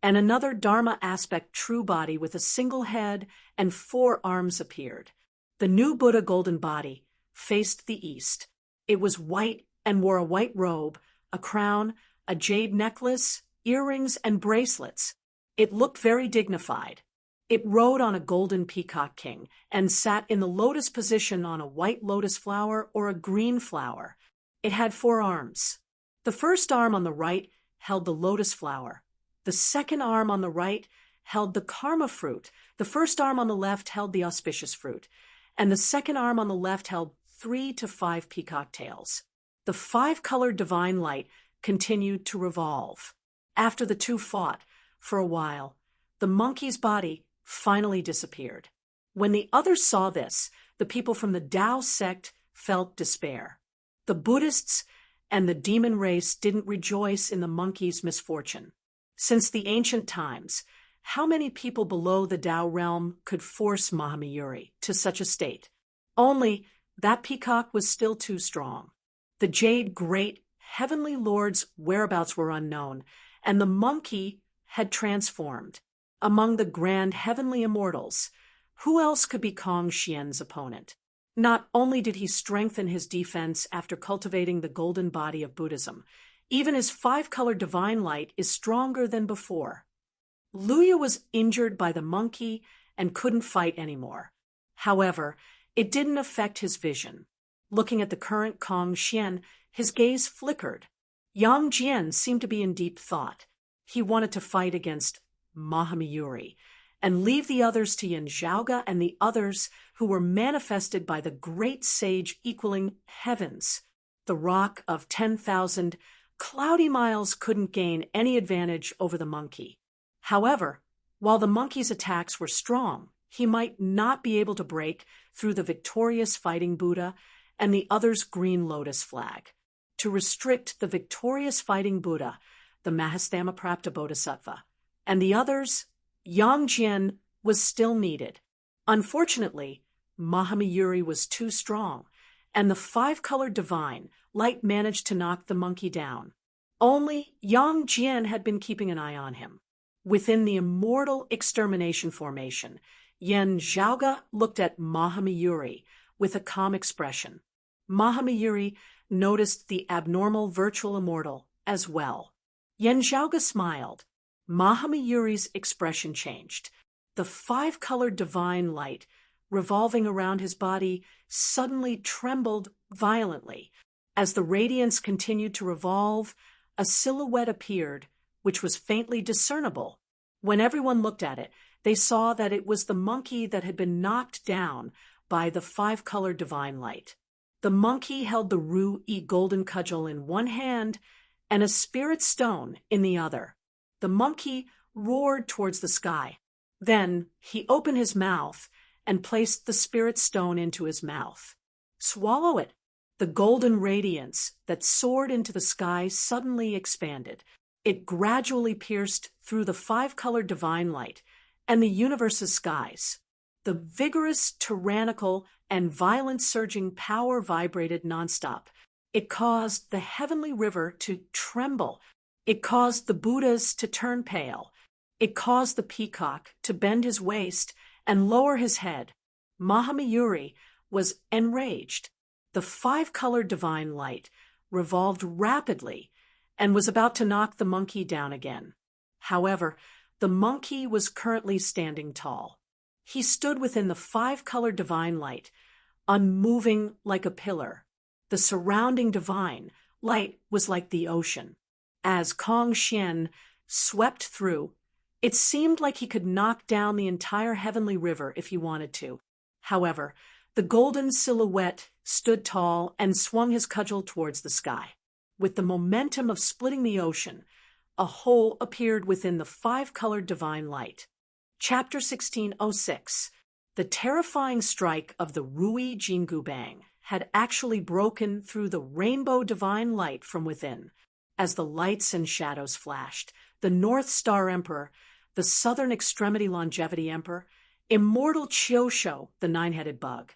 and another Dharma aspect true body with a single head and 4 arms appeared. The new Buddha golden body faced the east. It was white and wore a white robe, a crown, a jade necklace, earrings, and bracelets. It looked very dignified. It rode on a golden peacock king and sat in the lotus position on a white lotus flower or a green flower. It had 4 arms. The first arm on the right held the lotus flower. The second arm on the right held the karma fruit. The first arm on the left held the auspicious fruit. And the second arm on the left held 3 to 5 peacock tails. The five-colored divine light continued to revolve. After the two fought for a while, the monkey's body finally disappeared. When the others saw this, the people from the Tao sect felt despair. The Buddhists and the demon race didn't rejoice in the monkey's misfortune. Since the ancient times, how many people below the Tao realm could force Mahamiyuri to such a state? Only that peacock was still too strong. The jade great heavenly lord's whereabouts were unknown, and the monkey had transformed. Among the grand heavenly immortals, who else could be Kong Xian's opponent? Not only did he strengthen his defense after cultivating the golden body of Buddhism, even his five-colored divine light is stronger than before. Luya was injured by the monkey and couldn't fight anymore. However, it didn't affect his vision. Looking at the current Kong Xian, his gaze flickered. Yang Jian seemed to be in deep thought. He wanted to fight against Mahamyuri and leave the others to Yin Zhaoga and the others who were manifested by the great sage equaling heavens. The rock of 10,000 cloudy miles couldn't gain any advantage over the monkey. However, while the monkey's attacks were strong, he might not be able to break through the victorious fighting Buddha and the other's green lotus flag. To restrict the victorious fighting Buddha, the Mahastamaprapta Bodhisattva, and the others, Yang Jian was still needed. Unfortunately, Mahamyuri was too strong, and the five-colored divine light managed to knock the monkey down. Only Yang Jian had been keeping an eye on him. Within the immortal extermination formation, Yin Zhaoga looked at Mahamyuri with a calm expression. Mahamyuri noticed the abnormal virtual immortal as well. Yin Zhaoga smiled. Mahamyuri's expression changed. The five-colored divine light revolving around his body suddenly trembled violently. As the radiance continued to revolve, a silhouette appeared, which was faintly discernible. When everyone looked at it, they saw that it was the monkey that had been knocked down by the five-colored divine light. The monkey held the Ru-Yi golden cudgel in one hand and a spirit stone in the other. The monkey roared towards the sky. Then he opened his mouth and placed the spirit stone into his mouth. "Swallow it." The golden radiance that soared into the sky suddenly expanded. It gradually pierced through the five-colored divine light and the universe's skies. The vigorous, tyrannical, and violent surging power vibrated nonstop. It caused the heavenly river to tremble. It caused the Buddhas to turn pale. It caused the peacock to bend his waist and lower his head. Mahamyuri was enraged. The five-colored divine light revolved rapidly and was about to knock the monkey down again. However, the monkey was currently standing tall. He stood within the five-colored divine light, unmoving like a pillar. The surrounding divine light was like the ocean. As Kong Xian swept through, it seemed like he could knock down the entire heavenly river if he wanted to. However, the golden silhouette stood tall and swung his cudgel towards the sky. With the momentum of splitting the ocean, a hole appeared within the five-colored divine light. Chapter 1606. The terrifying strike of the Rui Jingu Bang had actually broken through the rainbow divine light from within. As the lights and shadows flashed, the North Star Emperor, the Southern Extremity Longevity Emperor, Immortal Chiosho, the nine-headed bug,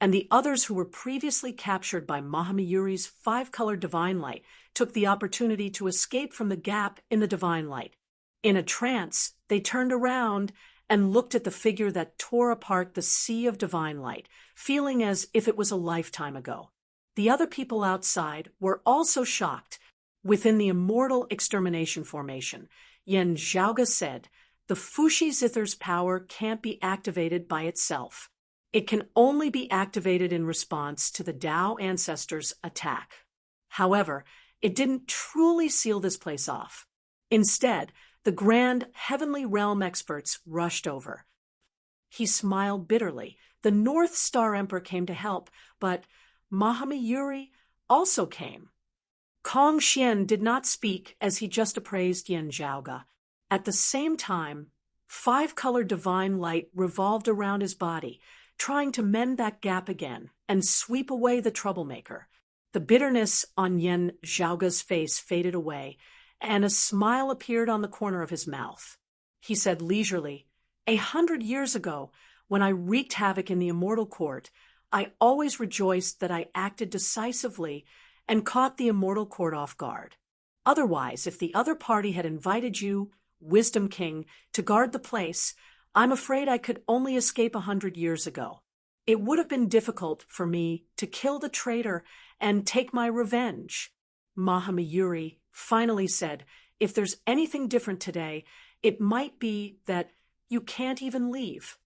and the others who were previously captured by Mahamyuri's five-colored divine light took the opportunity to escape from the gap in the divine light. In a trance, they turned around and looked at the figure that tore apart the sea of divine light, feeling as if it was a lifetime ago. The other people outside were also shocked. Within the immortal extermination formation, Yin Zhaoga said, "The Fushi Zither's power can't be activated by itself. It can only be activated in response to the Tao ancestors' attack." However, it didn't truly seal this place off. Instead, the grand heavenly realm experts rushed over. He smiled bitterly. The North Star Emperor came to help, but Mahamyuri also came. Kong Xian did not speak as he just appraised Yin Zhaoga. At the same time, five-colored divine light revolved around his body, trying to mend that gap again and sweep away the troublemaker. The bitterness on Yin Zhaoga's face faded away, and a smile appeared on the corner of his mouth. He said leisurely, 100 years ago, when I wreaked havoc in the immortal court, I always rejoiced that I acted decisively and caught the immortal court off guard. Otherwise, if the other party had invited you, Wisdom King, to guard the place, I'm afraid I could only escape 100 years ago. It would have been difficult for me to kill the traitor and take my revenge. Mahamyuri finally said, "If there's anything different today, it might be that you can't even leave."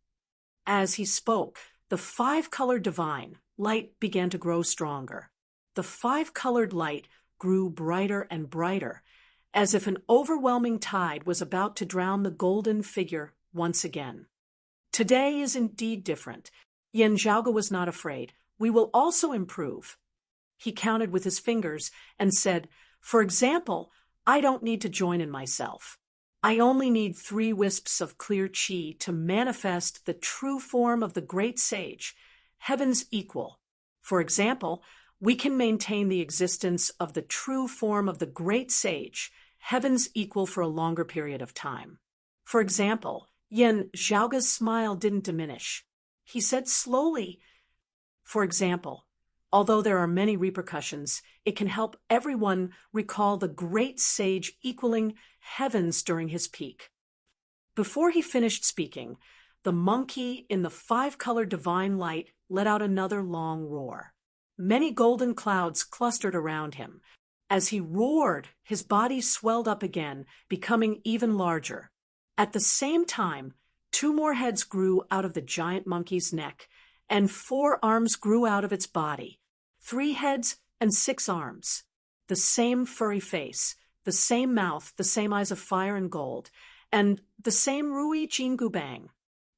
As he spoke, the five-colored divine light began to grow stronger. The five-colored light grew brighter and brighter, as if an overwhelming tide was about to drown the golden figure once again. Today is indeed different. Yan Zhaoge was not afraid. We will also improve. He counted with his fingers and said, for example, I don't need to join in myself. I only need 3 wisps of clear qi to manifest the true form of the great sage, heaven's equal. For example, we can maintain the existence of the true form of the great sage, heaven's equal, for a longer period of time. For example, Yan Zhaoge's smile didn't diminish. He said slowly, for example, although there are many repercussions, it can help everyone recall the great sage equaling heavens during his peak. Before he finished speaking, the monkey in the 5-colored divine light let out another long roar. Many golden clouds clustered around him. As he roared, his body swelled up again, becoming even larger. At the same time, 2 more heads grew out of the giant monkey's neck, and 4 arms grew out of its body. 3 heads and 6 arms. The same furry face, the same mouth, the same eyes of fire and gold, and the same Rui Jingu Bang.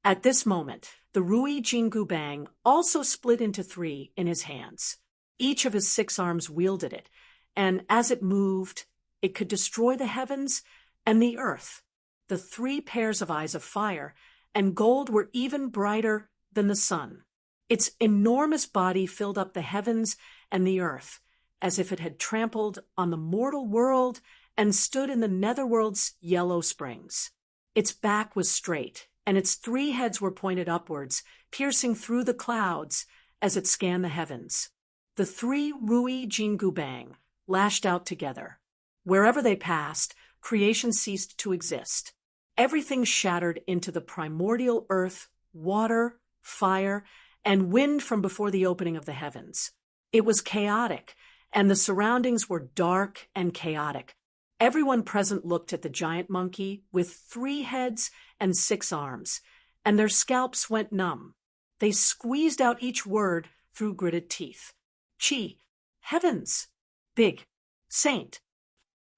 At this moment, the Rui Jingu Bang also split into 3 in his hands. Each of his 6 arms wielded it, and as it moved, it could destroy the heavens and the earth. The 3 pairs of eyes of fire and gold were even brighter than the sun. Its enormous body filled up the heavens and the earth, as if it had trampled on the mortal world and stood in the netherworld's yellow springs. Its back was straight, and its 3 heads were pointed upwards, piercing through the clouds as it scanned the heavens. The 3 Rui Jingu Bang lashed out together. Wherever they passed, creation ceased to exist. Everything shattered into the primordial earth, water, fire, and wind from before the opening of the heavens. It was chaotic, and the surroundings were dark and chaotic. Everyone present looked at the giant monkey with 3 heads and 6 arms, and their scalps went numb. They squeezed out each word through gritted teeth. Qi, heavens, big, saint.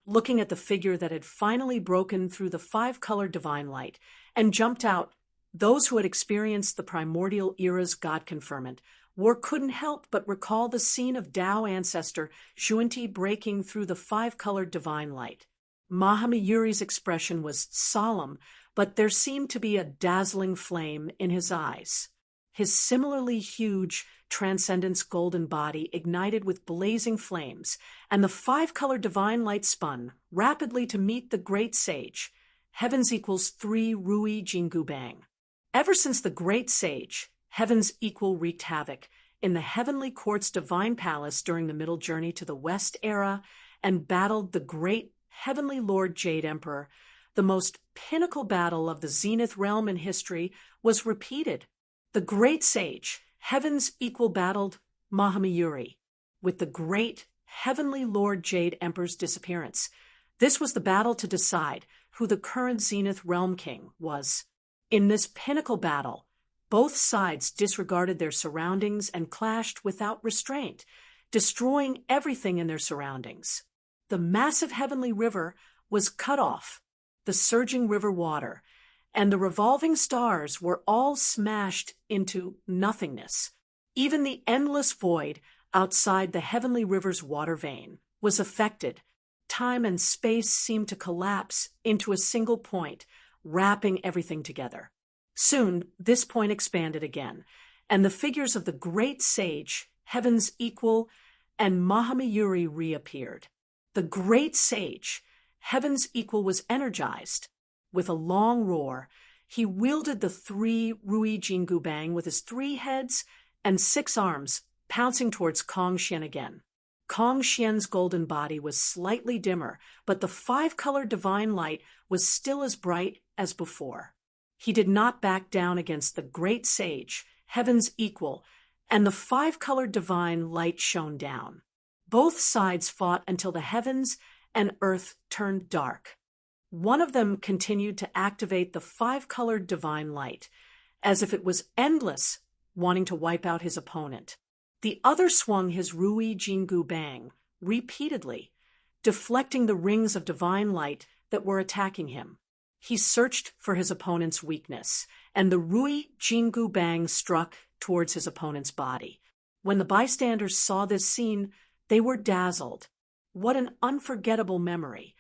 Looking at the figure that had finally broken through the 5-colored divine light and jumped out, those who had experienced the primordial era's God conferment couldn't help but recall the scene of Tao ancestor Xuanti breaking through the 5-colored divine light. Mahamayuri's expression was solemn, but there seemed to be a dazzling flame in his eyes. His similarly huge transcendence golden body ignited with blazing flames, and the 5-colored divine light spun rapidly to meet the great sage. Heavens equals 3 Rui Jingu Bang. Ever since the great sage, heavens equal wreaked havoc in the heavenly court's divine palace during the middle journey to the West era and battled the great heavenly Lord Jade Emperor, the most pinnacle battle of the Zenith realm in history was repeated. The great sage, heavens equal, battled Mahamayuri with the great heavenly Lord Jade Emperor's disappearance. This was the battle to decide who the current Zenith realm king was. In this pinnacle battle, both sides disregarded their surroundings and clashed without restraint, destroying everything in their surroundings. The massive heavenly river was cut off, the surging river water, and the revolving stars were all smashed into nothingness. Even the endless void outside the heavenly river's water vein was affected. Time and space seemed to collapse into a single point, wrapping everything together. Soon, this point expanded again, and the figures of the great sage, heaven's equal, and Mahamayuri reappeared. The great sage, heaven's equal, was energized. With a long roar, he wielded the 3 Rui Jingu Bang with his 3 heads and 6 arms, pouncing towards Kong Xian again. Kong Xian's golden body was slightly dimmer, but the 5-colored divine light was still as bright as before. He did not back down against the great sage, heaven's equal, and the 5-colored divine light shone down. Both sides fought until the heavens and earth turned dark. One of them continued to activate the 5-colored divine light, as if it was endless, wanting to wipe out his opponent. The other swung his Rui Jingu Bang repeatedly, deflecting the rings of divine light that were attacking him. He searched for his opponent's weakness, and the Rui Jingu Bang struck towards his opponent's body. When the bystanders saw this scene, they were dazzled. What an unforgettable memory!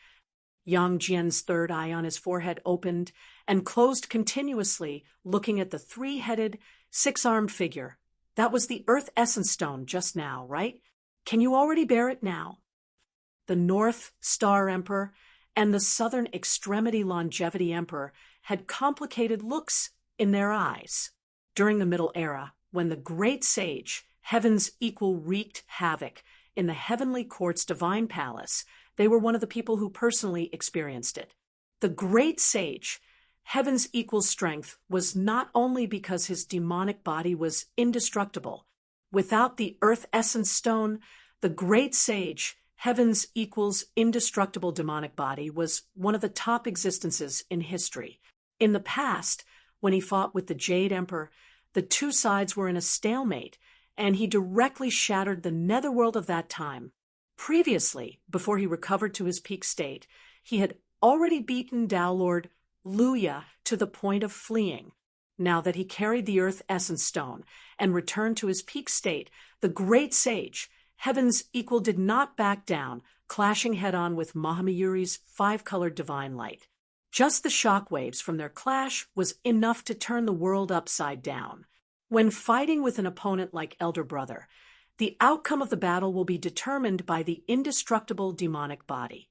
Yang Jian's third eye on his forehead opened and closed continuously, looking at the three-headed, six-armed figure. That was the Earth Essence Stone just now, right? Can you already bear it now? The North Star Emperor and the Southern Extremity Longevity Emperor had complicated looks in their eyes. During the Middle Era, when the great sage, Heaven's Equal, wreaked havoc in the Heavenly Court's Divine Palace, they were one of the people who personally experienced it. The great sage, Heaven's Equal strength was not only because his demonic body was indestructible. Without the Earth Essence Stone, the great sage, Heaven's Equal's indestructible demonic body was one of the top existences in history. In the past, when he fought with the Jade Emperor, the two sides were in a stalemate, and he directly shattered the netherworld of that time. Previously, before he recovered to his peak state, he had already beaten Tao Lord Luya to the point of fleeing. Now that he carried the Earth Essence Stone and returned to his peak state, the great sage, Heaven's Equal, did not back down, clashing head-on with Mahamayuri's five-colored divine light. Just the shockwaves from their clash was enough to turn the world upside down. When fighting with an opponent like Elder Brother, the outcome of the battle will be determined by the indestructible demonic body.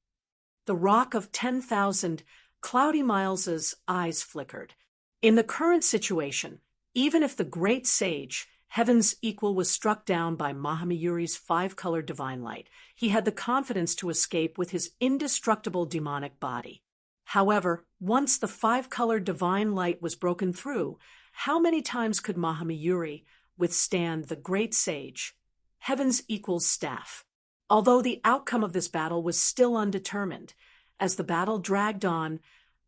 The Rock of 10,000 Cloudy Miles's eyes flickered. In the current situation, even if the great sage, Heaven's Equal, was struck down by Mahamayuri's five-colored divine light, he had the confidence to escape with his indestructible demonic body. However, once the five-colored divine light was broken through, how many times could Mahamayuri withstand the great sage, Heaven's Equal's staff? Although the outcome of this battle was still undetermined, as the battle dragged on,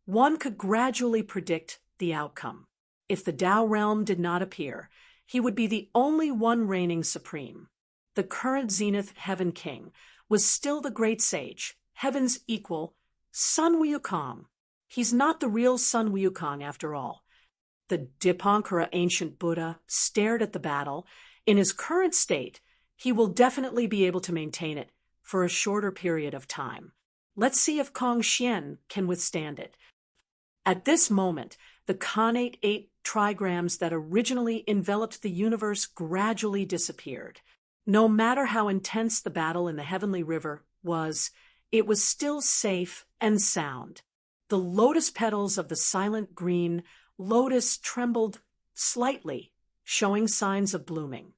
one could gradually predict the outcome. If the Tao realm did not appear, he would be the only one reigning supreme. The current Zenith Heaven King was still the great sage, Heaven's Equal, Sun Wukong. He's not the real Sun Wukong after all. The Dipankara ancient Buddha stared at the battle. In his current state, he will definitely be able to maintain it for a shorter period of time. Let's see if Kong Xian can withstand it. At this moment, the Khanate 8 trigrams that originally enveloped the universe gradually disappeared. No matter how intense the battle in the Heavenly River was, it was still safe and sound. The lotus petals of the silent green lotus trembled slightly, showing signs of blooming.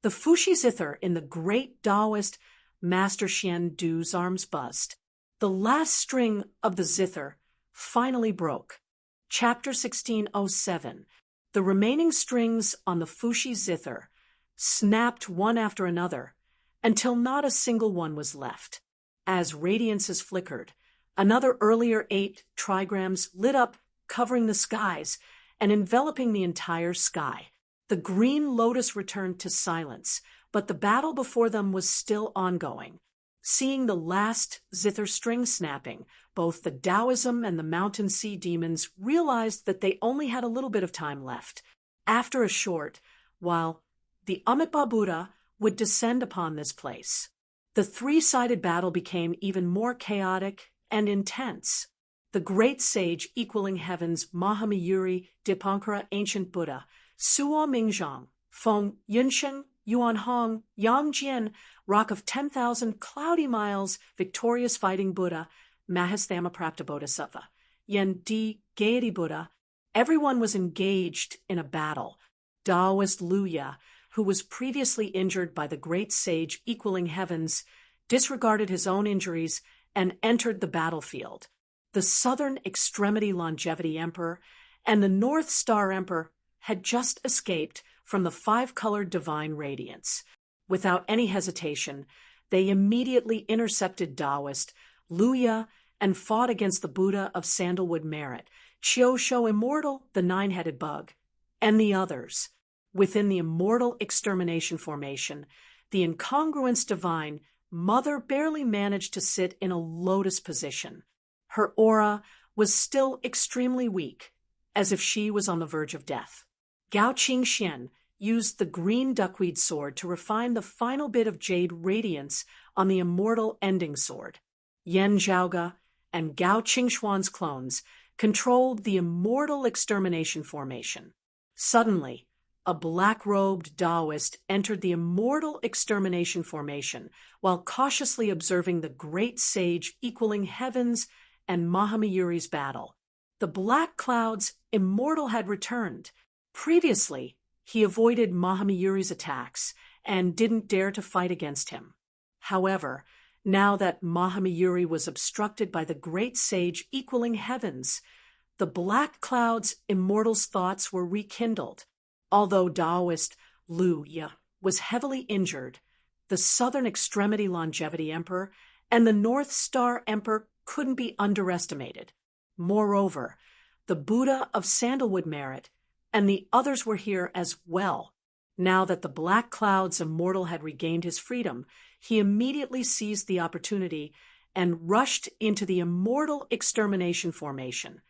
The Fushi zither in the great Taoist Master Xian Du's arms bust. The last string of the zither finally broke. Chapter 1607. The remaining strings on the Fushi zither snapped one after another until not a single one was left. As radiances flickered, another earlier 8 trigrams lit up, covering the skies and enveloping the entire sky. The green lotus returned to silence, but the battle before them was still ongoing. Seeing the last zither string snapping, both the Taoism and the Mountain Sea demons realized that they only had a little bit of time left. After a short while, the Amitabha Buddha would descend upon this place. The three-sided battle became even more chaotic and intense. The great sage equaling heaven's Mahamayuri Dipankara ancient Buddha, Suo Mingzhang, Feng Yunsheng, Yuan Hong, Yang Jian, Rock of 10,000 Cloudy Miles, Victorious Fighting Buddha, Mahastamaprapta Bodhisattva, Yen Di Gaiety Buddha, everyone was engaged in a battle. Taoist Luya, who was previously injured by the great sage equaling heavens, disregarded his own injuries and entered the battlefield. The Southern Extremity Longevity Emperor and the North Star Emperor had just escaped from the five-colored divine radiance. Without any hesitation, they immediately intercepted Taoist Luya and fought against the Buddha of Sandalwood Merit, Chiosho Immortal, the nine-headed bug, and the others. Within the immortal extermination formation, the incongruence divine Mother barely managed to sit in a lotus position. Her aura was still extremely weak, as if she was on the verge of death. Gao Qingxian used the green duckweed sword to refine the final bit of jade radiance on the immortal ending sword. Yan Zhaoge and Gao Qingxuan's clones controlled the immortal extermination formation. Suddenly, a black-robed Taoist entered the immortal extermination formation while cautiously observing the great sage equaling heavens and Mahamayuri's battle. The black cloud's immortal had returned. Previously, he avoided Mahamayuri's attacks and didn't dare to fight against him. However, now that Mahamayuri was obstructed by the great sage equaling heavens, the black cloud's immortal's thoughts were rekindled. Although Taoist Lu Ye was heavily injured, the Southern Extremity Longevity Emperor and the North Star Emperor couldn't be underestimated. Moreover, the Buddha of Sandalwood Merit and the others were here as well. Now that the Black Cloud's immortal had regained his freedom, he immediately seized the opportunity and rushed into the immortal extermination formation,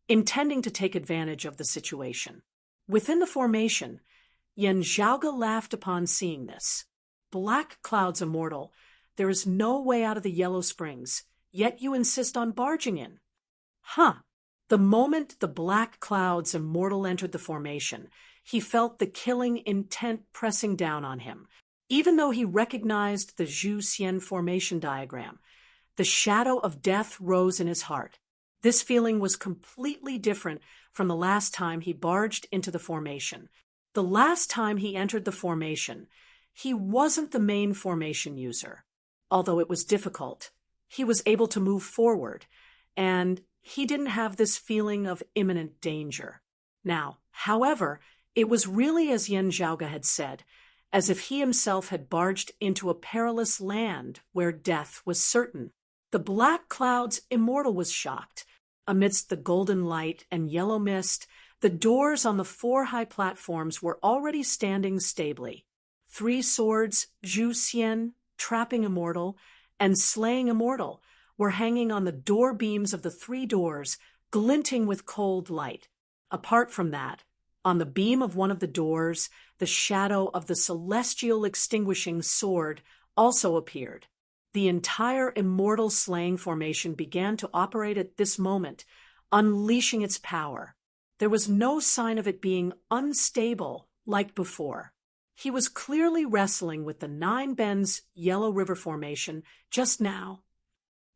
intending to take advantage of the situation. Within the formation, Yan Zhaoge laughed upon seeing this. Black Cloud's immortal, there is no way out of the Yellow Springs, yet you insist on barging in. Huh. The moment the Black Cloud's immortal entered the formation, he felt the killing intent pressing down on him. Even though he recognized the Zhu Xian formation diagram, the shadow of death rose in his heart. This feeling was completely different from the last time he barged into the formation. The last time he entered the formation, he wasn't the main formation user. Although it was difficult, he was able to move forward, and he didn't have this feeling of imminent danger. Now, however, it was really as Yan Zhaoge had said, as if he himself had barged into a perilous land where death was certain. The Black Cloud's immortal was shocked. Amidst the golden light and yellow mist, the doors on the 4 high platforms were already standing stably. 3 swords, Zhu Xian, trapping immortal, and slaying immortal, were hanging on the door beams of the 3 doors, glinting with cold light. Apart from that, on the beam of one of the doors, the shadow of the celestial extinguishing sword also appeared. The entire immortal slaying formation began to operate at this moment, unleashing its power. There was no sign of it being unstable like before. He was clearly wrestling with the 9 Bends Yellow River formation just now.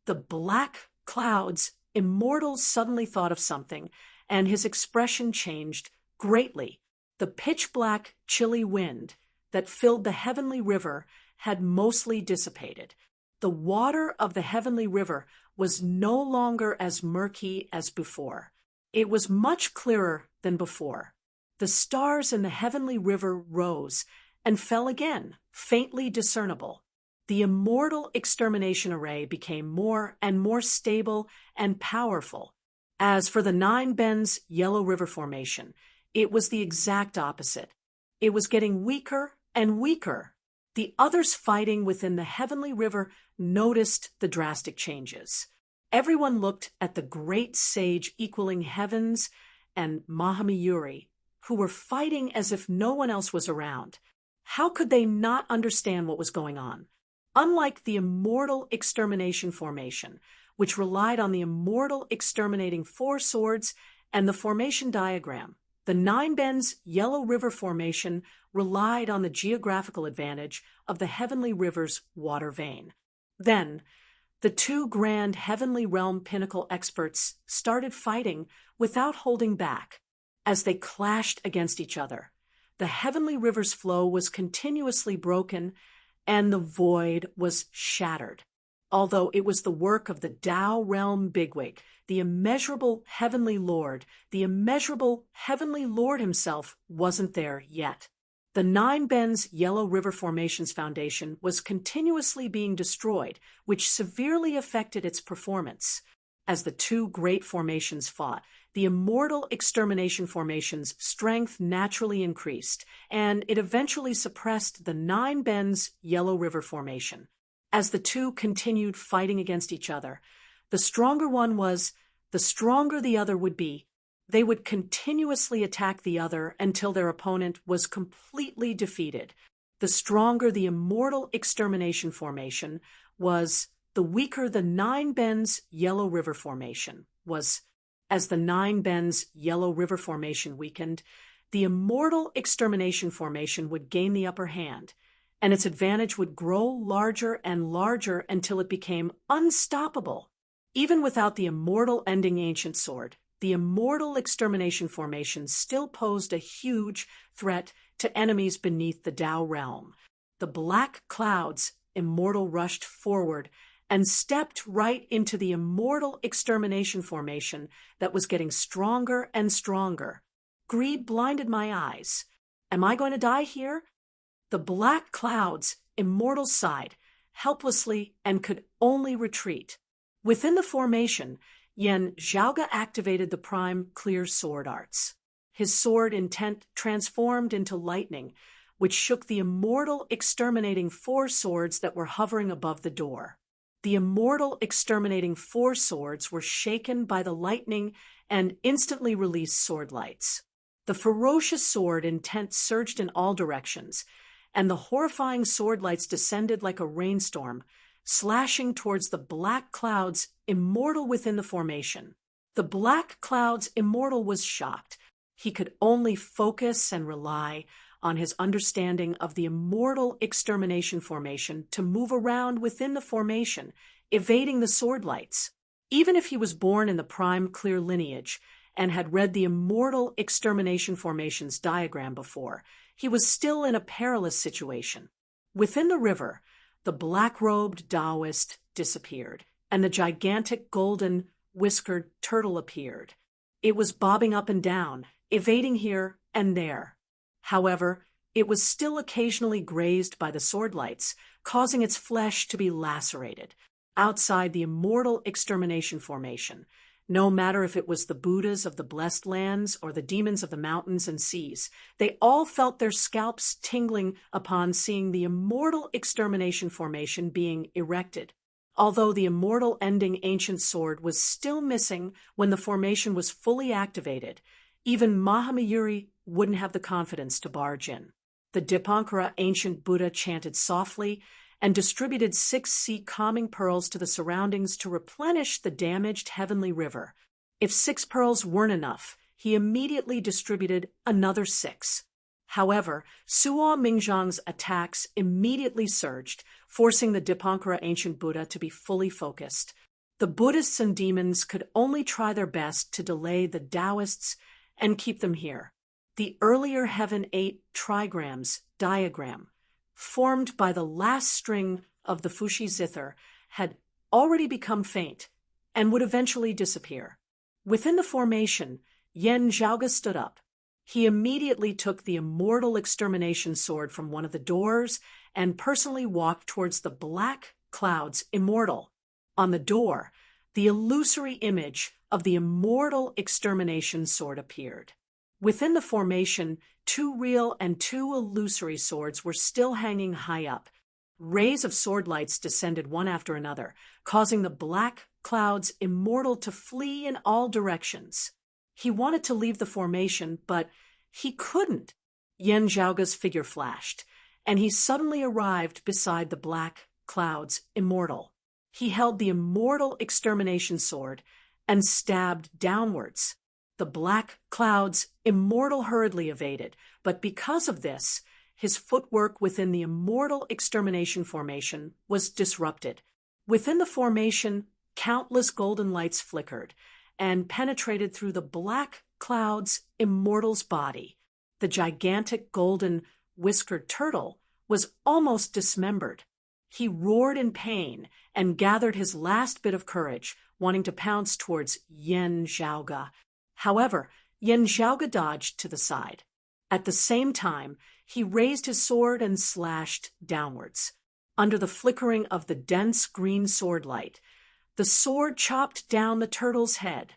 The Black Cloud's immortal suddenly thought of something, and his expression changed greatly. The pitch-black, chilly wind that filled the heavenly river had mostly dissipated. The water of the heavenly river was no longer as murky as before. It was much clearer than before. The stars in the heavenly river rose and fell again, faintly discernible. The immortal extermination array became more and more stable and powerful. As for the 9 Bends Yellow River formation, it was the exact opposite. It was getting weaker and weaker. The others fighting within the heavenly river noticed the drastic changes. Everyone looked at the great sage equaling heavens and Mahamayuri, who were fighting as if no one else was around. How could they not understand what was going on? Unlike the immortal extermination formation, which relied on the immortal exterminating 4 swords and the formation diagram, the 9 Bends Yellow River formation relied on the geographical advantage of the heavenly river's water vein. Then, the 2 grand heavenly realm pinnacle experts started fighting without holding back. As they clashed against each other, the heavenly river's flow was continuously broken, and the void was shattered. Although it was the work of the Tao realm bigwig, the immeasurable heavenly lord, the immeasurable heavenly lord himself wasn't there yet. The 9 Bends Yellow River Formation's foundation was continuously being destroyed, which severely affected its performance. As the 2 great formations fought, the Immortal Extermination Formation's strength naturally increased, and it eventually suppressed the Nine Bends Yellow River Formation. As the two continued fighting against each other, the stronger one was, the stronger the other would be. They would continuously attack the other until their opponent was completely defeated. The stronger the Immortal Extermination Formation was, the weaker the Nine Bends Yellow River Formation was. As the Nine Bends Yellow River Formation weakened, the Immortal Extermination Formation would gain the upper hand, and its advantage would grow larger and larger until it became unstoppable. Even without the immortal ending ancient sword, the Immortal Extermination Formation still posed a huge threat to enemies beneath the Tao realm. The black clouds immortal rushed forward and stepped right into the Immortal Extermination Formation that was getting stronger and stronger. Greed blinded my eyes. Am I going to die here? The black clouds immortal sighed helplessly and could only retreat. Within the formation, Yen Zhaoge activated the prime clear sword arts. His sword intent transformed into lightning, which shook the immortal exterminating four swords that were hovering above the door. The immortal exterminating four swords were shaken by the lightning and instantly released sword lights. The ferocious sword intent surged in all directions, and the horrifying sword lights descended like a rainstorm, slashing towards the black clouds immortal within the formation. The black clouds immortal was shocked. He could only focus and rely on his understanding of the Immortal Extermination Formation to move around within the formation, evading the sword lights. Even if he was born in the prime clear lineage and had read the Immortal Extermination Formation's diagram before, he was still in a perilous situation. Within the river, the black-robed Taoist disappeared, and the gigantic golden whiskered turtle appeared. It was bobbing up and down, evading here and there. However, it was still occasionally grazed by the sword lights, causing its flesh to be lacerated. Outside the Immortal Extermination Formation, no matter if it was the Buddhas of the Blessed Lands or the demons of the mountains and seas, they all felt their scalps tingling upon seeing the Immortal Extermination Formation being erected. Although the immortal ending ancient sword was still missing when the formation was fully activated, even Mahamayuri wouldn't have the confidence to barge in. The Dipankara ancient Buddha chanted softly and distributed 6 sea calming pearls to the surroundings to replenish the damaged heavenly river. If 6 pearls weren't enough, he immediately distributed another 6. However, Suo Mingzhang's attacks immediately surged, forcing the Dipankara ancient Buddha to be fully focused. The Buddhists and demons could only try their best to delay the Taoists and keep them here. The earlier Heaven 8 trigrams diagram, formed by the last string of the Fushi zither, had already become faint and would eventually disappear. Within the formation, Yen Zhaoge stood up. He immediately took the Immortal Extermination Sword from one of the doors and personally walked towards the black clouds immortal. On the door, the illusory image of the Immortal Extermination Sword appeared. Within the formation, 2 real and 2 illusory swords were still hanging high up. Rays of sword lights descended one after another, causing the black clouds immortal to flee in all directions. He wanted to leave the formation, but he couldn't. Yen Zhaoge's figure flashed, and he suddenly arrived beside the black clouds immortal. He held the Immortal Extermination Sword and stabbed downwards. The black clouds immortal hurriedly evaded, but because of this, his footwork within the Immortal Extermination Formation was disrupted. Within the formation, countless golden lights flickered and penetrated through the black cloud's immortal's body. The gigantic golden whiskered turtle was almost dismembered. He roared in pain and gathered his last bit of courage, wanting to pounce towards Yen Zhaoge. However, Yen Zhaoge dodged to the side. At the same time, he raised his sword and slashed downwards. Under the flickering of the dense green sword light, the sword chopped down the turtle's head.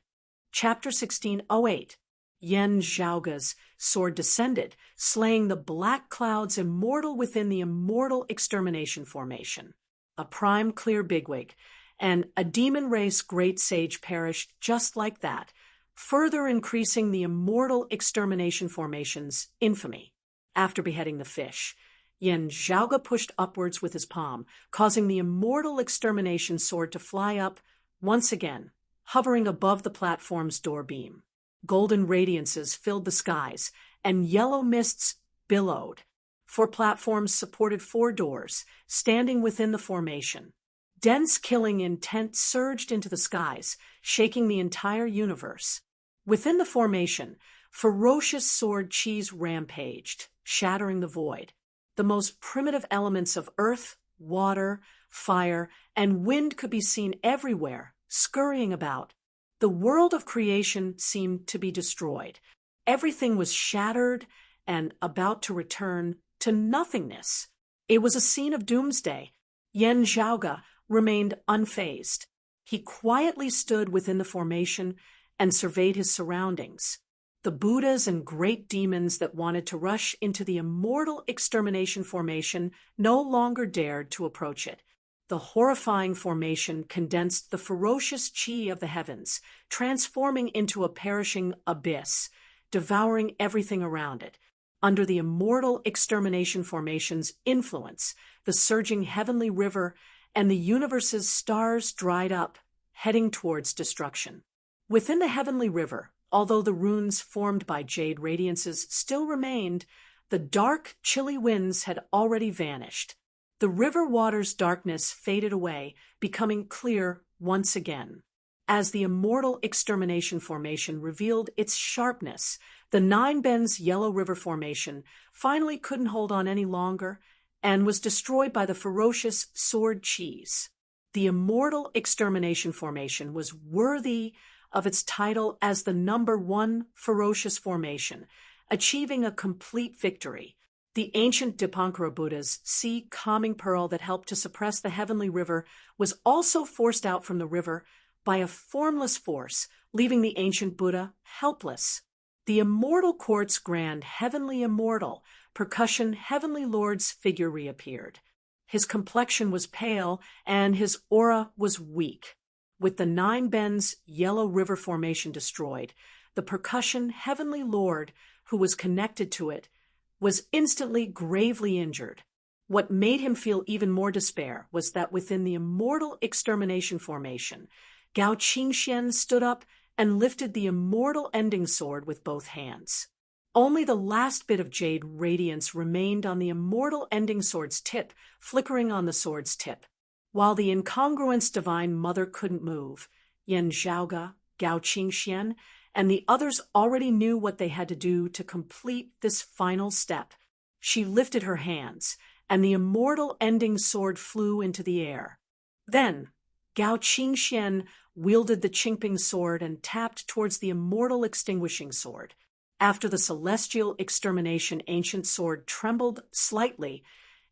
Chapter 1608. Yan Zhaoge's sword descended, slaying the black clouds immortal within the immortal extermination formation. A prime clear bigwig, and a demon race great sage perished just like that, further increasing the immortal extermination formation's infamy. After beheading the fish, Yan Zhaoge pushed upwards with his palm, causing the immortal extermination sword to fly up once again, hovering above the platform's door beam. Golden radiances filled the skies, and yellow mists billowed. 4 platforms supported 4 doors, standing within the formation. Dense killing intent surged into the skies, shaking the entire universe. Within the formation, ferocious sword cheese rampaged, shattering the void. The most primitive elements of earth, water, fire, and wind could be seen everywhere, scurrying about. The world of creation seemed to be destroyed. Everything was shattered and about to return to nothingness. It was a scene of doomsday. Yan Zhaoge remained unfazed. He quietly stood within the formation and surveyed his surroundings. The Buddhas and great demons that wanted to rush into the immortal extermination formation no longer dared to approach it. The horrifying formation condensed the ferocious chi of the heavens, transforming into a perishing abyss, devouring everything around it. Under the immortal extermination formation's influence, the surging heavenly river and the universe's stars dried up, heading towards destruction. Within the heavenly river, although the runes formed by jade radiances still remained, the dark, chilly winds had already vanished. The river water's darkness faded away, becoming clear once again. As the immortal extermination formation revealed its sharpness, the Nine Bends Yellow River Formation finally couldn't hold on any longer and was destroyed by the ferocious sword cheese. The immortal extermination formation was worthy of its title as the #1 ferocious formation, achieving a complete victory. The ancient Dipankara Buddha's sea calming pearl that helped to suppress the heavenly river was also forced out from the river by a formless force, leaving the ancient Buddha helpless. The immortal quartz grand heavenly immortal percussion heavenly lord's figure reappeared. His complexion was pale and his aura was weak. With the Nine Bends Yellow River Formation destroyed, the percussion heavenly lord who was connected to it was instantly gravely injured. What made him feel even more despair was that within the immortal extermination formation, Gao Qingxian stood up and lifted the immortal ending sword with both hands. Only the last bit of jade radiance remained on the immortal ending sword's tip, flickering on the sword's tip. While the incongruence divine mother couldn't move, Yan Zhaoge, Gao Qingxian, and the others already knew what they had to do to complete this final step. She lifted her hands, and the immortal ending sword flew into the air. Then, Gao Qingxian wielded the Qingping sword and tapped towards the immortal extinguishing sword. After the celestial extermination ancient sword trembled slightly,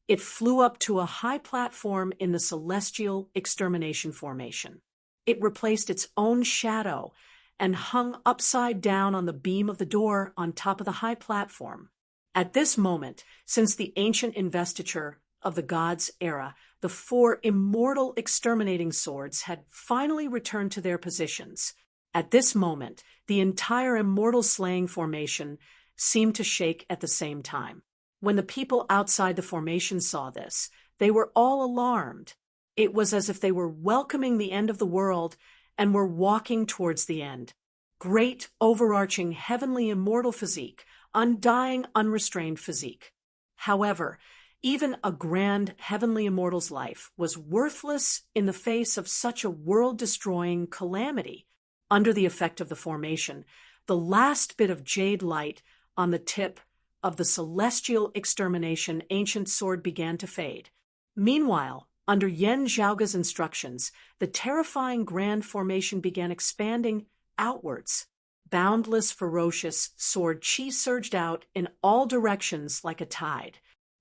it flew up to a high platform in the celestial extermination formation. It replaced its own shadow and hung upside down on the beam of the door on top of the high platform. At this moment, since the ancient investiture of the gods' era, the 4 immortal exterminating swords had finally returned to their positions. At this moment, the entire immortal slaying formation seemed to shake at the same time. When the people outside the formation saw this, they were all alarmed. It was as if they were welcoming the end of the world and were walking towards the end. Great, overarching, heavenly, immortal physique, undying, unrestrained physique. However, even a grand, heavenly immortal's life was worthless in the face of such a world-destroying calamity. Under the effect of the formation, the last bit of jade light on the tip of the celestial extermination ancient sword began to fade. Meanwhile, under Yan Zhaoge's instructions, the terrifying grand formation began expanding outwards. Boundless, ferocious sword chi surged out in all directions like a tide.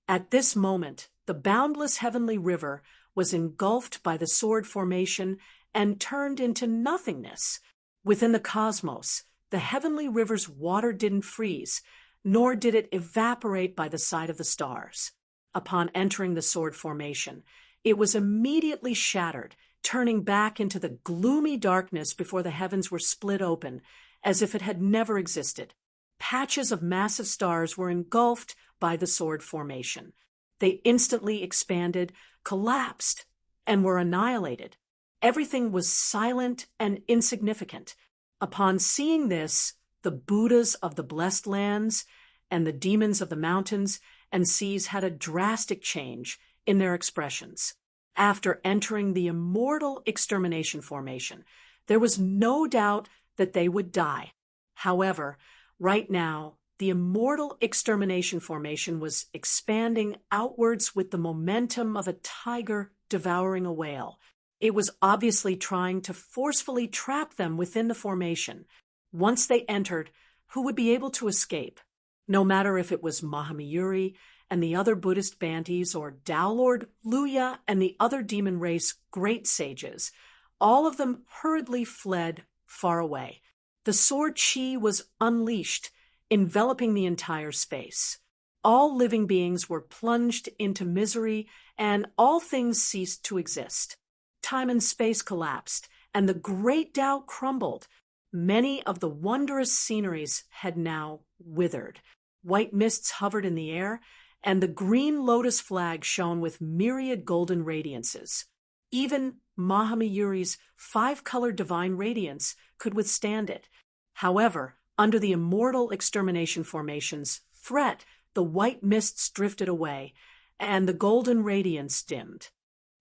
At this moment, the boundless heavenly river was engulfed by the sword formation and turned into nothingness. Within the cosmos, the heavenly river's water didn't freeze, nor did it evaporate by the side of the stars. Upon entering the sword formation, it was immediately shattered, turning back into the gloomy darkness before the heavens were split open, as if it had never existed. Patches of massive stars were engulfed by the sword formation. They instantly expanded, collapsed, and were annihilated. Everything was silent and insignificant. Upon seeing this, the Buddhas of the blessed lands and the demons of the mountains and seas had a drastic change in their expressions. After entering the immortal extermination formation, there was no doubt that they would die. However, right now, the immortal extermination formation was expanding outwards with the momentum of a tiger devouring a whale. It was obviously trying to forcefully trap them within the formation. Once they entered, who would be able to escape? No matter if it was Mahamayuri and the other Buddhist Bantis or Tao Lord Luya and the other demon race great sages, all of them hurriedly fled far away. The sword chi was unleashed, enveloping the entire space. All living beings were plunged into misery, and all things ceased to exist. Time and space collapsed, and the great Tao crumbled. Many of the wondrous sceneries had now withered. White mists hovered in the air, and the green lotus flag shone with myriad golden radiances. Even Mahamayuri's 5-color divine radiance could withstand it. However, under the immortal extermination formation's threat, the white mists drifted away, and the golden radiance dimmed.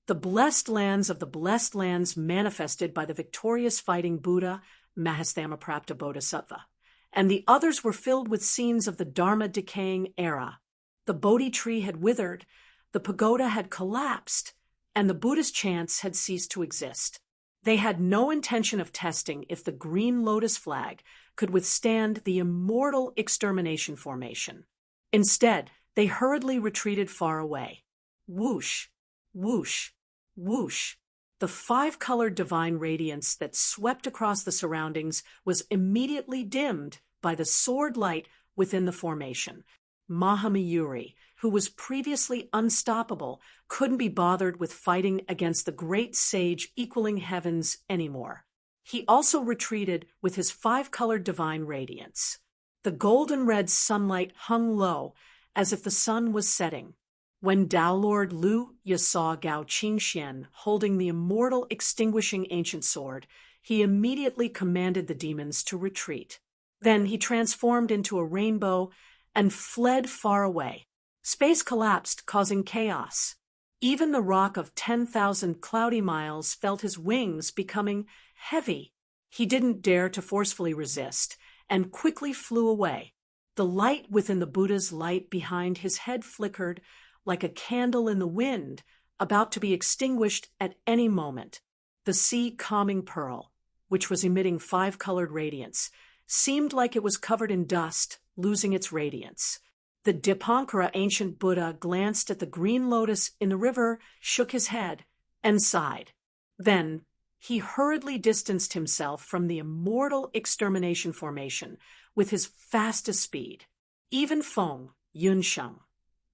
The blessed lands of the blessed lands manifested by the victorious fighting Buddha, Mahastamaprapta Bodhisattva, and the others were filled with scenes of the Dharma decaying era. The Bodhi tree had withered, the pagoda had collapsed, and the Buddhist chants had ceased to exist. They had no intention of testing if the green lotus flag could withstand the immortal extermination formation. Instead, they hurriedly retreated far away. Whoosh, whoosh, whoosh. The 5-colored divine radiance that swept across the surroundings was immediately dimmed by the sword light within the formation. Mahamayuri, who was previously unstoppable, couldn't be bothered with fighting against the great sage equaling heavens anymore. He also retreated with his 5-colored divine radiance. The golden-red sunlight hung low, as if the sun was setting. When Tao Lord Lu Ya saw Gao Qingxian holding the immortal extinguishing ancient sword, he immediately commanded the demons to retreat. Then he transformed into a rainbow and fled far away. Space collapsed, causing chaos. Even the rock of 10,000 cloudy miles felt his wings becoming heavy. He didn't dare to forcefully resist, and quickly flew away. The light within the Buddha's light behind his head flickered like a candle in the wind, about to be extinguished at any moment. The sea calming pearl, which was emitting 5-colored radiance, seemed like it was covered in dust, losing its radiance. The Dipankara ancient Buddha glanced at the green lotus in the river, shook his head, and sighed. Then he hurriedly distanced himself from the immortal extermination formation with his fastest speed. Even Feng, Yunsheng,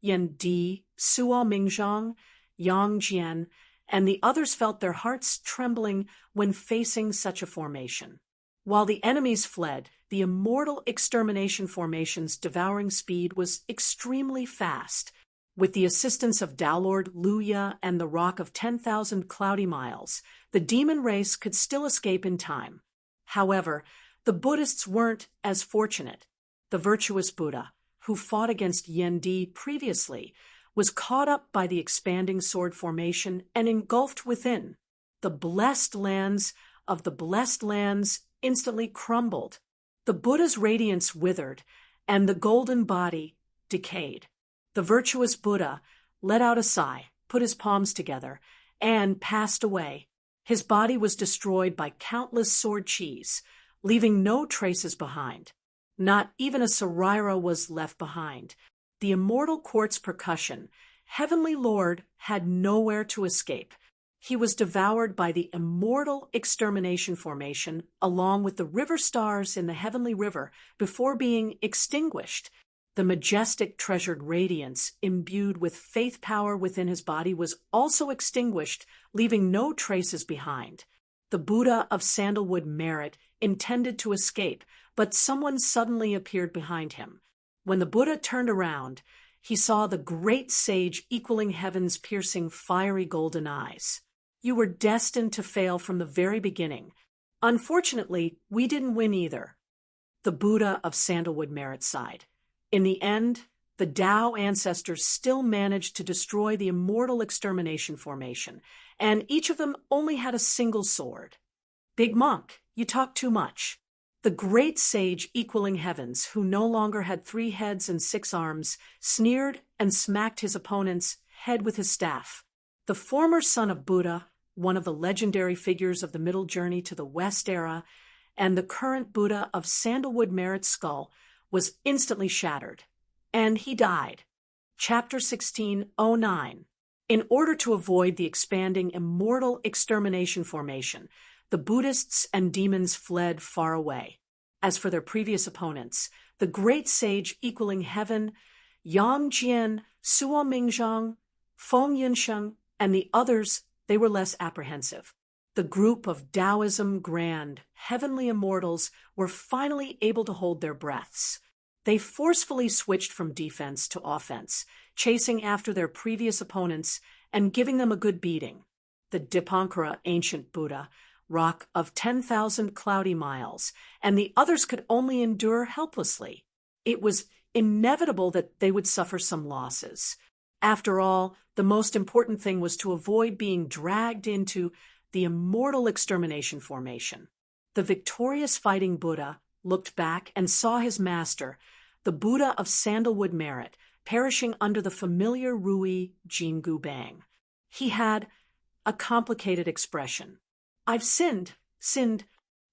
Yan Di, Suo Mingzhang, Yang Jian, and the others felt their hearts trembling when facing such a formation. While the enemies fled, the immortal extermination formation's devouring speed was extremely fast. With the assistance of Tao Lord Luya and the rock of 10,000 cloudy miles, the demon race could still escape in time. However, the Buddhists weren't as fortunate. The virtuous Buddha, who fought against Yan Di previously, was caught up by the expanding sword formation and engulfed within. The blessed lands of the blessed lands instantly crumbled. The Buddha's radiance withered, and the golden body decayed. The virtuous Buddha let out a sigh, put his palms together, and passed away. His body was destroyed by countless sword chis, leaving no traces behind. Not even a saraira was left behind. The immortal quartz percussion, Heavenly Lord had nowhere to escape. he was devoured by the immortal extermination formation along with the river stars in the heavenly river before being extinguished. The majestic treasured radiance imbued with faith power within his body was also extinguished, leaving no traces behind. The Buddha of sandalwood merit intended to escape, but someone suddenly appeared behind him. When the Buddha turned around, he saw the great sage equaling heaven's piercing fiery golden eyes. You were destined to fail from the very beginning. Unfortunately, we didn't win either. The Buddha of sandalwood merit sighed. In the end, the Tao ancestors still managed to destroy the immortal extermination formation, and each of them only had a single sword. Big monk, you talk too much. The great sage equaling heavens, who no longer had 3 heads and 6 arms, sneered and smacked his opponent's head with his staff. The former son of Buddha, one of the legendary figures of the Middle Journey to the West era, and the current Buddha of sandalwood merit skull, was instantly shattered, and he died. Chapter 16:09. In order to avoid the expanding immortal extermination formation, the Buddhists and demons fled far away. As for their previous opponents, the great sage equaling heaven, Yang Jian, Suo Mingzhang, Feng Yinsheng, and the others, they were less apprehensive. The group of Taoism grand, heavenly immortals were finally able to hold their breaths. They forcefully switched from defense to offense, chasing after their previous opponents and giving them a good beating. The Dipankara ancient Buddha, rock of 10,000 cloudy miles, and the others could only endure helplessly. It was inevitable that they would suffer some losses. After all, the most important thing was to avoid being dragged into the immortal extermination formation. The victorious fighting Buddha looked back and saw his master, the Buddha of sandalwood merit, perishing under the familiar Rui Jingu Bang. He had a complicated expression. I've sinned.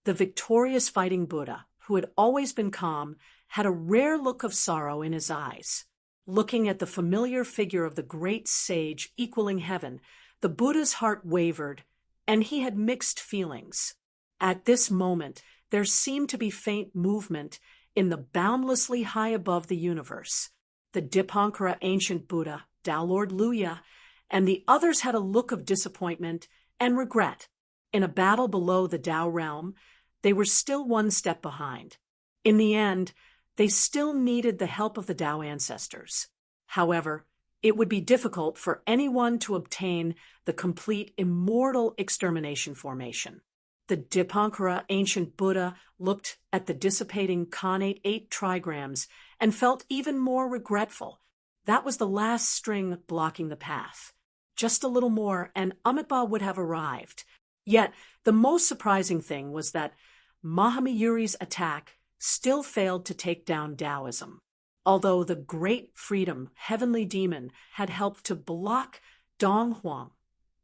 The victorious fighting Buddha, who had always been calm, had a rare look of sorrow in his eyes. Looking at the familiar figure of the great sage equaling heaven, the Buddha's heart wavered, and he had mixed feelings. At this moment, there seemed to be faint movement in the boundlessly high above the universe. The Dipankara ancient Buddha, Tao Lord Luya, and the others had a look of disappointment and regret. In a battle below the Tao realm, they were still one step behind. In the end, they still needed the help of the Tao ancestors. However, it would be difficult for anyone to obtain the complete immortal extermination formation. The Dipankara ancient Buddha looked at the dissipating Khanate 8 trigrams and felt even more regretful. That was the last string blocking the path. Just a little more and Amitabha would have arrived. Yet, the most surprising thing was that Mahamayuri's attack still failed to take down Taoism. Although the great freedom, heavenly demon, had helped to block Dong Huang,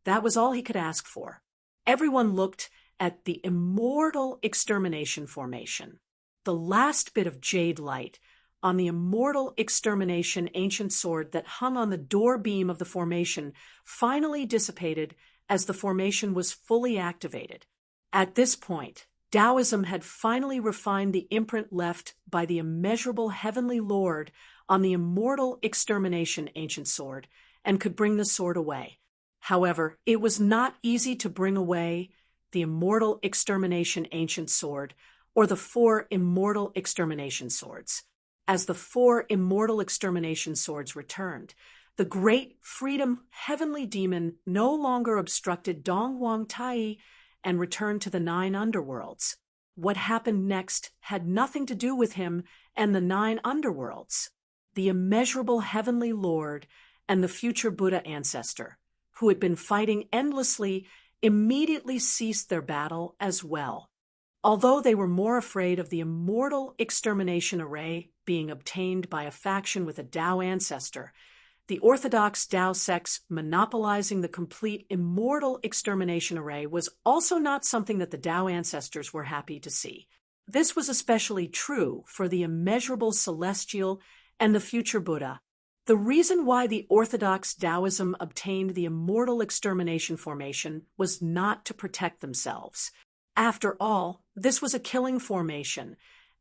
that was all he could ask for. Everyone looked at the immortal extermination formation. The last bit of jade light on the immortal extermination ancient sword that hung on the door beam of the formation finally dissipated as the formation was fully activated. At this point, Taoism had finally refined the imprint left by the immeasurable heavenly Lord on the immortal extermination ancient sword and could bring the sword away. However, it was not easy to bring away the immortal extermination ancient sword or the 4 immortal extermination swords. As the 4 immortal extermination swords returned, the great freedom heavenly demon no longer obstructed Dong Huang Tai and returned to the 9 underworlds. What happened next had nothing to do with him and the 9 underworlds. The immeasurable heavenly Lord and the future Buddha ancestor, who had been fighting endlessly, immediately ceased their battle as well. Although they were more afraid of the immortal extermination array being obtained by a faction with a Tao ancestor, the orthodox Tao sects monopolizing the complete immortal extermination array was also not something that the Tao ancestors were happy to see. This was especially true for the immeasurable celestial and the future Buddha. The reason why the orthodox Taoism obtained the immortal extermination formation was not to protect themselves. After all, this was a killing formation,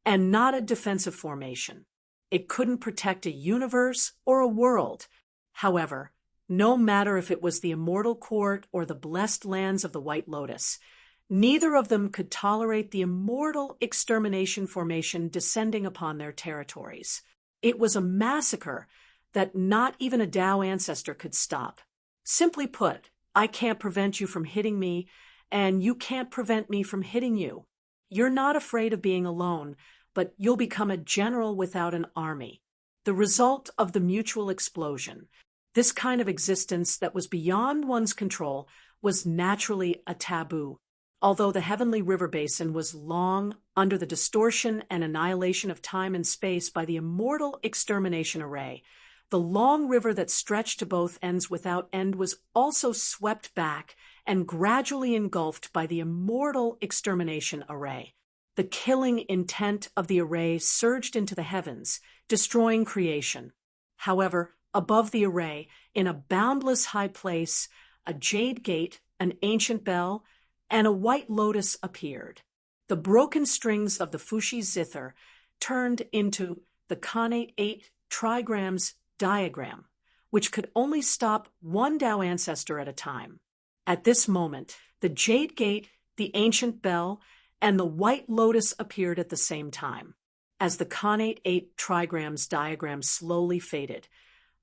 and not a defensive formation. It couldn't protect a universe or a world. However, no matter if it was the immortal court or the blessed lands of the White Lotus, neither of them could tolerate the immortal extermination formation descending upon their territories. It was a massacre that not even a Tao ancestor could stop. Simply put, I can't prevent you from hitting me, and you can't prevent me from hitting you. You're not afraid of being alone, but you'll become a general without an army. The result of the mutual explosion, this kind of existence that was beyond one's control, was naturally a taboo. Although the heavenly river basin was long under the distortion and annihilation of time and space by the immortal extermination array, the long river that stretched to both ends without end was also swept back and gradually engulfed by the immortal extermination array. The killing intent of the array surged into the heavens, destroying creation. However, above the array, in a boundless high place, a jade gate, an ancient bell, and a white lotus appeared. The broken strings of the Fushi zither turned into the Khanate 8 trigrams diagram, which could only stop one Tao ancestor at a time. At this moment, the jade gate, the ancient bell, and the white lotus appeared at the same time. As the Khanate 8 trigrams diagram slowly faded,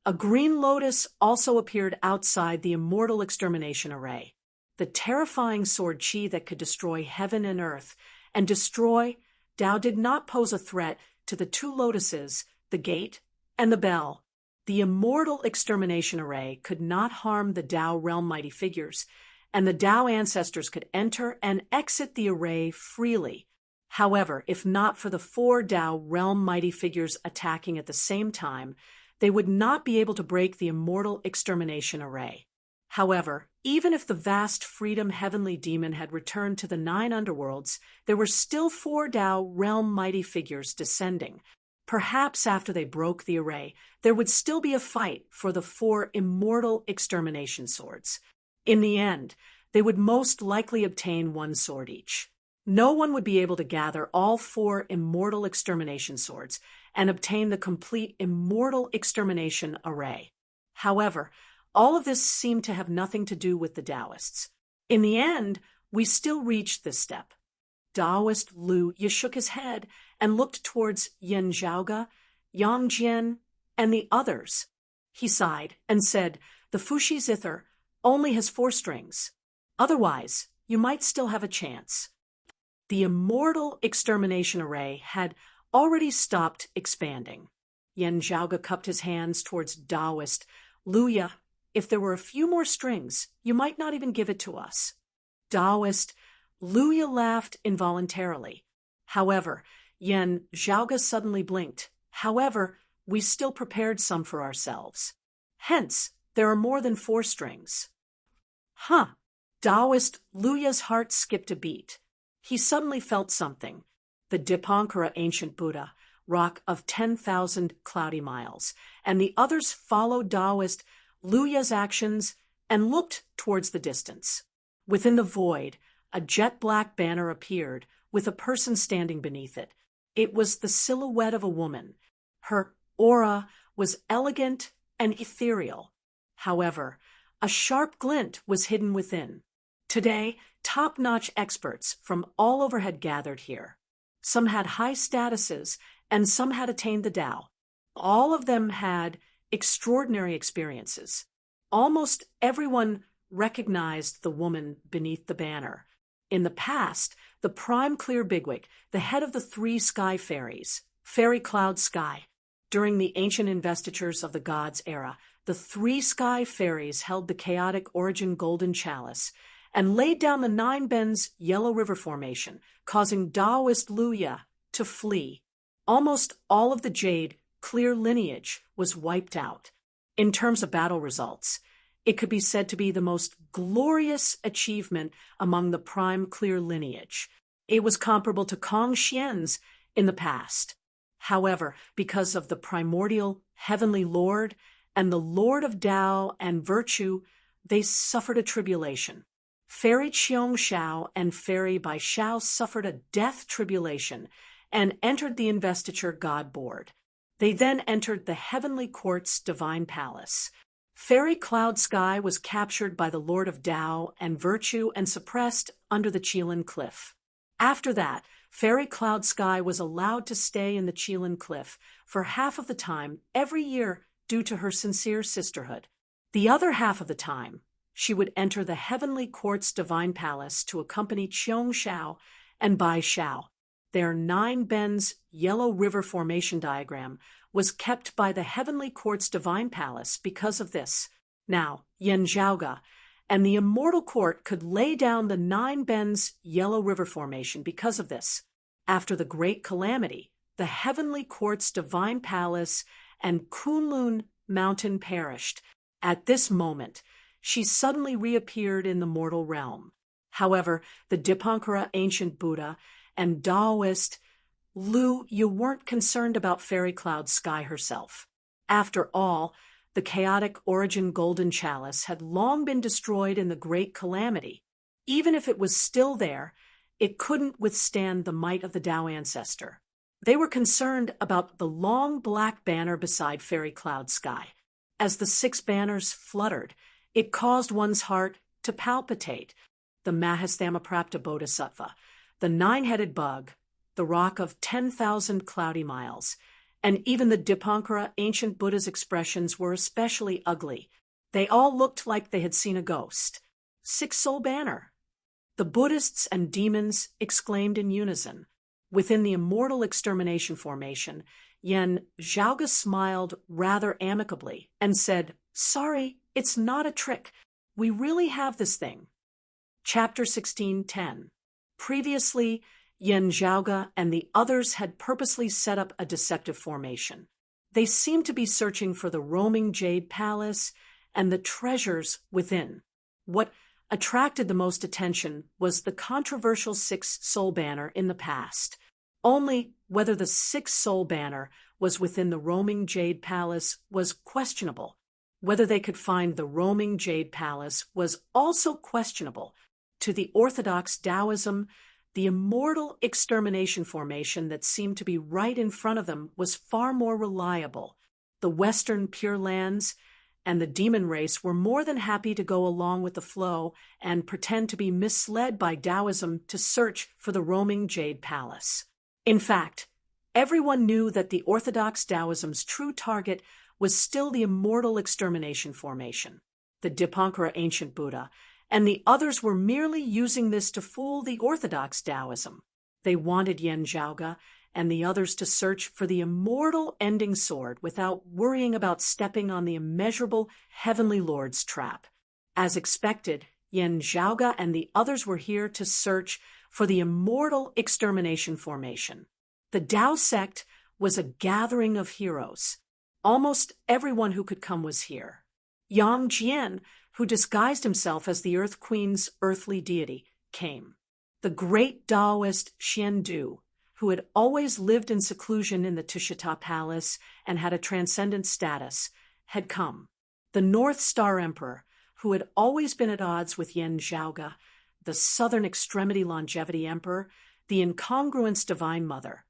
a green lotus also appeared outside the immortal extermination array. The terrifying sword chi that could destroy heaven and earth and destroy Tao did not pose a threat to the two lotuses, the gate and the bell. The immortal extermination array could not harm the Tao realm mighty figures, and the Tao ancestors could enter and exit the array freely. However, if not for the four Tao realm mighty figures attacking at the same time, they would not be able to break the immortal extermination array. However, even if the vast freedom heavenly demon had returned to the 9 underworlds, there were still 4 Tao realm mighty figures descending. Perhaps after they broke the array, there would still be a fight for the 4 immortal extermination swords. In the end, they would most likely obtain 1 sword each. No one would be able to gather all 4 immortal extermination swords and obtain the complete immortal extermination array. However, all of this seemed to have nothing to do with the Taoists. In the end, we still reached this step. Taoist Lu Ye shook his head and looked towards Yen Zhaoge, Yang Jian, and the others. He sighed and said, "The Fushi zither only has 4 strings. Otherwise, you might still have a chance." The immortal extermination array had already stopped expanding. Yen Zhaoge cupped his hands towards Taoist Lu Ye. "If there were a few more strings, you might not even give it to us." Taoist Lu Ye laughed involuntarily. However, Yen Zhaoge suddenly blinked. "However, we still prepared some for ourselves. Hence, there are more than 4 strings." Huh! Taoist Lu Ye's heart skipped a beat. He suddenly felt something. The Dipankara ancient Buddha, rock of 10,000 cloudy miles, and the others followed Taoist Lu Ye's actions and looked towards the distance. Within the void, a jet-black banner appeared with a person standing beneath it. It was the silhouette of a woman. Her aura was elegant and ethereal. However, a sharp glint was hidden within. Today, top-notch experts from all over had gathered here. Some had high statuses, and some had attained the Tao. All of them had extraordinary experiences. Almost everyone recognized the woman beneath the banner. In the past, the prime clear bigwig, the head of the 3 sky fairies, Fairy Cloud Sky. During the ancient investitures of the gods' era, the 3 sky fairies held the chaotic origin golden chalice and laid down the 9 bends Yellow River formation, causing Taoist Lu Ye to flee. Almost all of the jade clear lineage was wiped out. In terms of battle results, it could be said to be the most glorious achievement among the prime clear lineage. It was comparable to Kong Xian's in the past. However, because of the primordial heavenly lord and the Lord of Tao and Virtue, they suffered a tribulation. Fairy Qiong Shao and Fairy Bai Shao suffered a death tribulation and entered the investiture God board. They then entered the Heavenly Court's divine palace. Fairy Cloud Sky was captured by the Lord of Tao and Virtue and suppressed under the Qilin Cliff. After that, Fairy Cloud Sky was allowed to stay in the Qilin Cliff for half of the time every year due to her sincere sisterhood. The other half of the time, she would enter the Heavenly Court's divine palace to accompany Qiong Shao and Bai Shao. Their 9 bends yellow river formation diagram was kept by the Heavenly Court's divine palace because of this. Now, Yen Zhaoga and the Immortal Court could lay down the 9 bends yellow river formation because of this. After the Great Calamity, the Heavenly Court's divine palace and Kunlun Mountain perished. At this moment, she suddenly reappeared in the mortal realm. However, the Dipankara ancient Buddha and Taoist Lu, you weren't concerned about Fairy Cloud Sky herself. After all, the chaotic origin golden chalice had long been destroyed in the Great Calamity. Even if it was still there, it couldn't withstand the might of the Tao ancestor. They were concerned about the long black banner beside Fairy Cloud Sky. As the 6 banners fluttered, it caused one's heart to palpitate. The Mahastamaprapta Bodhisattva, the 9-headed bug, the rock of 10,000 cloudy miles, and even the Dipankara ancient Buddha's expressions were especially ugly. They all looked like they had seen a ghost. 6-soul banner. The Buddhists and demons exclaimed in unison. Within the immortal extermination formation, Yen Zhaoga smiled rather amicably and said, "Sorry, it's not a trick. We really have this thing." Chapter 16:10. Previously, Yen Zhaoga and the others had purposely set up a deceptive formation. They seemed to be searching for the roaming jade palace and the treasures within. What attracted the most attention was the controversial 6-soul banner in the past. Only whether the 6-soul banner was within the roaming jade palace was questionable. Whether they could find the roaming jade palace was also questionable. To the orthodox Taoism, the immortal extermination formation that seemed to be right in front of them was far more reliable. The Western Pure Lands and the demon race were more than happy to go along with the flow and pretend to be misled by Taoism to search for the roaming jade palace. In fact, everyone knew that the orthodox Taoism's true target was still the immortal extermination formation, the Dipankara ancient Buddha, and the others were merely using this to fool the orthodox Taoism. They wanted Yen Zhaoga and the others to search for the immortal ending sword without worrying about stepping on the immeasurable Heavenly Lord's trap. As expected, Yen Zhaoga and the others were here to search for the immortal extermination formation. The Tao sect was a gathering of heroes. Almost everyone who could come was here. Yang Jian, who disguised himself as the Earth Queen's earthly deity, came. The great Taoist Xian Du, who had always lived in seclusion in the Tushita Palace and had a transcendent status, had come. The North Star Emperor, who had always been at odds with Yen Zhaoga, the Southern Extremity Longevity Emperor, the Incongruence Divine Mother,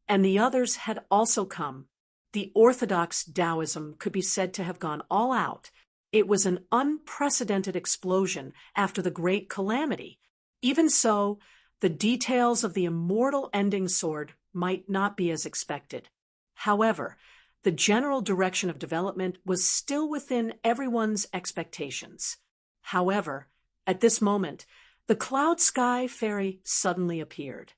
and the others had also come. The orthodox Taoism could be said to have gone all out. It was an unprecedented explosion after the Great Calamity. Even so, the details of the immortal ending sword might not be as expected. However, the general direction of development was still within everyone's expectations. However, at this moment, the Cloud Sky Fairy suddenly appeared.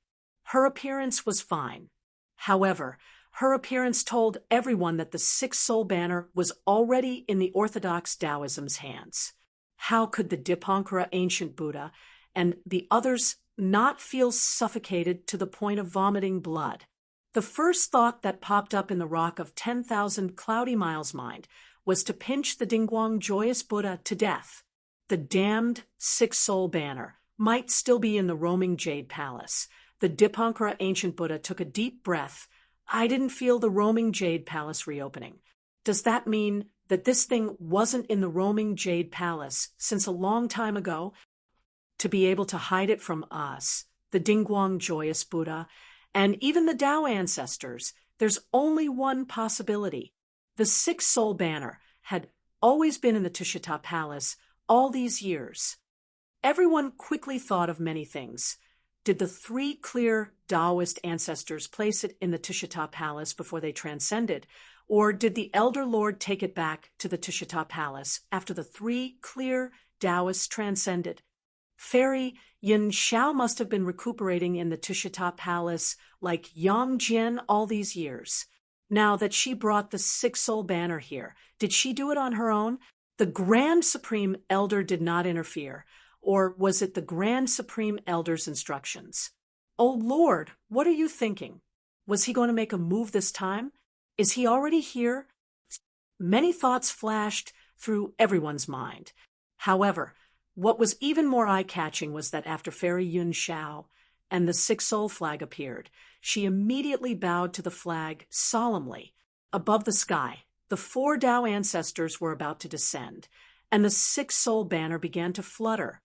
Her appearance was fine. However, her appearance told everyone that the 6-soul banner was already in the orthodox Taoism's hands. How could the Dipankara ancient Buddha and the others not feel suffocated to the point of vomiting blood? The first thought that popped up in the rock of 10,000 cloudy miles mind was to pinch the Dingguang joyous Buddha to death. The damned 6-soul banner might still be in the roaming jade palace. The Dipankara ancient Buddha took a deep breath. I didn't feel the roaming jade palace reopening. Does that mean that this thing wasn't in the roaming Jade Palace since a long time ago, to be able to hide it from us, the Dingguang Joyous Buddha, and even the Tao ancestors, there's only one possibility. The Six Soul Banner had always been in the Tushita Palace all these years. Everyone quickly thought of many things. Did the three clear Taoist ancestors place it in the Tushita Palace before they transcended, or did the Elder Lord take it back to the Tushita Palace after the three clear Taoists transcended? Fairy Yin Xiao must have been recuperating in the Tushita Palace like Yang Jian all these years. Now that she brought the Six Soul Banner here, did she do it on her own? The Grand Supreme Elder did not interfere, or was it the Grand Supreme Elder's instructions? Oh Lord, what are you thinking? Was he going to make a move this time? Is he already here? Many thoughts flashed through everyone's mind. However, what was even more eye-catching was that after Fairy Yun Xiao and the Six Soul flag appeared, she immediately bowed to the flag solemnly. Above the sky, the four Tao ancestors were about to descend, and the Six Soul Banner began to flutter.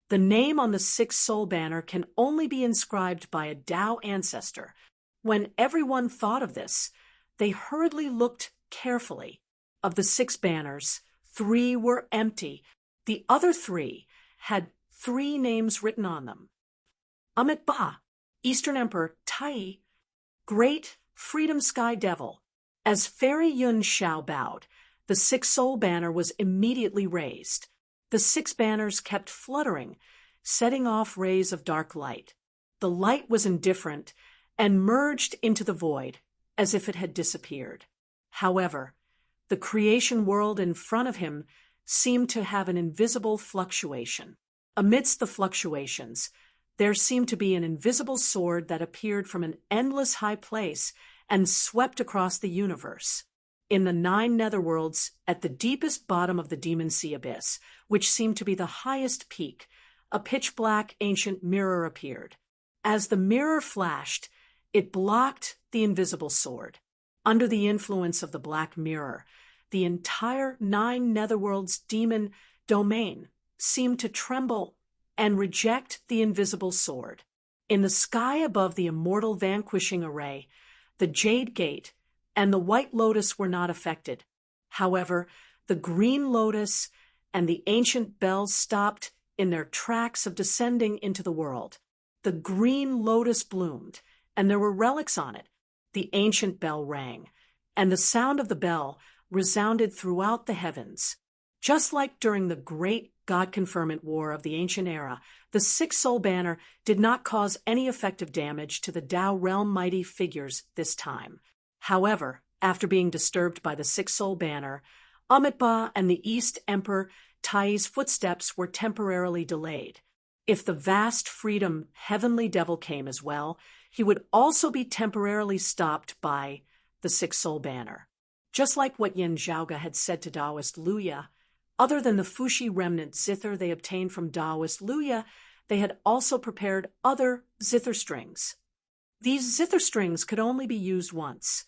The name on the Six Soul Banner can only be inscribed by a Tao ancestor. When everyone thought of this, they hurriedly looked carefully. Of the 6 banners, 3 were empty. The other 3 had 3 names written on them. Amit Ba, Eastern Emperor Tai, Great Freedom Sky Devil. As Fairy Yun Xiao bowed, the 6 soul banner was immediately raised. The 6 banners kept fluttering, setting off rays of dark light. The light was indifferent and merged into the void as if it had disappeared. However, the creation world in front of him seemed to have an invisible fluctuation. Amidst the fluctuations, there seemed to be an invisible sword that appeared from an endless high place and swept across the universe. In the 9 netherworlds, at the deepest bottom of the Demon Sea abyss, which seemed to be the highest peak, a pitch-black ancient mirror appeared. As the mirror flashed, it blocked the invisible sword. Under the influence of the black mirror, the entire 9 netherworlds demon domain seemed to tremble and reject the invisible sword. In the sky above the immortal vanquishing array, the Jade Gate and the White Lotus were not affected. However, the Green Lotus and the ancient bell stopped in their tracks of descending into the world. The Green Lotus bloomed, and there were relics on it. The ancient bell rang, and the sound of the bell resounded throughout the heavens. Just like during the great God-conferment war of the ancient era, the 6 soul banner did not cause any effective damage to the Tao realm mighty figures this time. However, after being disturbed by the 6 soul banner, Amitabha and the East Emperor Tai's footsteps were temporarily delayed. If the vast freedom heavenly devil came as well, he would also be temporarily stopped by the 6 soul banner. Just like what Yin Zhaoga had said to Taoist Luya, other than the Fuxi remnant zither they obtained from Taoist Luya, they had also prepared other zither strings. These zither strings could only be used once.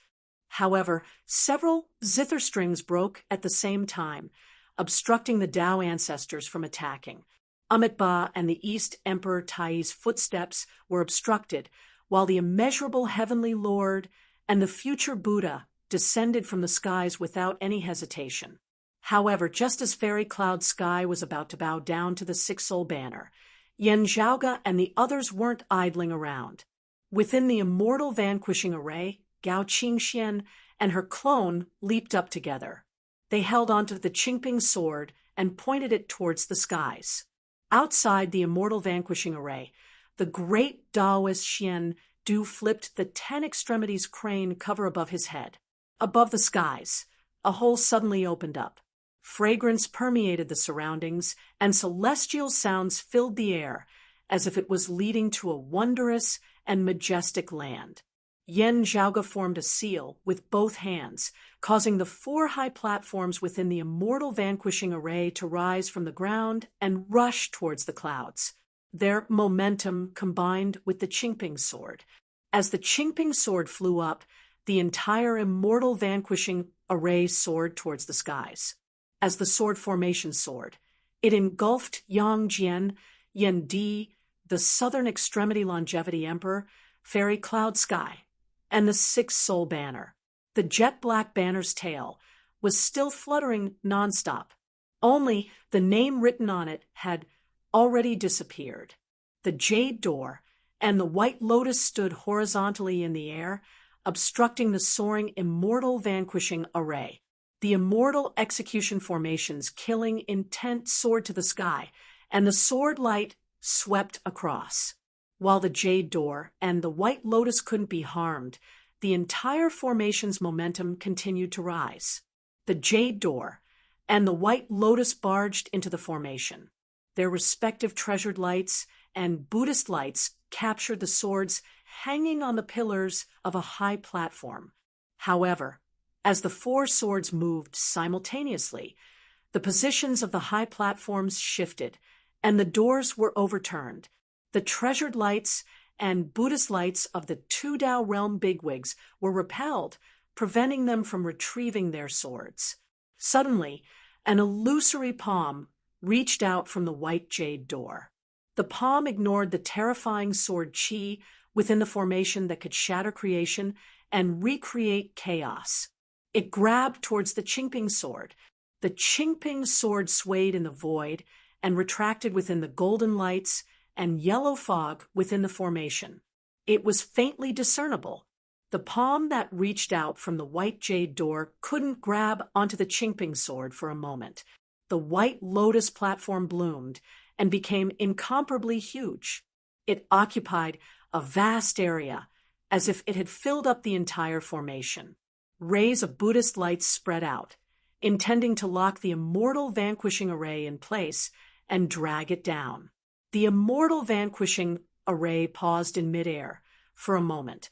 However, several zither strings broke at the same time, obstructing the Tao ancestors from attacking. Amitabha and the East Emperor Tai's footsteps were obstructed, while the immeasurable heavenly Lord and the future Buddha descended from the skies without any hesitation. However, just as Fairy Cloud Sky was about to bow down to the 6 soul banner, Yen Zhaoga and the others weren't idling around. Within the immortal vanquishing array, Gao Qingxian and her clone leaped up together. They held onto the Qingping sword and pointed it towards the skies. Outside the immortal vanquishing array, the great Taoist Xian Du flipped the 10 extremities crane cover above his head. Above the skies, a hole suddenly opened up. Fragrance permeated the surroundings, and celestial sounds filled the air, as if it was leading to a wondrous and majestic land. Yen Zhaoga formed a seal with both hands, causing the 4 high platforms within the immortal vanquishing array to rise from the ground and rush towards the clouds. Their momentum combined with the Qingping sword. As the Qingping sword flew up, the entire immortal vanquishing array soared towards the skies. As the sword formation soared, it engulfed Yang Jian, Yen Di, the southern extremity longevity emperor, fairy cloud sky, and the sixth soul banner. The jet-black banner's tail was still fluttering nonstop. Only the name written on it had already disappeared. The jade door and the white lotus stood horizontally in the air, obstructing the soaring immortal vanquishing array. The immortal execution formation's killing intent soared to the sky, and the sword light swept across. While the jade door and the white lotus couldn't be harmed, the entire formation's momentum continued to rise. The jade door and the white lotus barged into the formation. Their respective treasured lights and Buddhist lights captured the swords hanging on the pillars of a high platform. However, as the four swords moved simultaneously, the positions of the high platforms shifted, and the doors were overturned. The treasured lights and Buddhist lights of the two Tao realm bigwigs were repelled, preventing them from retrieving their swords. Suddenly, an illusory palm reached out from the white jade door. The palm ignored the terrifying sword chi within the formation that could shatter creation and recreate chaos. It grabbed towards the Qingping sword. The Qingping sword swayed in the void and retracted within the golden lights and yellow fog within the formation. It was faintly discernible. The palm that reached out from the white jade door couldn't grab onto the Qingping sword for a moment. The white lotus platform bloomed and became incomparably huge. It occupied a vast area, as if it had filled up the entire formation. Rays of Buddhist lights spread out, intending to lock the immortal vanquishing array in place and drag it down. The immortal vanquishing array paused in midair for a moment.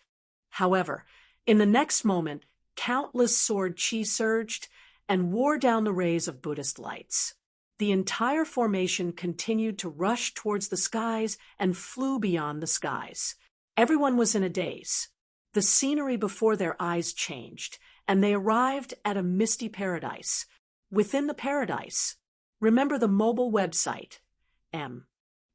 However, in the next moment, countless sword chi surged and wore down the rays of Buddhist lights. The entire formation continued to rush towards the skies and flew beyond the skies. Everyone was in a daze. The scenery before their eyes changed, and they arrived at a misty paradise. Within the paradise, remember the mobile website,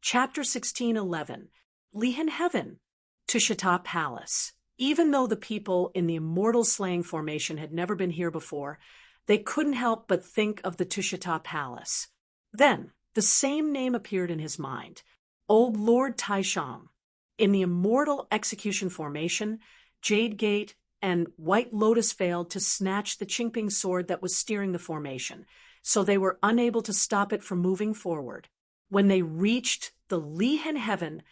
Chapter 16:11, Lihan Heaven, Tushita Palace. Even though the people in the immortal slaying formation had never been here before, they couldn't help but think of the Tushita Palace. Then, the same name appeared in his mind, Old Lord Taishang. In the immortal execution formation, Jade Gate and White Lotus failed to snatch the Qingping sword that was steering the formation, so they were unable to stop it from moving forward. When they reached the Lihan Heaven,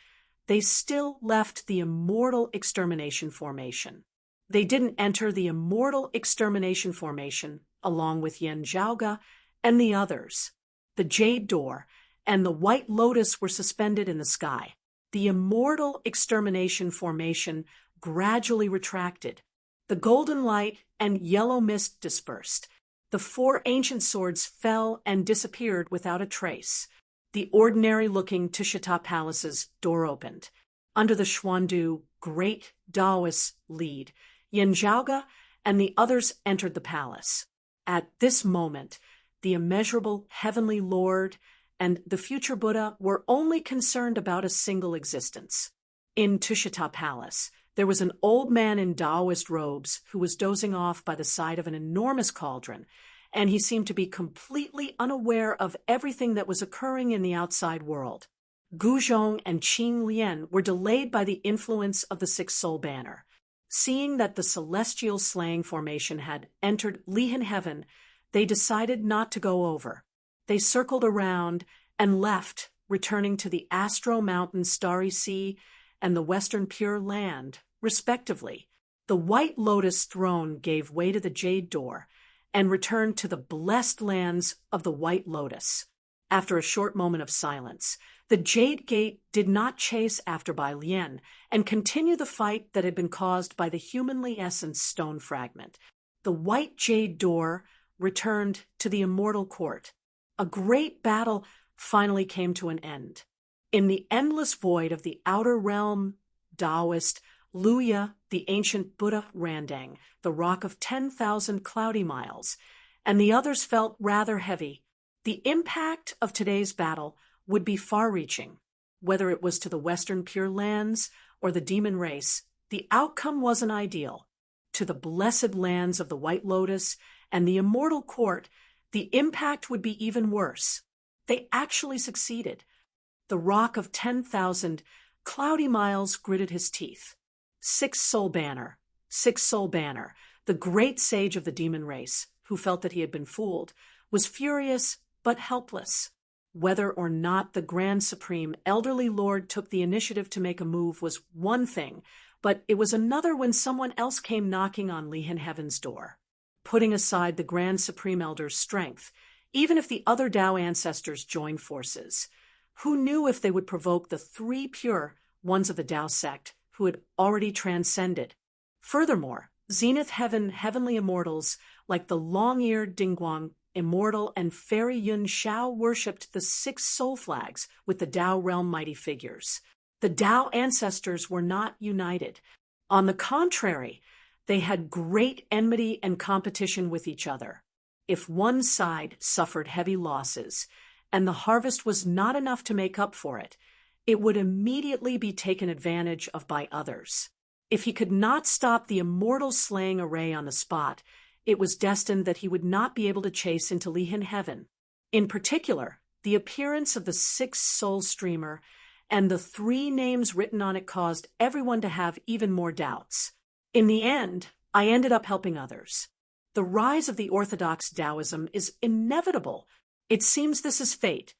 they still left the immortal extermination formation. They didn't enter the immortal extermination formation along with Yen Zhaoga and the others. The Jade Door and the White Lotus were suspended in the sky. The immortal extermination formation gradually retracted. The golden light and yellow mist dispersed. The four ancient swords fell and disappeared without a trace. The ordinary-looking Tushita Palace's door opened. Under the Xuandu great Taoist lead, Yen Zhaoga and the others entered the palace. At this moment, the immeasurable heavenly Lord and the future Buddha were only concerned about a single existence. In Tushita Palace, there was an old man in Taoist robes who was dozing off by the side of an enormous cauldron, and he seemed to be completely unaware of everything that was occurring in the outside world. Gu Zhong and Qing Lian were delayed by the influence of the Sixth Soul Banner. Seeing that the celestial slaying formation had entered Lihan Heaven, they decided not to go over. They circled around and left, returning to the Astro Mountain Starry Sea and the Western Pure Land, respectively. The White Lotus throne gave way to the Jade Door and returned to the blessed lands of the White Lotus. After a short moment of silence, the Jade Gate did not chase after Bai Lian and continue the fight that had been caused by the humanly essenced stone fragment. The White Jade Door returned to the immortal court. A great battle finally came to an end. In the endless void of the outer realm, Taoist, Luya, the ancient Buddha Randang, the rock of 10,000 cloudy miles, and the others felt rather heavy. The impact of today's battle would be far-reaching. Whether it was to the Western Pure Lands or the demon race, the outcome wasn't ideal. To the blessed lands of the White Lotus and the immortal court, the impact would be even worse. They actually succeeded. The rock of 10,000 cloudy miles gritted his teeth. Six Soul Banner, the great sage of the demon race, who felt that he had been fooled, was furious but helpless. Whether or not the Grand Supreme Elderly Lord took the initiative to make a move was one thing, but it was another when someone else came knocking on Lihan Heaven's door. Putting aside the Grand Supreme Elder's strength, even if the other Tao ancestors joined forces, who knew if they would provoke the three pure ones of the Tao sect who had already transcended? Furthermore, Zenith Heaven heavenly immortals like the long-eared Dingguang Immortal and Fairy Yun Shao worshipped the six soul flags with the Tao realm mighty figures. The Tao ancestors were not united. On the contrary, they had great enmity and competition with each other. If one side suffered heavy losses, and the harvest was not enough to make up for it, it would immediately be taken advantage of by others. If he could not stop the immortal slaying array on the spot, it was destined that he would not be able to chase into Lihan Heaven. In particular, the appearance of the sixth soul streamer and the three names written on it caused everyone to have even more doubts. In the end, I ended up helping others. The rise of the orthodox Taoism is inevitable. It seems this is fate.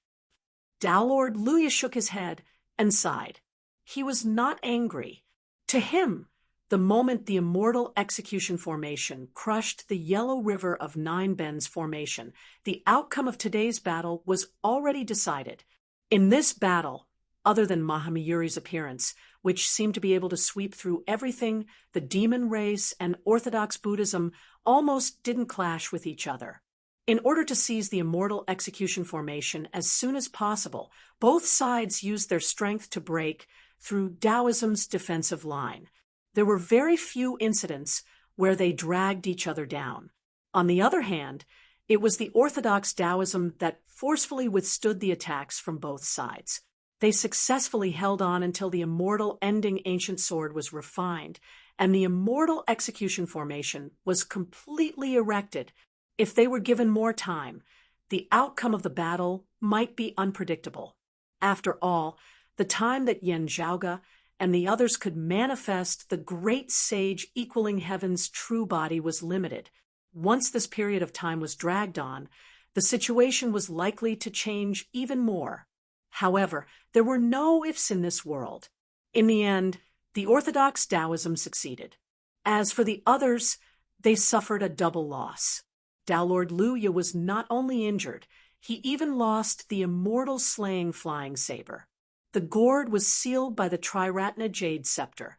Tao Lord Luya shook his head and sighed. He was not angry. To him, the moment the immortal execution formation crushed the yellow river of Nine Bends formation, the outcome of today's battle was already decided. In this battle, other than Mahamayuri's appearance, which seemed to be able to sweep through everything, the demon race and Orthodox Buddhism almost didn't clash with each other. In order to seize the immortal execution formation as soon as possible, both sides used their strength to break through Taoism's defensive line. There were very few incidents where they dragged each other down. On the other hand, it was the orthodox Taoism that forcefully withstood the attacks from both sides. They successfully held on until the immortal ending ancient sword was refined, and the immortal execution formation was completely erected. If they were given more time, the outcome of the battle might be unpredictable. After all, the time that Yen Zhaoge and the others could manifest the great sage equaling heaven's true body was limited. Once this period of time was dragged on, the situation was likely to change even more. However, there were no ifs in this world. In the end, the orthodox Taoism succeeded. As for the others, they suffered a double loss. Tao Lord Luya was not only injured, he even lost the immortal slaying flying saber. The gourd was sealed by the Triratna jade scepter,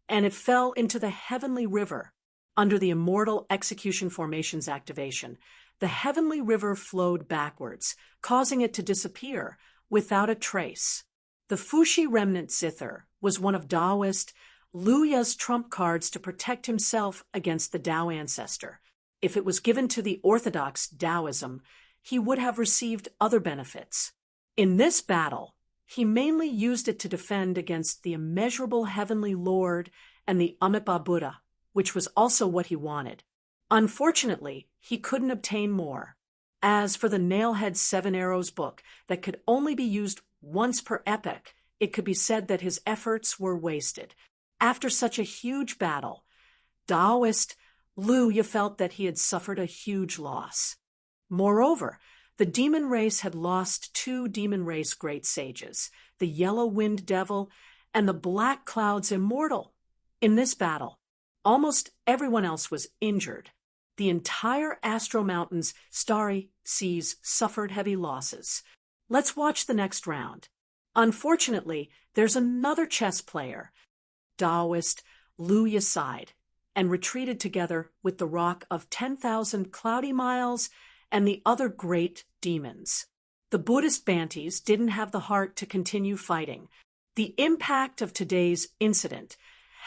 and it fell into the heavenly river. Under the immortal execution formation's activation, the heavenly river flowed backwards, causing it to disappear without a trace. The Fushi remnant zither was one of Taoist Luya's trump cards to protect himself against the Tao ancestor. If it was given to the orthodox Taoism, he would have received other benefits. In this battle, he mainly used it to defend against the immeasurable heavenly Lord and the Amitabha Buddha, which was also what he wanted. Unfortunately, he couldn't obtain more. As for the Nailhead Seven Arrows book that could only be used once per epoch, it could be said that his efforts were wasted. After such a huge battle, Taoist Luya felt that he had suffered a huge loss. Moreover, the demon race had lost two demon race great sages, the Yellow Wind Devil and the Black Cloud's Immortal. In this battle, almost everyone else was injured. The entire Astro Mountain's starry seas suffered heavy losses. Let's watch the next round. Unfortunately, there's another chess player. Taoist Luya sighed and retreated together with the rock of 10,000 cloudy miles and the other great demons. The Buddhist Bantis didn't have the heart to continue fighting. The impact of today's incident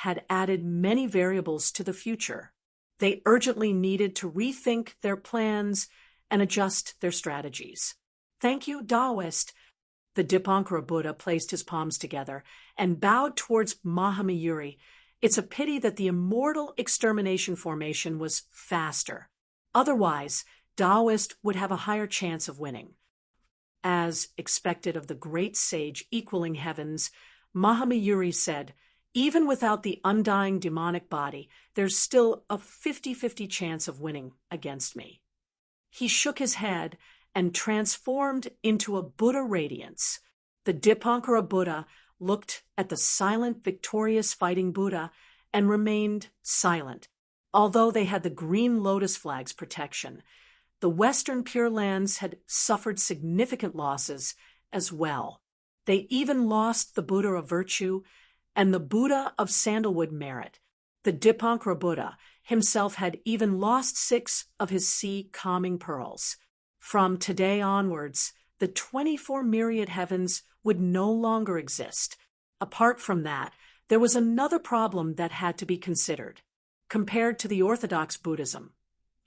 had added many variables to the future. They urgently needed to rethink their plans and adjust their strategies. Thank you, Taoist. The Dipankara Buddha placed his palms together and bowed towards Mahamayuri. It's a pity that the immortal extermination formation was faster. Otherwise, Taoist would have a higher chance of winning. As expected of the great sage equaling heavens, Mahamayuri said, "Even without the undying demonic body, there's still a 50-50 chance of winning against me." He shook his head and transformed into a Buddha radiance. The Dipankara Buddha looked at the silent, victorious fighting Buddha and remained silent. Although they had the green lotus flag's protection, the Western Pure Lands had suffered significant losses as well. They even lost the Buddha of virtue and the Buddha of sandalwood merit. The Dipankara Buddha himself had even lost 6 of his sea calming pearls. From today onwards, the 24 myriad heavens would no longer exist. Apart from that, there was another problem that had to be considered. Compared to the Orthodox Buddhism,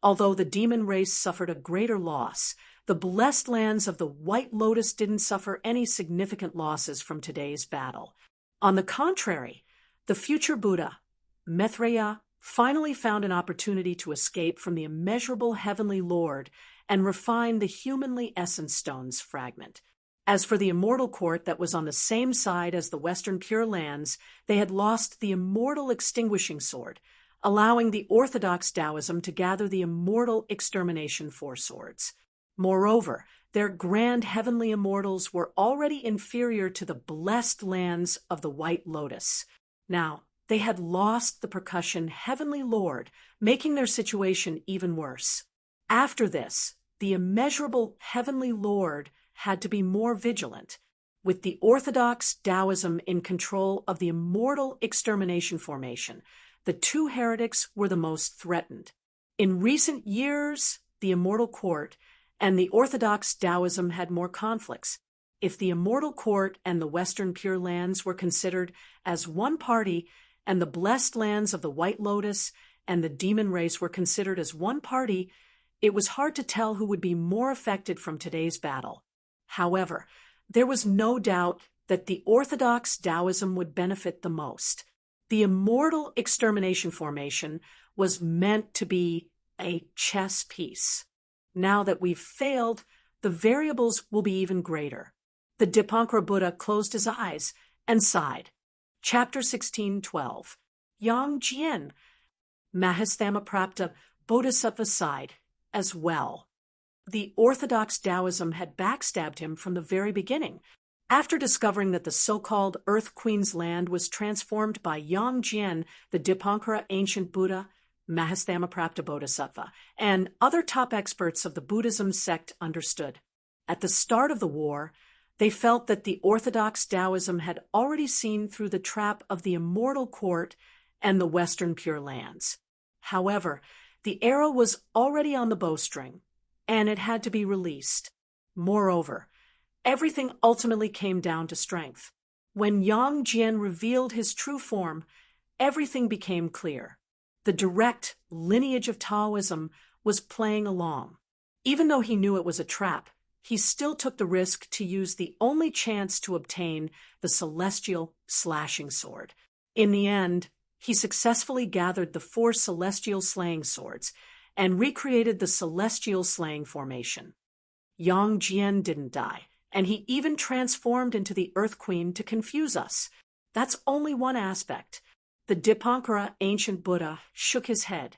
although the demon race suffered a greater loss, the blessed lands of the White Lotus didn't suffer any significant losses from today's battle. On the contrary, the future Buddha, Maitreya, finally found an opportunity to escape from the immeasurable heavenly Lord and refine the humanly essence stone's fragment. As for the immortal court that was on the same side as the Western Pure Lands, they had lost the immortal extinguishing sword, allowing the orthodox Taoism to gather the immortal extermination 4 swords. Moreover, their grand heavenly immortals were already inferior to the blessed lands of the White Lotus. Now, they had lost the percussion heavenly Lord, making their situation even worse. After this, the immeasurable heavenly Lord had to be more vigilant. With the orthodox Taoism in control of the immortal extermination formation, the 2 heretics were the most threatened. In recent years, the immortal court and the orthodox Taoism had more conflicts. If the immortal court and the Western Pure Lands were considered as one party, and the blessed lands of the White Lotus and the demon race were considered as one party, it was hard to tell who would be more affected from today's battle. However, there was no doubt that the orthodox Taoism would benefit the most. The immortal extermination formation was meant to be a chess piece. Now that we've failed, the variables will be even greater. The Dipankara Buddha closed his eyes and sighed. Chapter 16:12. Yang Jian, Mahastamaprapta Bodhisattva sighed as well. The orthodox Taoism had backstabbed him from the very beginning. After discovering that the so-called Earth Queen's land was transformed by Yang Jian, the Dipankara ancient Buddha, Mahastamaprapta Bodhisattva, and other top experts of the Buddhism sect understood. At the start of the war, they felt that the orthodox Taoism had already seen through the trap of the immortal court and the Western Pure Lands. However, the arrow was already on the bowstring, and it had to be released. Moreover, everything ultimately came down to strength. When Yang Jian revealed his true form, everything became clear. The direct lineage of Taoism was playing along. Even though he knew it was a trap, he still took the risk to use the only chance to obtain the celestial slashing sword. In the end, he successfully gathered the 4 celestial slaying swords and recreated the celestial slaying formation. Yang Jian didn't die, and he even transformed into the Earth Queen to confuse us. That's only one aspect. The Dipankara ancient Buddha shook his head.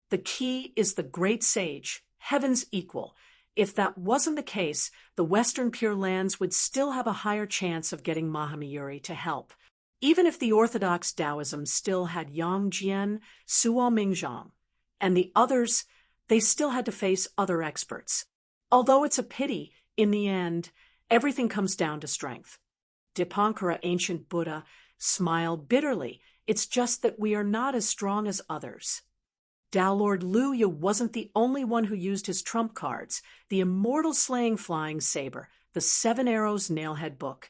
The key is the great sage, heaven's equal. If that wasn't the case, the Western Pure Lands would still have a higher chance of getting Mahamayuri to help. Even if the orthodox Taoism still had Yang Jian, Suo Mingzhang, and the others, they still had to face other experts. Although it's a pity, in the end, everything comes down to strength. Dipankara ancient Buddha smiled bitterly. It's just that we are not as strong as others. Tao Lord Luya wasn't the only one who used his trump cards, the immortal slaying flying saber, the 7 arrows nailhead book,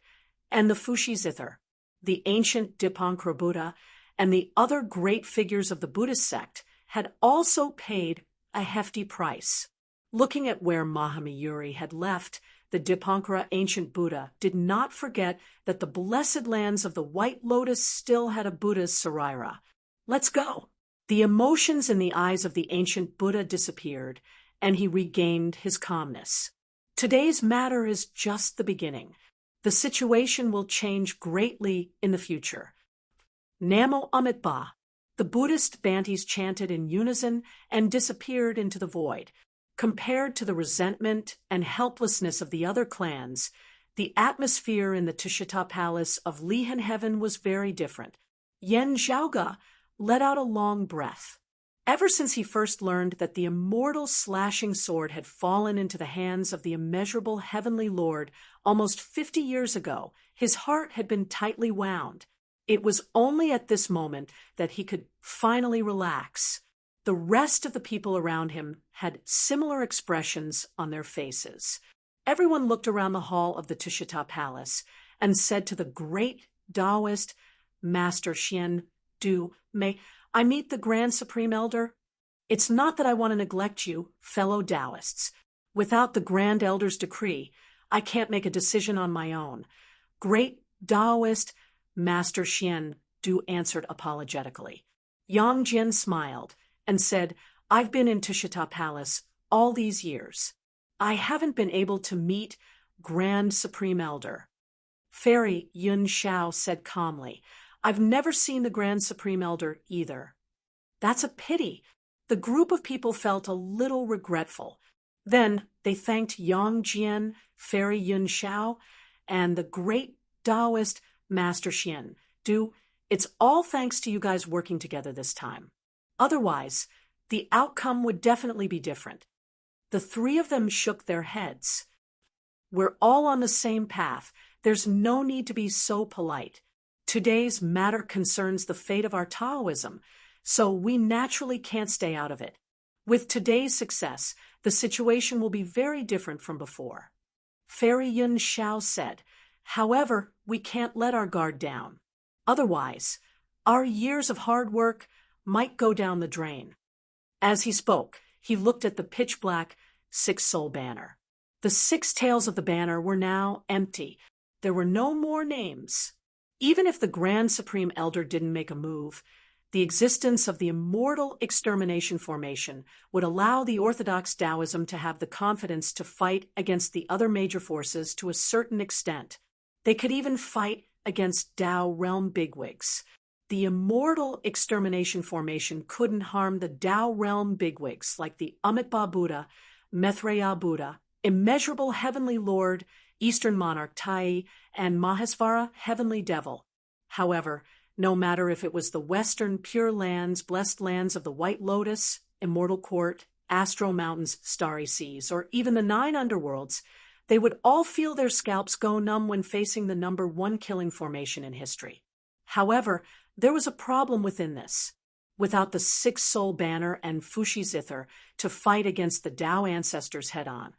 and the Fushi zither. The ancient Dipankara Buddha and the other great figures of the Buddhist sect had also paid a hefty price. Looking at where Mahamayuri had left, the Dipankara ancient Buddha did not forget that the blessed lands of the White Lotus still had a Buddha's Sarira. Let's go! The emotions in the eyes of the ancient Buddha disappeared, and he regained his calmness. Today's matter is just the beginning. The situation will change greatly in the future. Namo Amitabha. The Buddhist Bantis chanted in unison and disappeared into the void. Compared to the resentment and helplessness of the other clans, the atmosphere in the Tushita Palace of Lihan Heaven was very different. Yen Zhaoga let out a long breath. Ever since he first learned that the immortal slashing sword had fallen into the hands of the immeasurable heavenly lord almost 50 years ago, his heart had been tightly wound. It was only at this moment that he could finally relax. The rest of the people around him had similar expressions on their faces. Everyone looked around the hall of the Tushita Palace and said to the great Taoist, Master Xian Du, may I meet the Grand Supreme Elder? It's not that I want to neglect you, fellow Taoists. Without the Grand Elder's decree, I can't make a decision on my own. Great Taoist, Master Xian Du answered apologetically. Yang Jian smiled and said, I've been in Tushita Palace all these years. I haven't been able to meet Grand Supreme Elder. Fairy Yun Shao said calmly, I've never seen the Grand Supreme Elder either. That's a pity. The group of people felt a little regretful. Then they thanked Yang Jian, Fairy Yun Shao, and the great Taoist Master Xian Du. It's all thanks to you guys working together this time. Otherwise, the outcome would definitely be different. The three of them shook their heads. We're all on the same path. There's no need to be so polite. Today's matter concerns the fate of our Taoism, so we naturally can't stay out of it. With today's success, the situation will be very different from before. Fairy Yun Shao said, however, we can't let our guard down. Otherwise, our years of hard work might go down the drain. As he spoke, he looked at the pitch-black six-soul banner. The 6 tails of the banner were now empty. There were no more names. Even if the Grand Supreme Elder didn't make a move, the existence of the immortal extermination formation would allow the Orthodox Taoism to have the confidence to fight against the other major forces to a certain extent. They could even fight against Tao realm bigwigs. The immortal extermination formation couldn't harm the Tao realm bigwigs like the Amitabha Buddha, Maitreya Buddha, immeasurable heavenly lord, Eastern monarch Tai, and Mahesvara, heavenly devil. However, no matter if it was the Western Pure Lands, blessed lands of the White Lotus, Immortal Court, Astral Mountains, Starry Seas, or even the 9 underworlds, they would all feel their scalps go numb when facing the number 1 killing formation in history. However, there was a problem within this. Without the 6-soul banner and Fushi Zither to fight against the Tao ancestors head-on,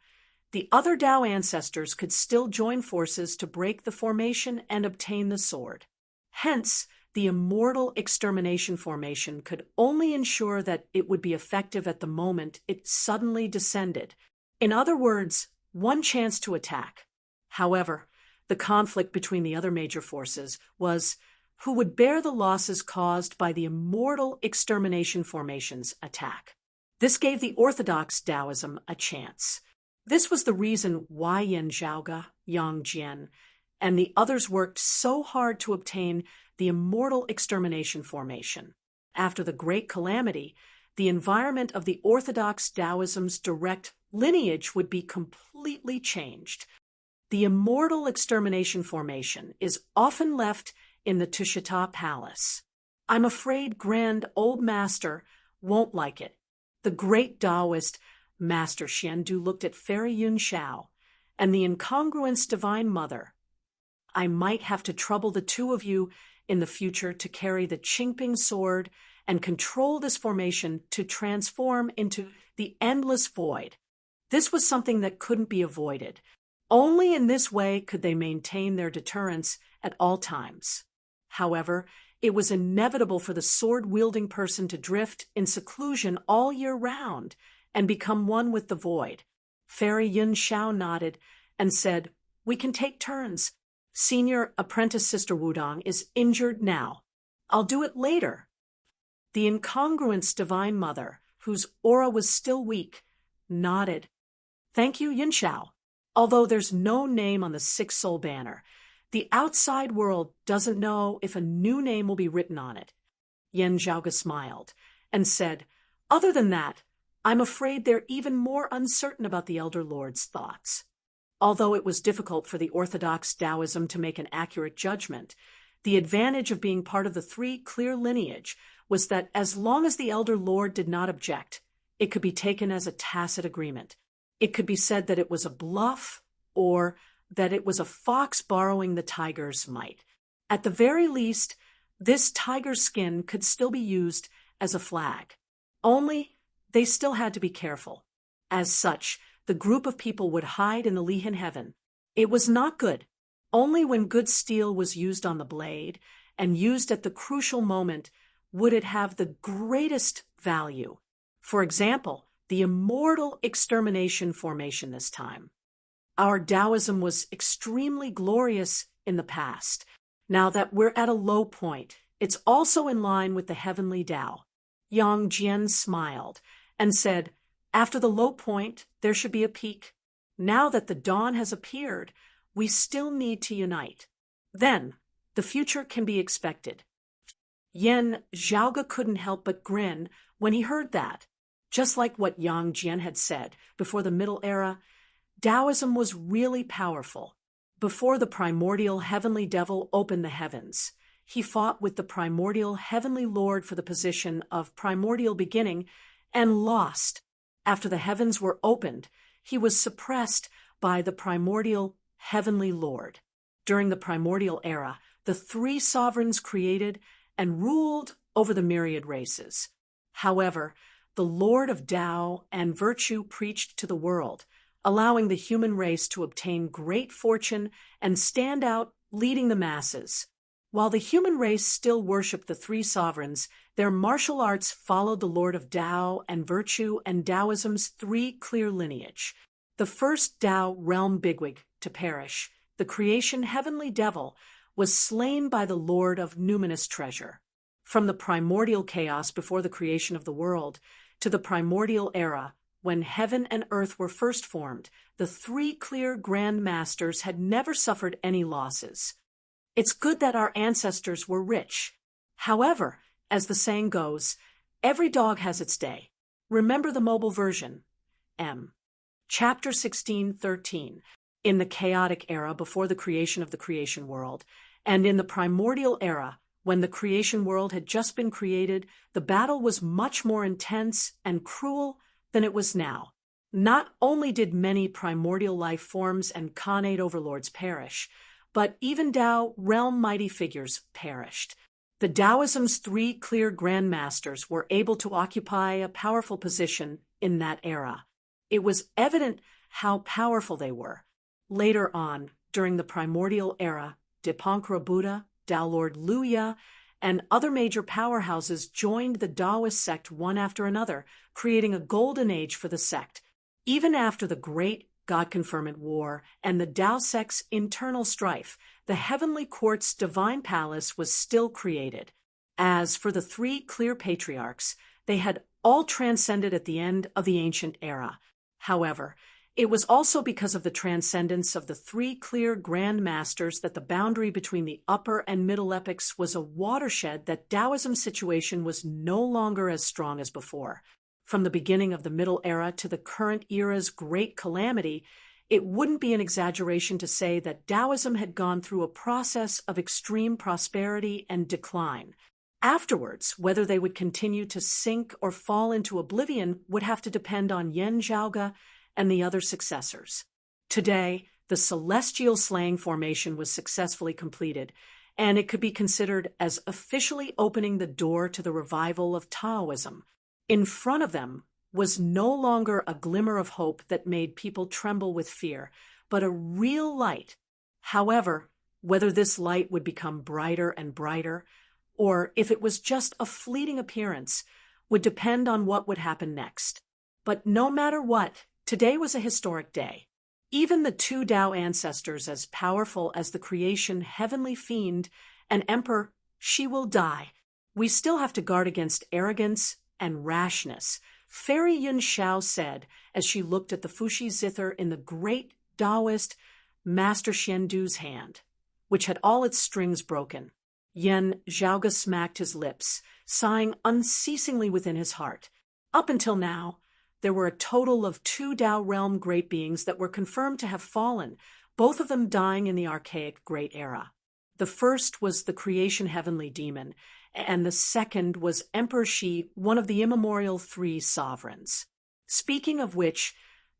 the other Tao ancestors could still join forces to break the formation and obtain the sword. Hence, the immortal extermination formation could only ensure that it would be effective at the moment it suddenly descended. In other words, one chance to attack. However, the conflict between the other major forces was who would bear the losses caused by the immortal extermination formation's attack. This gave the Orthodox Taoism a chance. This was the reason why Yen Zhaoga, Yang Jian, and the others worked so hard to obtain the immortal extermination formation. After the Great Calamity, the environment of the Orthodox Taoism's direct lineage would be completely changed. The immortal extermination formation is often left in the Tushita Palace. I'm afraid Grand Old Master won't like it. The great Taoist Master Xian Du looked at Fairy Yun Shao and the incongruous Divine Mother. I might have to trouble the two of you in the future to carry the Qingping sword and control this formation to transform into the endless void. This was something that couldn't be avoided. Only in this way could they maintain their deterrence at all times. However, it was inevitable for the sword-wielding person to drift in seclusion all year round and become one with the void. Fairy Yun Xiao nodded and said, "We can take turns. Senior apprentice Sister Wudong is injured now. I'll do it later." The incongruence Divine Mother, whose aura was still weak, nodded. "Thank you, Yin Xiao. Although there's no name on the Six Soul banner, the outside world doesn't know if a new name will be written on it." Yen Zhaoge smiled and said, "Other than that, I'm afraid they're even more uncertain about the Elder Lord's thoughts." Although it was difficult for the orthodox Taoism to make an accurate judgment, the advantage of being part of the three clear lineage was that as long as the Elder Lord did not object, it could be taken as a tacit agreement. It could be said that it was a bluff or that it was a fox borrowing the tiger's might. At the very least, this tiger's skin could still be used as a flag. Only, they still had to be careful. As such, the group of people would hide in the Lihan heaven. It was not good. Only when good steel was used on the blade, and used at the crucial moment, would it have the greatest value. For example, the immortal extermination formation this time. Our Taoism was extremely glorious in the past. Now that we're at a low point, it's also in line with the heavenly Tao. Yang Jian smiled and said, "After the low point, there should be a peak. Now that the dawn has appeared, we still need to unite. Then, the future can be expected." Yen Zhaoge couldn't help but grin when he heard that. Just like what Yang Jian had said, before the Middle Era, Taoism was really powerful. Before the primordial heavenly devil opened the heavens, he fought with the primordial heavenly lord for the position of primordial beginning and lost. After the heavens were opened, he was suppressed by the primordial heavenly lord. During the primordial era, the three sovereigns created and ruled over the myriad races. However, the Lord of Tao and virtue preached to the world, allowing the human race to obtain great fortune and stand out leading the masses. While the human race still worshipped the three sovereigns, their martial arts followed the Lord of Tao and virtue and Taoism's three clear lineage. The first Tao realm bigwig to perish, the creation heavenly devil, was slain by the Lord of numinous treasure. From the primordial chaos before the creation of the world to the primordial era, when heaven and earth were first formed, the three clear grand masters had never suffered any losses. It's good that our ancestors were rich. However, as the saying goes, every dog has its day. Remember the mobile version. M. Chapter 16:13. In the chaotic era before the creation of the creation world, and in the primordial era, when the creation world had just been created, the battle was much more intense and cruel than it was now. Not only did many primordial life forms and Khanate overlords perish, but even Tao realm mighty figures perished. The Taoism's three clear grandmasters were able to occupy a powerful position in that era. It was evident how powerful they were. Later on, during the primordial era, Dipankara Buddha, Tao Lord Luya, and other major powerhouses joined the Taoist sect one after another, creating a golden age for the sect. Even after the Great God-Conferment War and the Tao sect's internal strife, the Heavenly Court's divine palace was still created. As for the three clear patriarchs, they had all transcended at the end of the ancient era. However, it was also because of the transcendence of the three clear grand masters that the boundary between the upper and middle epochs was a watershed that Taoism's situation was no longer as strong as before. From the beginning of the Middle Era to the current era's great calamity, it wouldn't be an exaggeration to say that Taoism had gone through a process of extreme prosperity and decline. Afterwards, whether they would continue to sink or fall into oblivion would have to depend on Yen Zhaoge and the other successors. Today, the celestial slaying formation was successfully completed, and it could be considered as officially opening the door to the revival of Taoism. In front of them was no longer a glimmer of hope that made people tremble with fear, but a real light. However, Whether this light would become brighter and brighter, or if it was just a fleeting appearance, would depend on what would happen next. But no matter what, today was a historic day. Even the two Tao ancestors, as powerful as the creation heavenly fiend and emperor, she will die. We still have to guard against arrogance and rashness, Fairy Yun Xiao said as she looked at the Fuxi zither in the great Taoist Master Shendu's hand, which had all its strings broken. Yen Zhaoge smacked his lips, sighing unceasingly within his heart. Up until now, there were a total of 2 Tao realm great beings that were confirmed to have fallen, both of them dying in the archaic Great Era. The first was the creation heavenly demon, and the second was Emperor Shi, one of the immemorial 3 sovereigns. Speaking of which,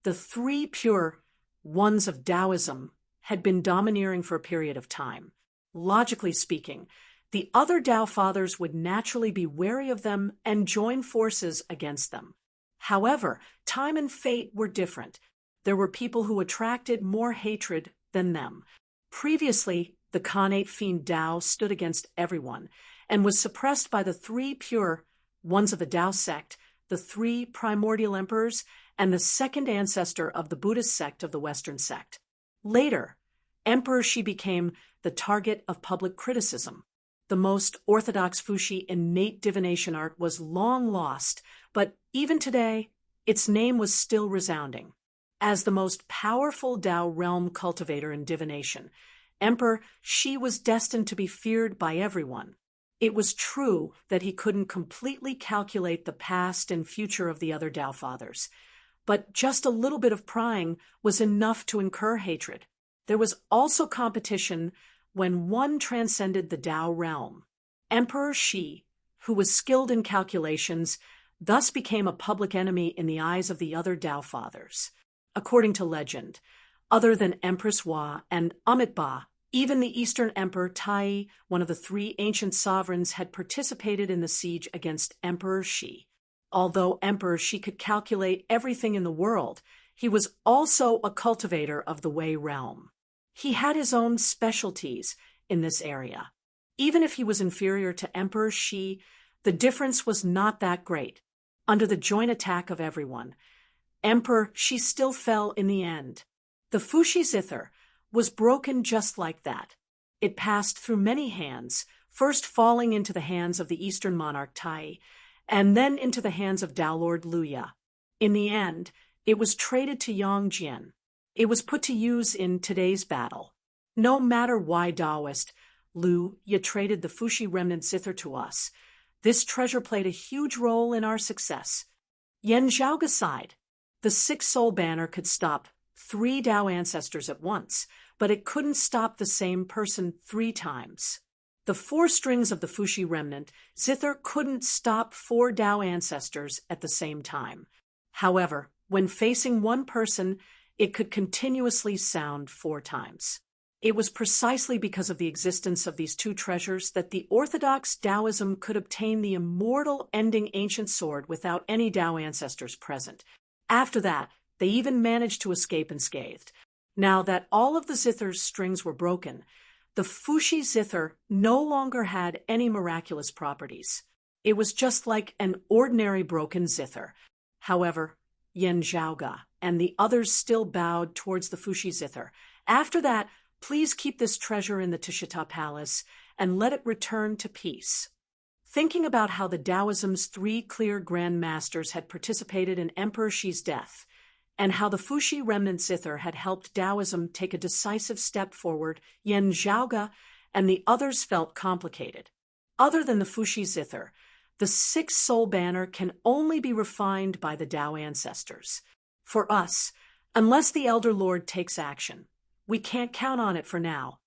the 3 pure ones of Taoism had been domineering for a period of time. Logically speaking, the other Tao fathers would naturally be wary of them and join forces against them. However, time and fate were different. There were people who attracted more hatred than them. Previously, the Khanate fiend Tao stood against everyone and was suppressed by the 3 pure ones of the Tao sect, the 3 primordial emperors, and the second ancestor of the Buddhist sect of the Western sect. Later, Emperor Shi became the target of public criticism. The most orthodox Fuxi innate divination art was long lost, but even today, its name was still resounding. As the most powerful Tao realm cultivator in divination, Emperor Shi was destined to be feared by everyone. It was true that he couldn't completely calculate the past and future of the other Tao fathers, but just a little bit of prying was enough to incur hatred. There was also competition when one transcended the Tao realm. Emperor Shi, who was skilled in calculations, thus became a public enemy in the eyes of the other Tao fathers. According to legend, other than Empress Hua and Amitabha, even the Eastern Emperor Tai, one of the 3 ancient sovereigns, had participated in the siege against Emperor Shi. Although Emperor Shi could calculate everything in the world, he was also a cultivator of the Wei realm. He had his own specialties in this area. Even if he was inferior to Emperor Shi, the difference was not that great. Under the joint attack of everyone, Emperor Shi still fell in the end. The Fuxi zither was broken just like that. It passed through many hands, first falling into the hands of the Eastern monarch Tai, and then into the hands of Tao Lord Luya. In the end, it was traded to Yang Jian. It was put to use in today's battle. No matter why Taoist, Lu, you traded the Fuxi remnant zither to us. This treasure played a huge role in our success. Yen Zhaoge sighed. The 6-soul banner could stop 3 Tao ancestors at once, but it couldn't stop the same person 3 times. The 4 strings of the Fuxi remnant zither couldn't stop 4 Tao ancestors at the same time. However, when facing one person, it could continuously sound 4 times. It was precisely because of the existence of these 2 treasures that the orthodox Taoism could obtain the immortal ending ancient sword without any Tao ancestors present. After that, they even managed to escape unscathed. Now that all of the zither's strings were broken, the Fuxi zither no longer had any miraculous properties. It was just like an ordinary broken zither. However, Yen Zhaoge and the others still bowed towards the Fuxi zither. After that, please keep this treasure in the Tishita Palace and let it return to peace. Thinking about how the Taoism's 3 clear Grand Masters had participated in Emperor Shi's death, and how the Fuxi remnant zither had helped Taoism take a decisive step forward, Yen Zhaoge and the others felt complicated. Other than the Fuxi zither, the 6-soul banner can only be refined by the Tao ancestors. For us, unless the Elder Lord takes action, we can't count on it for now.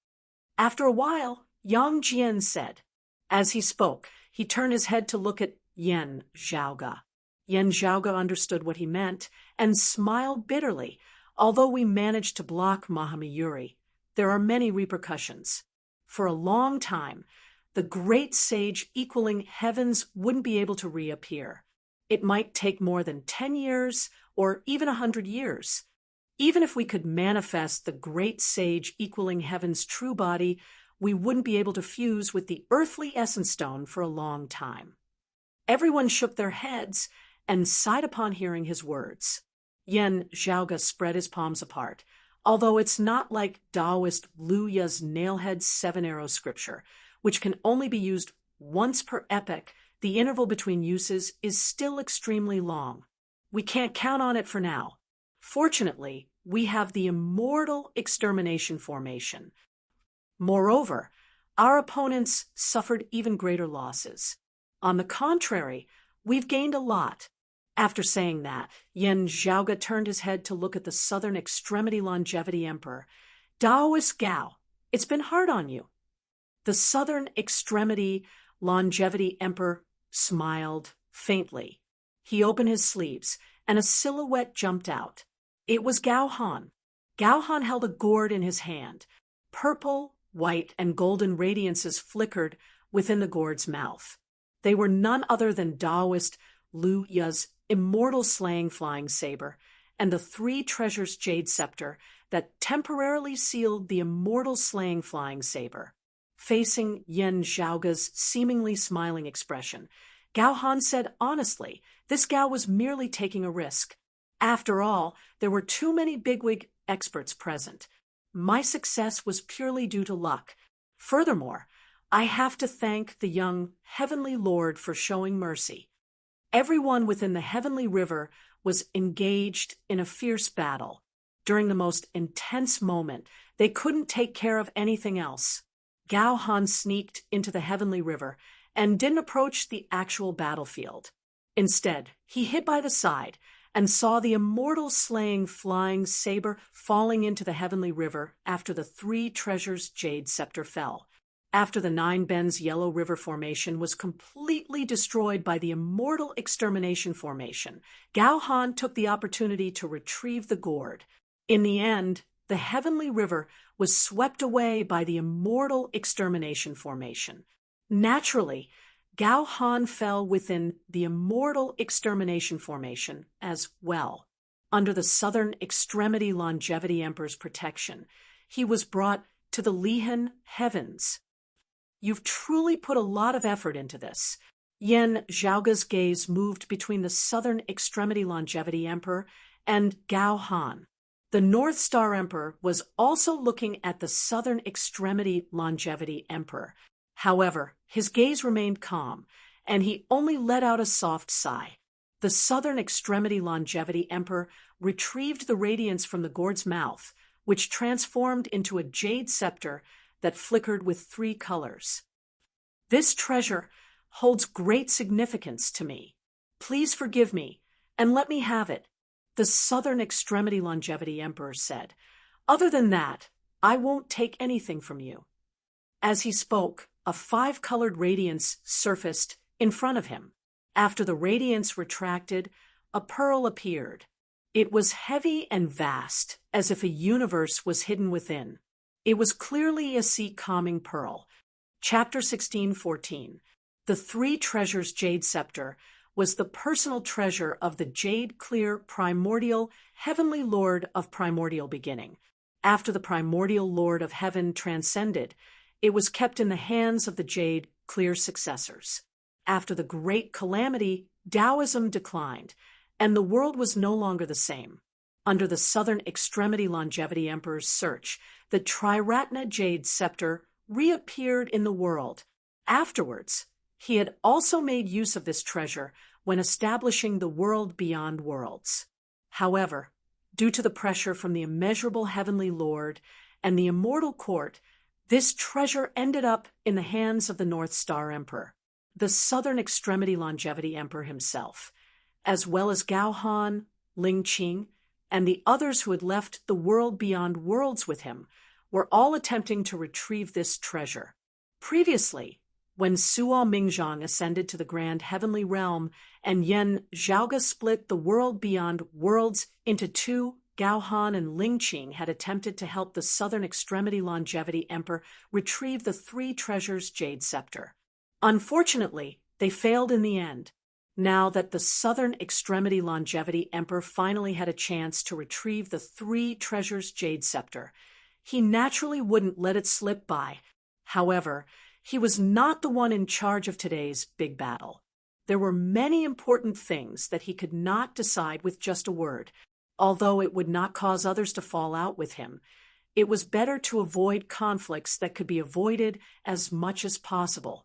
After a while, Yang Jian said. As he spoke, he turned his head to look at Yen Zhaoge. Yen Zhaoge understood what he meant and smiled bitterly. Although we managed to block Mahamayuri, there are many repercussions. For a long time, the great sage equaling heavens wouldn't be able to reappear. It might take more than 10 years or even 100 years. Even if we could manifest the great sage equaling heaven's true body, we wouldn't be able to fuse with the earthly essence stone for a long time. Everyone shook their heads and sighed upon hearing his words. Yen Zhaoge spread his palms apart. Although it's not like Taoist Lu Ya's nailhead seven-arrow scripture, which can only be used once per epoch, the interval between uses is still extremely long. We can't count on it for now. Fortunately, we have the immortal extermination formation. Moreover, our opponents suffered even greater losses. On the contrary, we've gained a lot. After saying that, Yen Zhaoge turned his head to look at the Southern Extremity Longevity Emperor. Taoist Gao, it's been hard on you. The Southern Extremity Longevity Emperor smiled faintly. He opened his sleeves, and a silhouette jumped out. It was Gao Han. Gao Han held a gourd in his hand. Purple, white, and golden radiances flickered within the gourd's mouth. They were none other than Taoist Lu Ya's immortal slaying flying saber and the three treasures jade scepter that temporarily sealed the immortal slaying flying saber. Facing Yen Zhaoge's seemingly smiling expression, Gao Han said honestly, this Gao was merely taking a risk. After all, there were too many bigwig experts present. My success was purely due to luck. Furthermore, I have to thank the young Heavenly Lord for showing mercy. Everyone within the Heavenly River was engaged in a fierce battle. During the most intense moment, they couldn't take care of anything else. Gao Han sneaked into the Heavenly River and didn't approach the actual battlefield. Instead, he hid by the side and saw the immortal slaying flying saber falling into the Heavenly River after the three treasures jade scepter fell. After the Nine Bends Yellow River Formation was completely destroyed by the immortal extermination formation, Gao Han took the opportunity to retrieve the gourd. In the end, the Heavenly River was swept away by the immortal extermination formation. Naturally, Gao Han fell within the immortal extermination formation as well. Under the Southern Extremity Longevity Emperor's protection, he was brought to the Lihan Heavens. You've truly put a lot of effort into this. Yen Zhaoge's gaze moved between the Southern Extremity Longevity Emperor and Gao Han. The North Star Emperor was also looking at the Southern Extremity Longevity Emperor. However, his gaze remained calm, and he only let out a soft sigh. The Southern Extremity Longevity Emperor retrieved the radiance from the gourd's mouth, which transformed into a jade scepter that flickered with three colors. This treasure holds great significance to me. Please forgive me, and let me have it, the Southern Extremity Longevity Emperor said. Other than that, I won't take anything from you. As he spoke, a five-colored radiance surfaced in front of him. After the radiance retracted, a pearl appeared. It was heavy and vast, as if a universe was hidden within. It was clearly a sea-calming pearl. Chapter 16:14. The three treasures jade scepter was the personal treasure of the jade-clear primordial heavenly lord of primordial beginning. After the primordial lord of heaven transcended, it was kept in the hands of the jade-clear successors. After the great calamity, Taoism declined, and the world was no longer the same. Under the Southern Extremity Longevity Emperor's search, the Triratna Jade Scepter reappeared in the world. Afterwards, he had also made use of this treasure when establishing the world beyond worlds. However, due to the pressure from the immeasurable Heavenly Lord and the immortal court, this treasure ended up in the hands of the North Star Emperor, the Southern Extremity Longevity Emperor himself, as well as Gao Han, Ling Qing, and the others who had left the world beyond worlds with him were all attempting to retrieve this treasure. Previously, when Suo Mingzhang ascended to the grand heavenly realm and Yen Zhaoge split the world beyond worlds into two, Gao Han and Ling Qing had attempted to help the Southern Extremity Longevity Emperor retrieve the three treasures jade scepter. Unfortunately, they failed in the end. now that the Southern Extremity Longevity Emperor finally had a chance to retrieve the three treasures jade scepter. He naturally wouldn't let it slip by. However, he was not the one in charge of today's big battle. There were many important things that he could not decide with just a word. Although it would not cause others to fall out with him, it was better to avoid conflicts that could be avoided as much as possible.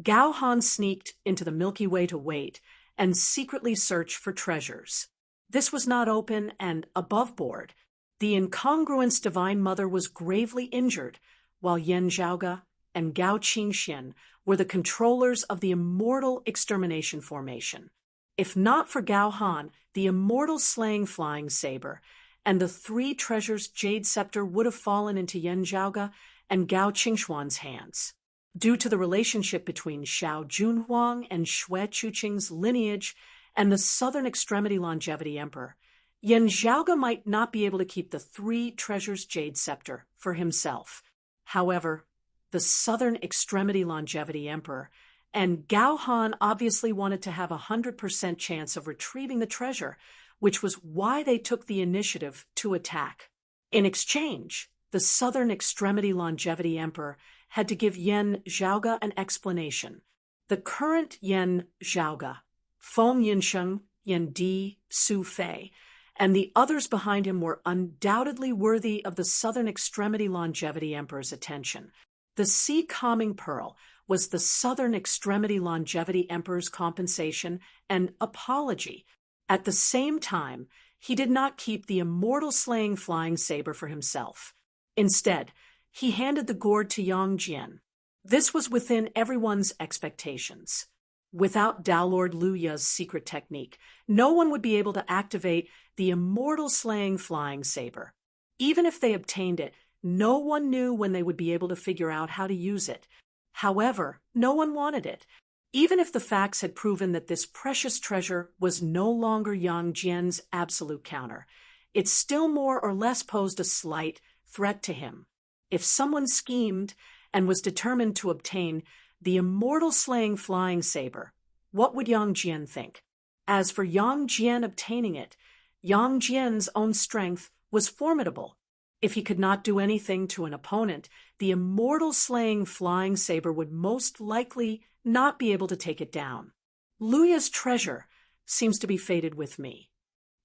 Gao Han sneaked into the Milky Way to wait and secretly search for treasures. This was not open and above board. The incongruous Divine Mother was gravely injured, while Yan Zhaoge and Gao Qingxian were the controllers of the immortal extermination formation. If not for Gao Han, the immortal slaying flying saber, and the three treasures jade scepter would have fallen into Yan Zhaoge and Gao Qingxuan's hands. Due to the relationship between Xiao Junhuang and Xue Chuqing's lineage and the Southern Extremity Longevity Emperor, Yan Zhaoge might not be able to keep the three treasures jade scepter for himself. However, the Southern Extremity Longevity Emperor and Gao Han obviously wanted to have 100% chance of retrieving the treasure, which was why they took the initiative to attack. In exchange, the Southern Extremity Longevity Emperor had to give Yan Zhaoge an explanation. The current Yan Zhaoge, Feng Yinsheng, Yan Di, Su Fei, and the others behind him were undoubtedly worthy of the Southern Extremity Longevity Emperor's attention. The Sea Calming Pearl was the Southern Extremity Longevity Emperor's compensation and apology. At the same time, he did not keep the immortal slaying flying saber for himself. Instead, he handed the gourd to Yang Jian. This was within everyone's expectations. Without Tao Lord Lu Ye's secret technique, no one would be able to activate the immortal slaying flying saber. Even if they obtained it, no one knew when they would be able to figure out how to use it. However, no one wanted it. Even if the facts had proven that this precious treasure was no longer Yang Jian's absolute counter, it still more or less posed a slight threat to him. If someone schemed and was determined to obtain the immortal slaying flying saber, what would Yang Jian think? As for Yang Jian obtaining it, Yang Jian's own strength was formidable. If he could not do anything to an opponent, the immortal slaying flying saber would most likely not be able to take it down. Luya's treasure seems to be fated with me.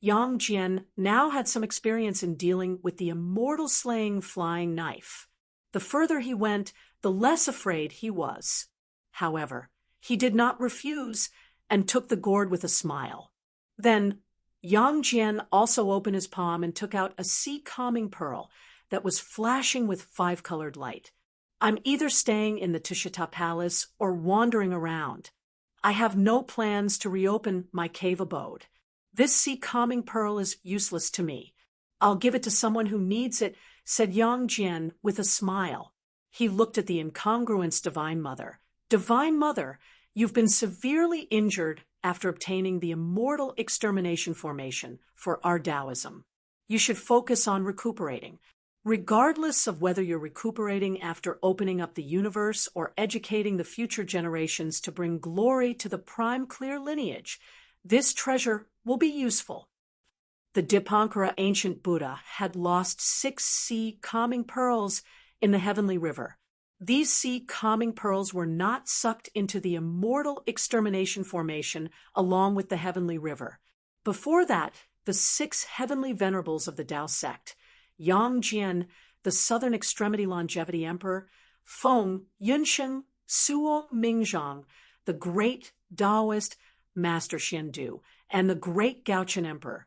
Yang Jian now had some experience in dealing with the immortal slaying flying knife. The further he went, the less afraid he was. However, he did not refuse and took the gourd with a smile. Then Yang Jian also opened his palm and took out a sea calming pearl that was flashing with five-colored light. I'm either staying in the Tushita Palace or wandering around. I have no plans to reopen my cave abode. This sea calming pearl is useless to me. I'll give it to someone who needs it, said Yang Jian with a smile. He looked at the incongruous Divine Mother. Divine Mother, you've been severely injured after obtaining the immortal extermination formation for our Taoism. You should focus on recuperating. Regardless of whether you're recuperating after opening up the universe or educating the future generations to bring glory to the prime clear lineage, this treasure will be useful. The Dipankara ancient Buddha had lost 6 sea calming pearls in the heavenly river. These sea calming pearls were not sucked into the immortal extermination formation along with the heavenly river. Before that, the 6 heavenly venerables of the Tao sect, Yang Jian, the Southern Extremity Longevity Emperor, Feng Yunsheng, Suo Mingzhang, the great Taoist Master Xiandu, and the great Gaochen Emperor,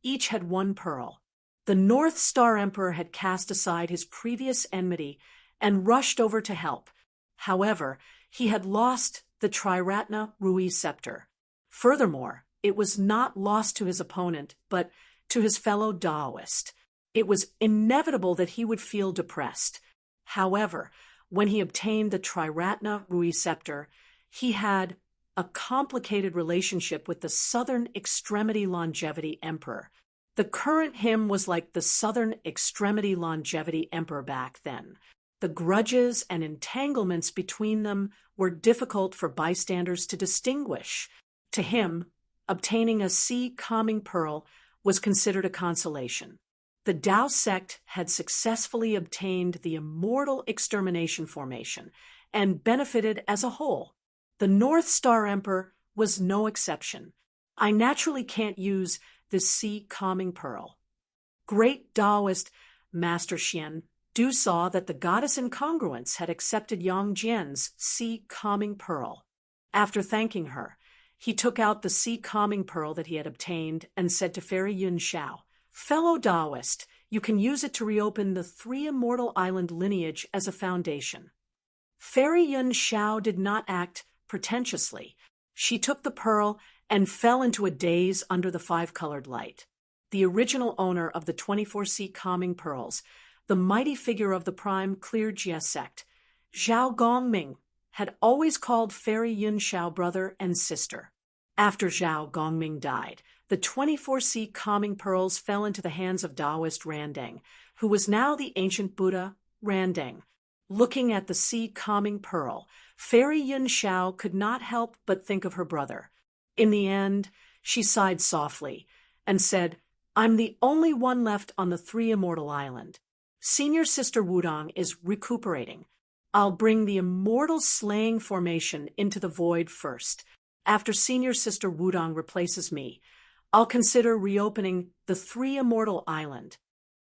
each had 1 pearl. The North Star Emperor had cast aside his previous enmity and rushed over to help. However, he had lost the Triratna Rui scepter. Furthermore, it was not lost to his opponent, but to his fellow Taoist. It was inevitable that he would feel depressed. However, when he obtained the Triratna Rui scepter, he had a complicated relationship with the Southern Extremity Longevity Emperor. The current him was like the Southern Extremity Longevity Emperor back then. The grudges and entanglements between them were difficult for bystanders to distinguish. To him, obtaining a sea calming pearl was considered a consolation. The Tao sect had successfully obtained the immortal extermination formation and benefited as a whole. The North Star Emperor was no exception. I naturally can't use this sea calming pearl. Great Taoist Master Xian Du saw that the goddess incongruence had accepted Yang Jian's sea calming pearl. After thanking her, he took out the sea calming pearl that he had obtained and said to Fairy Yun Shao, "Fellow Taoist, you can use it to reopen the Three Immortal Island lineage as a foundation." Fairy Yun Shao did not act pretentiously. She took the pearl and fell into a daze under the five-colored light. The original owner of the 24 sea calming pearls, the mighty figure of the prime clear Jia sect, Zhao Gongming, had always called Fairy Yun Shao brother and sister. After Zhao Gongming died, the 24 sea calming pearls fell into the hands of Taoist Randeng, who was now the ancient Buddha Randeng. Looking at the sea calming pearl, Fairy Yun Shao could not help but think of her brother. In the end, she sighed softly and said, "I'm the only one left on the Three Immortal Island. Senior Sister Wudong is recuperating. I'll bring the immortal slaying formation into the void first. After Senior Sister Wudong replaces me, I'll consider reopening the Three Immortal Island."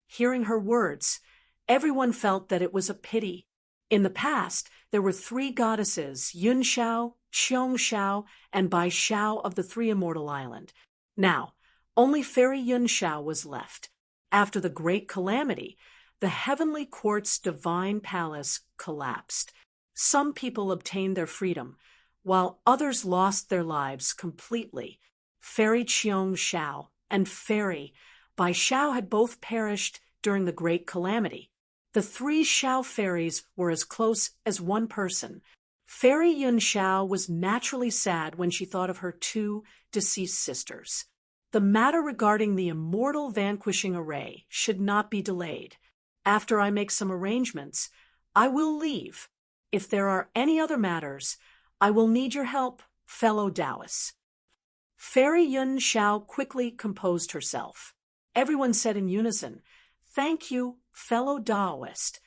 Hearing her words, everyone felt that it was a pity. In the past, there were three goddesses, Yun Shao, Qiong Shao, and Bai Shao of the Three Immortal Island. Now, only Fairy Yun Shao was left. After the Great Calamity, the Heavenly Court's divine palace collapsed. Some people obtained their freedom, while others lost their lives completely. Fairy Qiong Shao and Fairy Bai Shao had both perished during the Great Calamity. The three Shao fairies were as close as one person. Fairy Yun Shao was naturally sad when she thought of her two deceased sisters. The matter regarding the immortal vanquishing array should not be delayed. After I make some arrangements, I will leave. If there are any other matters, I will need your help, fellow Taoists. Fairy Yun Shao quickly composed herself. Everyone said in unison, "Thank you, fellow Taoist."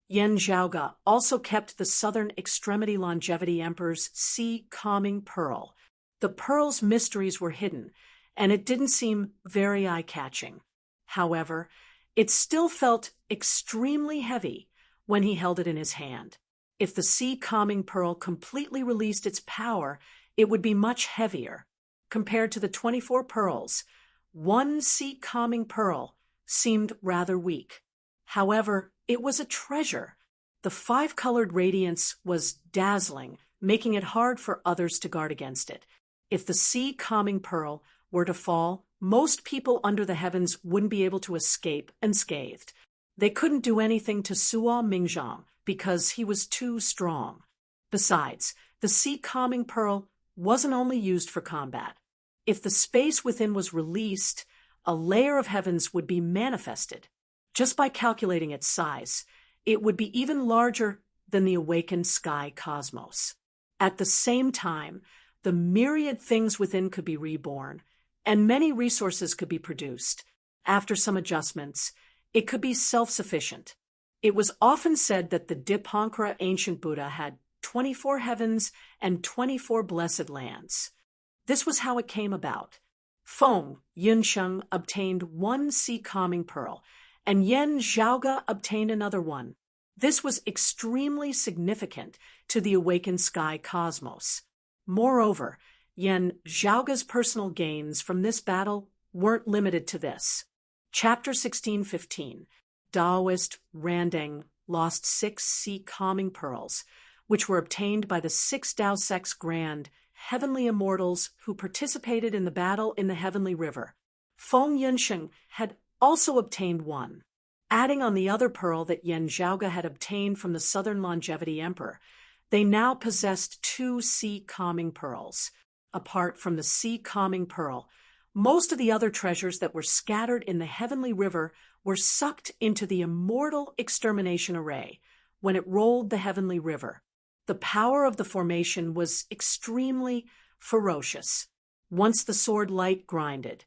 Yen Zhaoga also kept the Southern Extremity Longevity Emperor's sea calming pearl. The pearl's mysteries were hidden, and it didn't seem very eye-catching. However, it still felt extremely heavy when he held it in his hand. If the sea calming pearl completely released its power, it would be much heavier. Compared to the 24 pearls, one sea calming pearl seemed rather weak. However, it was a treasure. The five-colored radiance was dazzling, making it hard for others to guard against it. If the sea calming pearl were to fall, most people under the heavens wouldn't be able to escape unscathed. They couldn't do anything to Suo Mingzhang because he was too strong. Besides, the sea calming pearl wasn't only used for combat. If the space within was released, a layer of heavens would be manifested. Just by calculating its size, it would be even larger than the awakened sky cosmos. At the same time, the myriad things within could be reborn, and many resources could be produced. After some adjustments, it could be self-sufficient. It was often said that the Dipankara ancient Buddha had 24 heavens and 24 blessed lands. This was how it came about. Feng Yunsheng obtained one sea calming pearl, and Yen Zhaoga obtained another one. This was extremely significant to the awakened sky cosmos. Moreover, Yen Zhaoga's personal gains from this battle weren't limited to this. Chapter 16:15. Taoist Randeng lost 6 sea calming pearls, which were obtained by the 6 Tao sect's grand heavenly immortals who participated in the battle in the heavenly river. Feng Yunsheng had also obtained one. Adding on the other pearl that Yen Zhaoga had obtained from the Southern Longevity Emperor, they now possessed 2 sea calming pearls. Apart from the sea calming pearl, most of the other treasures that were scattered in the heavenly river were sucked into the immortal extermination array when it rolled the heavenly river. The power of the formation was extremely ferocious. Once the sword light grinded,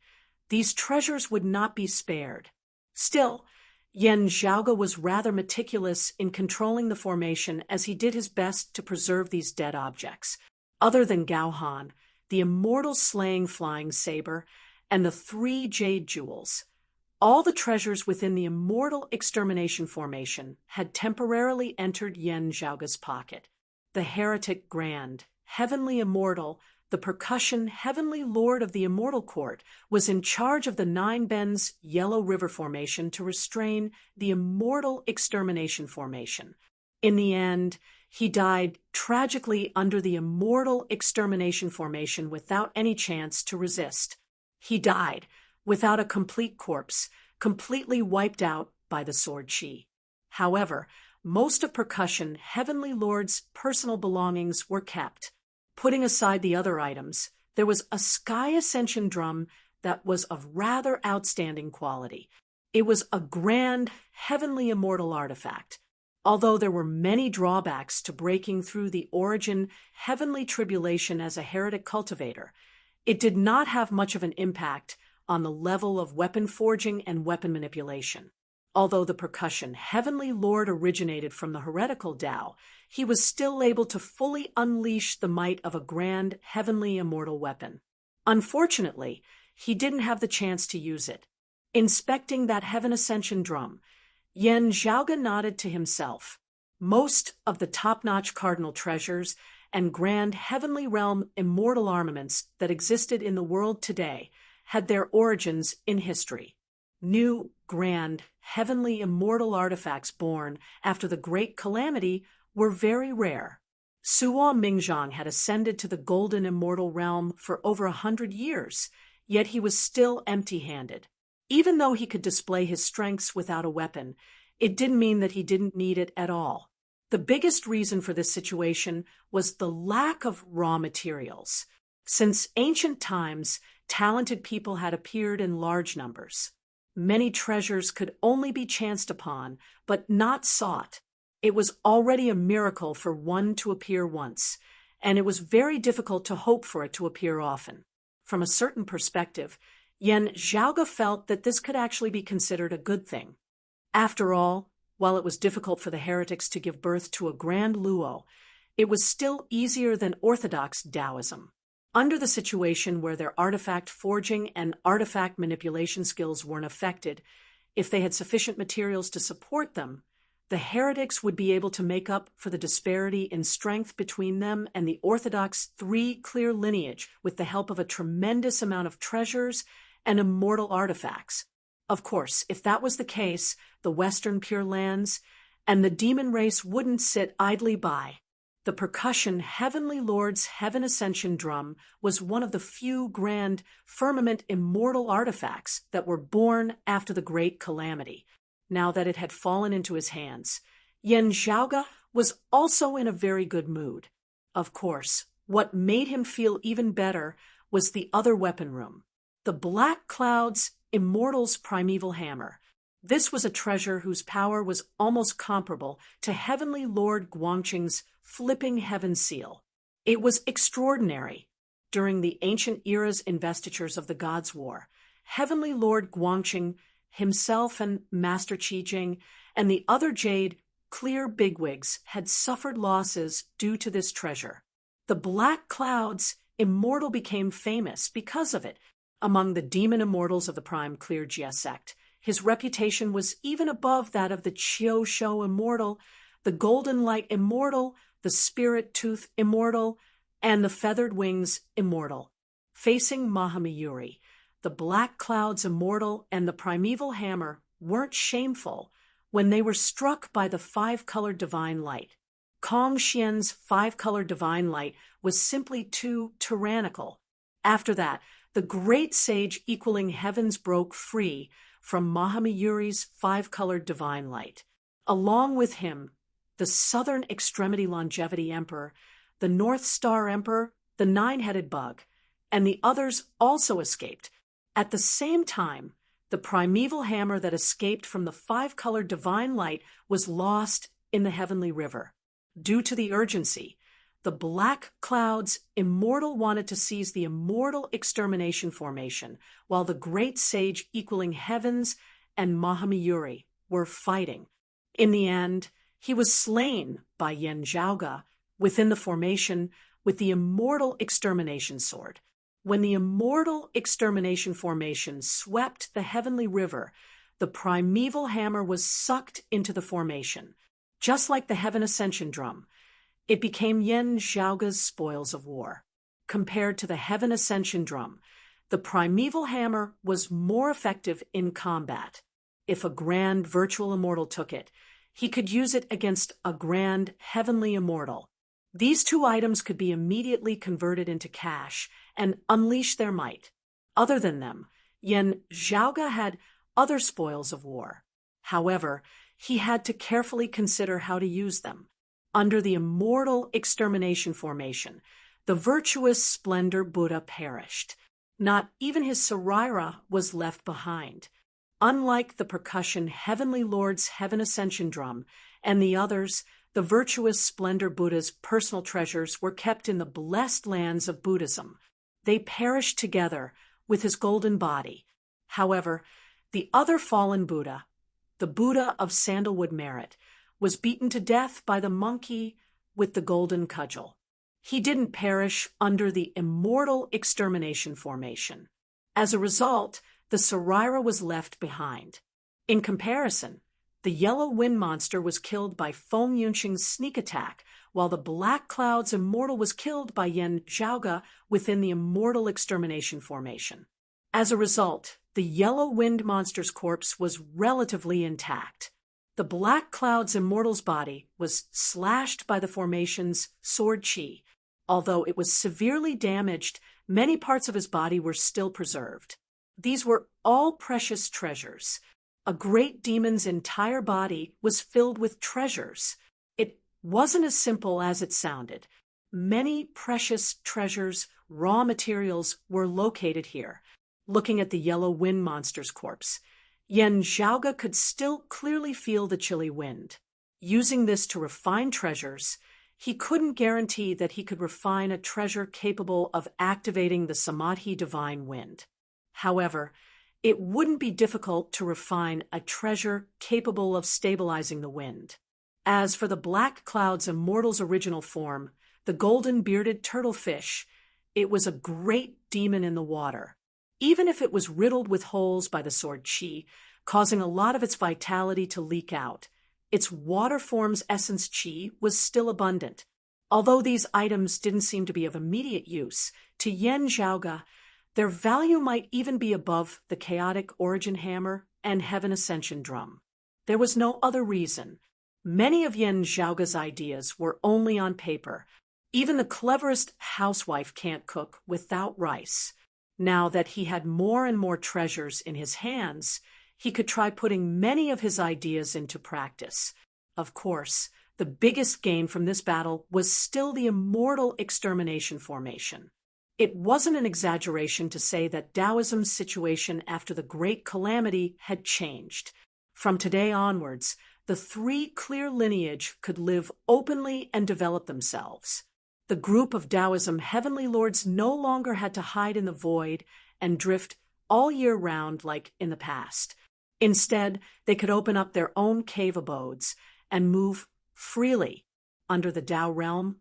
these treasures would not be spared. Still, Yan Zhaoge was rather meticulous in controlling the formation as he did his best to preserve these dead objects. Other than Gao Han, the immortal slaying flying saber, and the 3 jade jewels, all the treasures within the immortal extermination formation had temporarily entered Yan Zhaoge's pocket. The heretic grand, heavenly immortal, the percussion heavenly lord of the immortal court, was in charge of the 9 Bends Yellow River formation to restrain the immortal extermination formation. In the end, he died tragically under the immortal extermination formation without any chance to resist. He died without a complete corpse, completely wiped out by the sword chi. However, most of percussion heavenly lord's personal belongings were kept. Putting aside the other items, there was a sky ascension drum that was of rather outstanding quality. It was a grand, heavenly immortal artifact. Although there were many drawbacks to breaking through the origin heavenly tribulation as a heretic cultivator, it did not have much of an impact on the level of weapon forging and weapon manipulation. Although the percussion heavenly lord originated from the heretical Tao, he was still able to fully unleash the might of a grand heavenly immortal weapon. Unfortunately, he didn't have the chance to use it. Inspecting that heaven ascension drum, Yan Zhaoge nodded to himself. Most of the top-notch cardinal treasures and grand heavenly realm immortal armaments that existed in the world today had their origins in history. New, grand, heavenly immortal artifacts born after the Great Calamity were very rare. Suo Mingzhang had ascended to the golden immortal realm for over 100 years, yet he was still empty-handed. Even though he could display his strengths without a weapon, it didn't mean that he didn't need it at all. The biggest reason for this situation was the lack of raw materials. Since ancient times, talented people had appeared in large numbers. Many treasures could only be chanced upon, but not sought. It was already a miracle for one to appear once, and it was very difficult to hope for it to appear often. From a certain perspective, Yan Zhaoge felt that this could actually be considered a good thing. After all, while it was difficult for the heretics to give birth to a grand Luo, it was still easier than orthodox Taoism. Under the situation where their artifact forging and artifact manipulation skills weren't affected, if they had sufficient materials to support them, the heretics would be able to make up for the disparity in strength between them and the orthodox 3 clear lineage with the help of a tremendous amount of treasures and immortal artifacts. Of course, if that was the case, the Western Pure Lands and the demon race wouldn't sit idly by. The percussion heavenly lord's heaven ascension drum was one of the few grand firmament immortal artifacts that were born after the Great Calamity. Now that it had fallen into his hands, Yan Zhaoge was also in a very good mood. Of course, what made him feel even better was the other weapon room, the Black Cloud's Immortal's Primeval Hammer. This was a treasure whose power was almost comparable to Heavenly Lord Guangqing's Flipping Heaven Seal. It was extraordinary. During the ancient era's investitures of the Gods' War, Heavenly Lord Guangqing himself and Master Qi Jing and the other jade clear bigwigs had suffered losses due to this treasure. The Black Cloud's Immortal became famous because of it. Among the demon immortals of the Prime Clear Jia sect, his reputation was even above that of the Qiu Shou Immortal, the Golden Light Immortal, the Spirit Tooth Immortal, and the Feathered Wings Immortal. Facing Mahamayuri, the Black Cloud's Immortal and the Primeval Hammer weren't shameful when they were struck by the 5-colored divine light. Kong Xian's 5-colored divine light was simply too tyrannical. After that, the great sage equaling heavens broke free from Mahamayuri's 5-colored divine light. Along with him, the Southern Extremity Longevity Emperor, the North Star Emperor, the 9-headed bug, and the others also escaped. At the same time, the primeval hammer that escaped from the 5-colored divine light was lost in the heavenly river. Due to the urgency, The black clouds immortal wanted to seize the immortal extermination formation, while the great sage equaling heavens and Mahamyuri were fighting. In the end, he was slain by Yen Zhaoge within the formation with the immortal extermination sword. When the immortal extermination formation swept the heavenly river, the primeval hammer was sucked into the formation. Just like the heaven ascension drum, it became Yen Zhaoge's spoils of war. Compared to the heaven ascension drum, the primeval hammer was more effective in combat. If a grand virtual immortal took it, he could use it against a grand heavenly immortal. These two items could be immediately converted into cash and unleash their might. Other than them, Yen Zhaoge had other spoils of war. However, he had to carefully consider how to use them. Under the immortal extermination formation, the virtuous splendor Buddha perished. Not even his Sarira was left behind. Unlike the percussion Heavenly Lord's Heaven Ascension drum and the others, the virtuous splendor Buddha's personal treasures were kept in the blessed lands of Buddhism. They perished together with his golden body. However, the other fallen Buddha, the Buddha of sandalwood merit, was beaten to death by the monkey with the golden cudgel. He didn't perish under the immortal extermination formation. As a result, the Sarira was left behind. In comparison, the yellow wind monster was killed by Feng Yunxing's sneak attack, while the black cloud's immortal was killed by Yen Zhaoge within the immortal extermination formation. As a result, the yellow wind monster's corpse was relatively intact. The black cloud's immortal's body was slashed by the formation's sword chi. Although it was severely damaged, many parts of his body were still preserved. These were all precious treasures. A great demon's entire body was filled with treasures. It wasn't as simple as it sounded. Many precious treasures, raw materials, were located here. Looking at the yellow wind monster's corpse, Yen Zhaoge could still clearly feel the chilly wind. Using this to refine treasures, he couldn't guarantee that he could refine a treasure capable of activating the Samadhi divine wind. However, it wouldn't be difficult to refine a treasure capable of stabilizing the wind. As for the black cloud's immortal's original form, the golden bearded turtlefish, it was a great demon in the water. Even if it was riddled with holes by the sword chi, causing a lot of its vitality to leak out, its water form's essence chi was still abundant. Although these items didn't seem to be of immediate use, to Yen Zhaoge, their value might even be above the chaotic origin hammer and heaven ascension drum. There was no other reason. Many of Yen Zhaoge's ideas were only on paper. Even the cleverest housewife can't cook without rice. Now that he had more and more treasures in his hands, he could try putting many of his ideas into practice. Of course, the biggest gain from this battle was still the immortal extermination formation. It wasn't an exaggeration to say that Taoism's situation after the Great Calamity had changed. From today onwards, the three clear lineage could live openly and develop themselves. The group of Taoism heavenly lords no longer had to hide in the void and drift all year round like in the past. Instead, they could open up their own cave abodes and move freely under the Tao realm.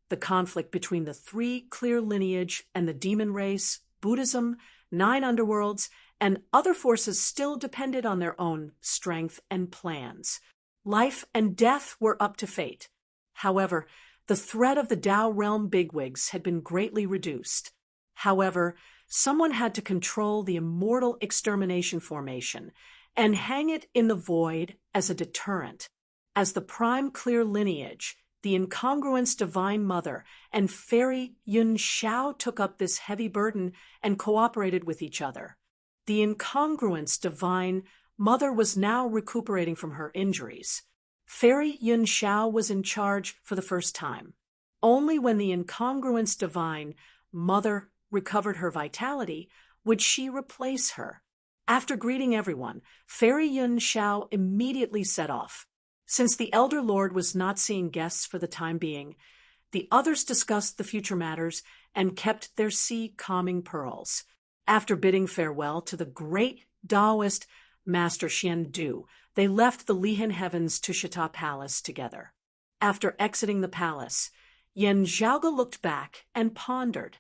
The conflict between the three clear lineage and the demon race, Buddhism, 9 underworlds, and other forces still depended on their own strength and plans. Life and death were up to fate. However, the threat of the Tao realm bigwigs had been greatly reduced. However, someone had to control the immortal extermination formation and hang it in the void as a deterrent. As the prime clear lineage, the incongruence Divine Mother and Fairy Yun Xiao took up this heavy burden and cooperated with each other. The incongruence Divine Mother was now recuperating from her injuries. Fairy Yun Xiao was in charge for the first time. Only when the incongruence Divine Mother recovered her vitality would she replace her. After greeting everyone, Fairy Yun Xiao immediately set off. Since the Elder Lord was not seeing guests for the time being, The others discussed the future matters and kept their sea-calming pearls. After bidding farewell to the great Taoist Master Xian Du, they left the Lihan Heavens Tushita Palace together. After exiting the palace, Yen Zhaoge looked back and pondered.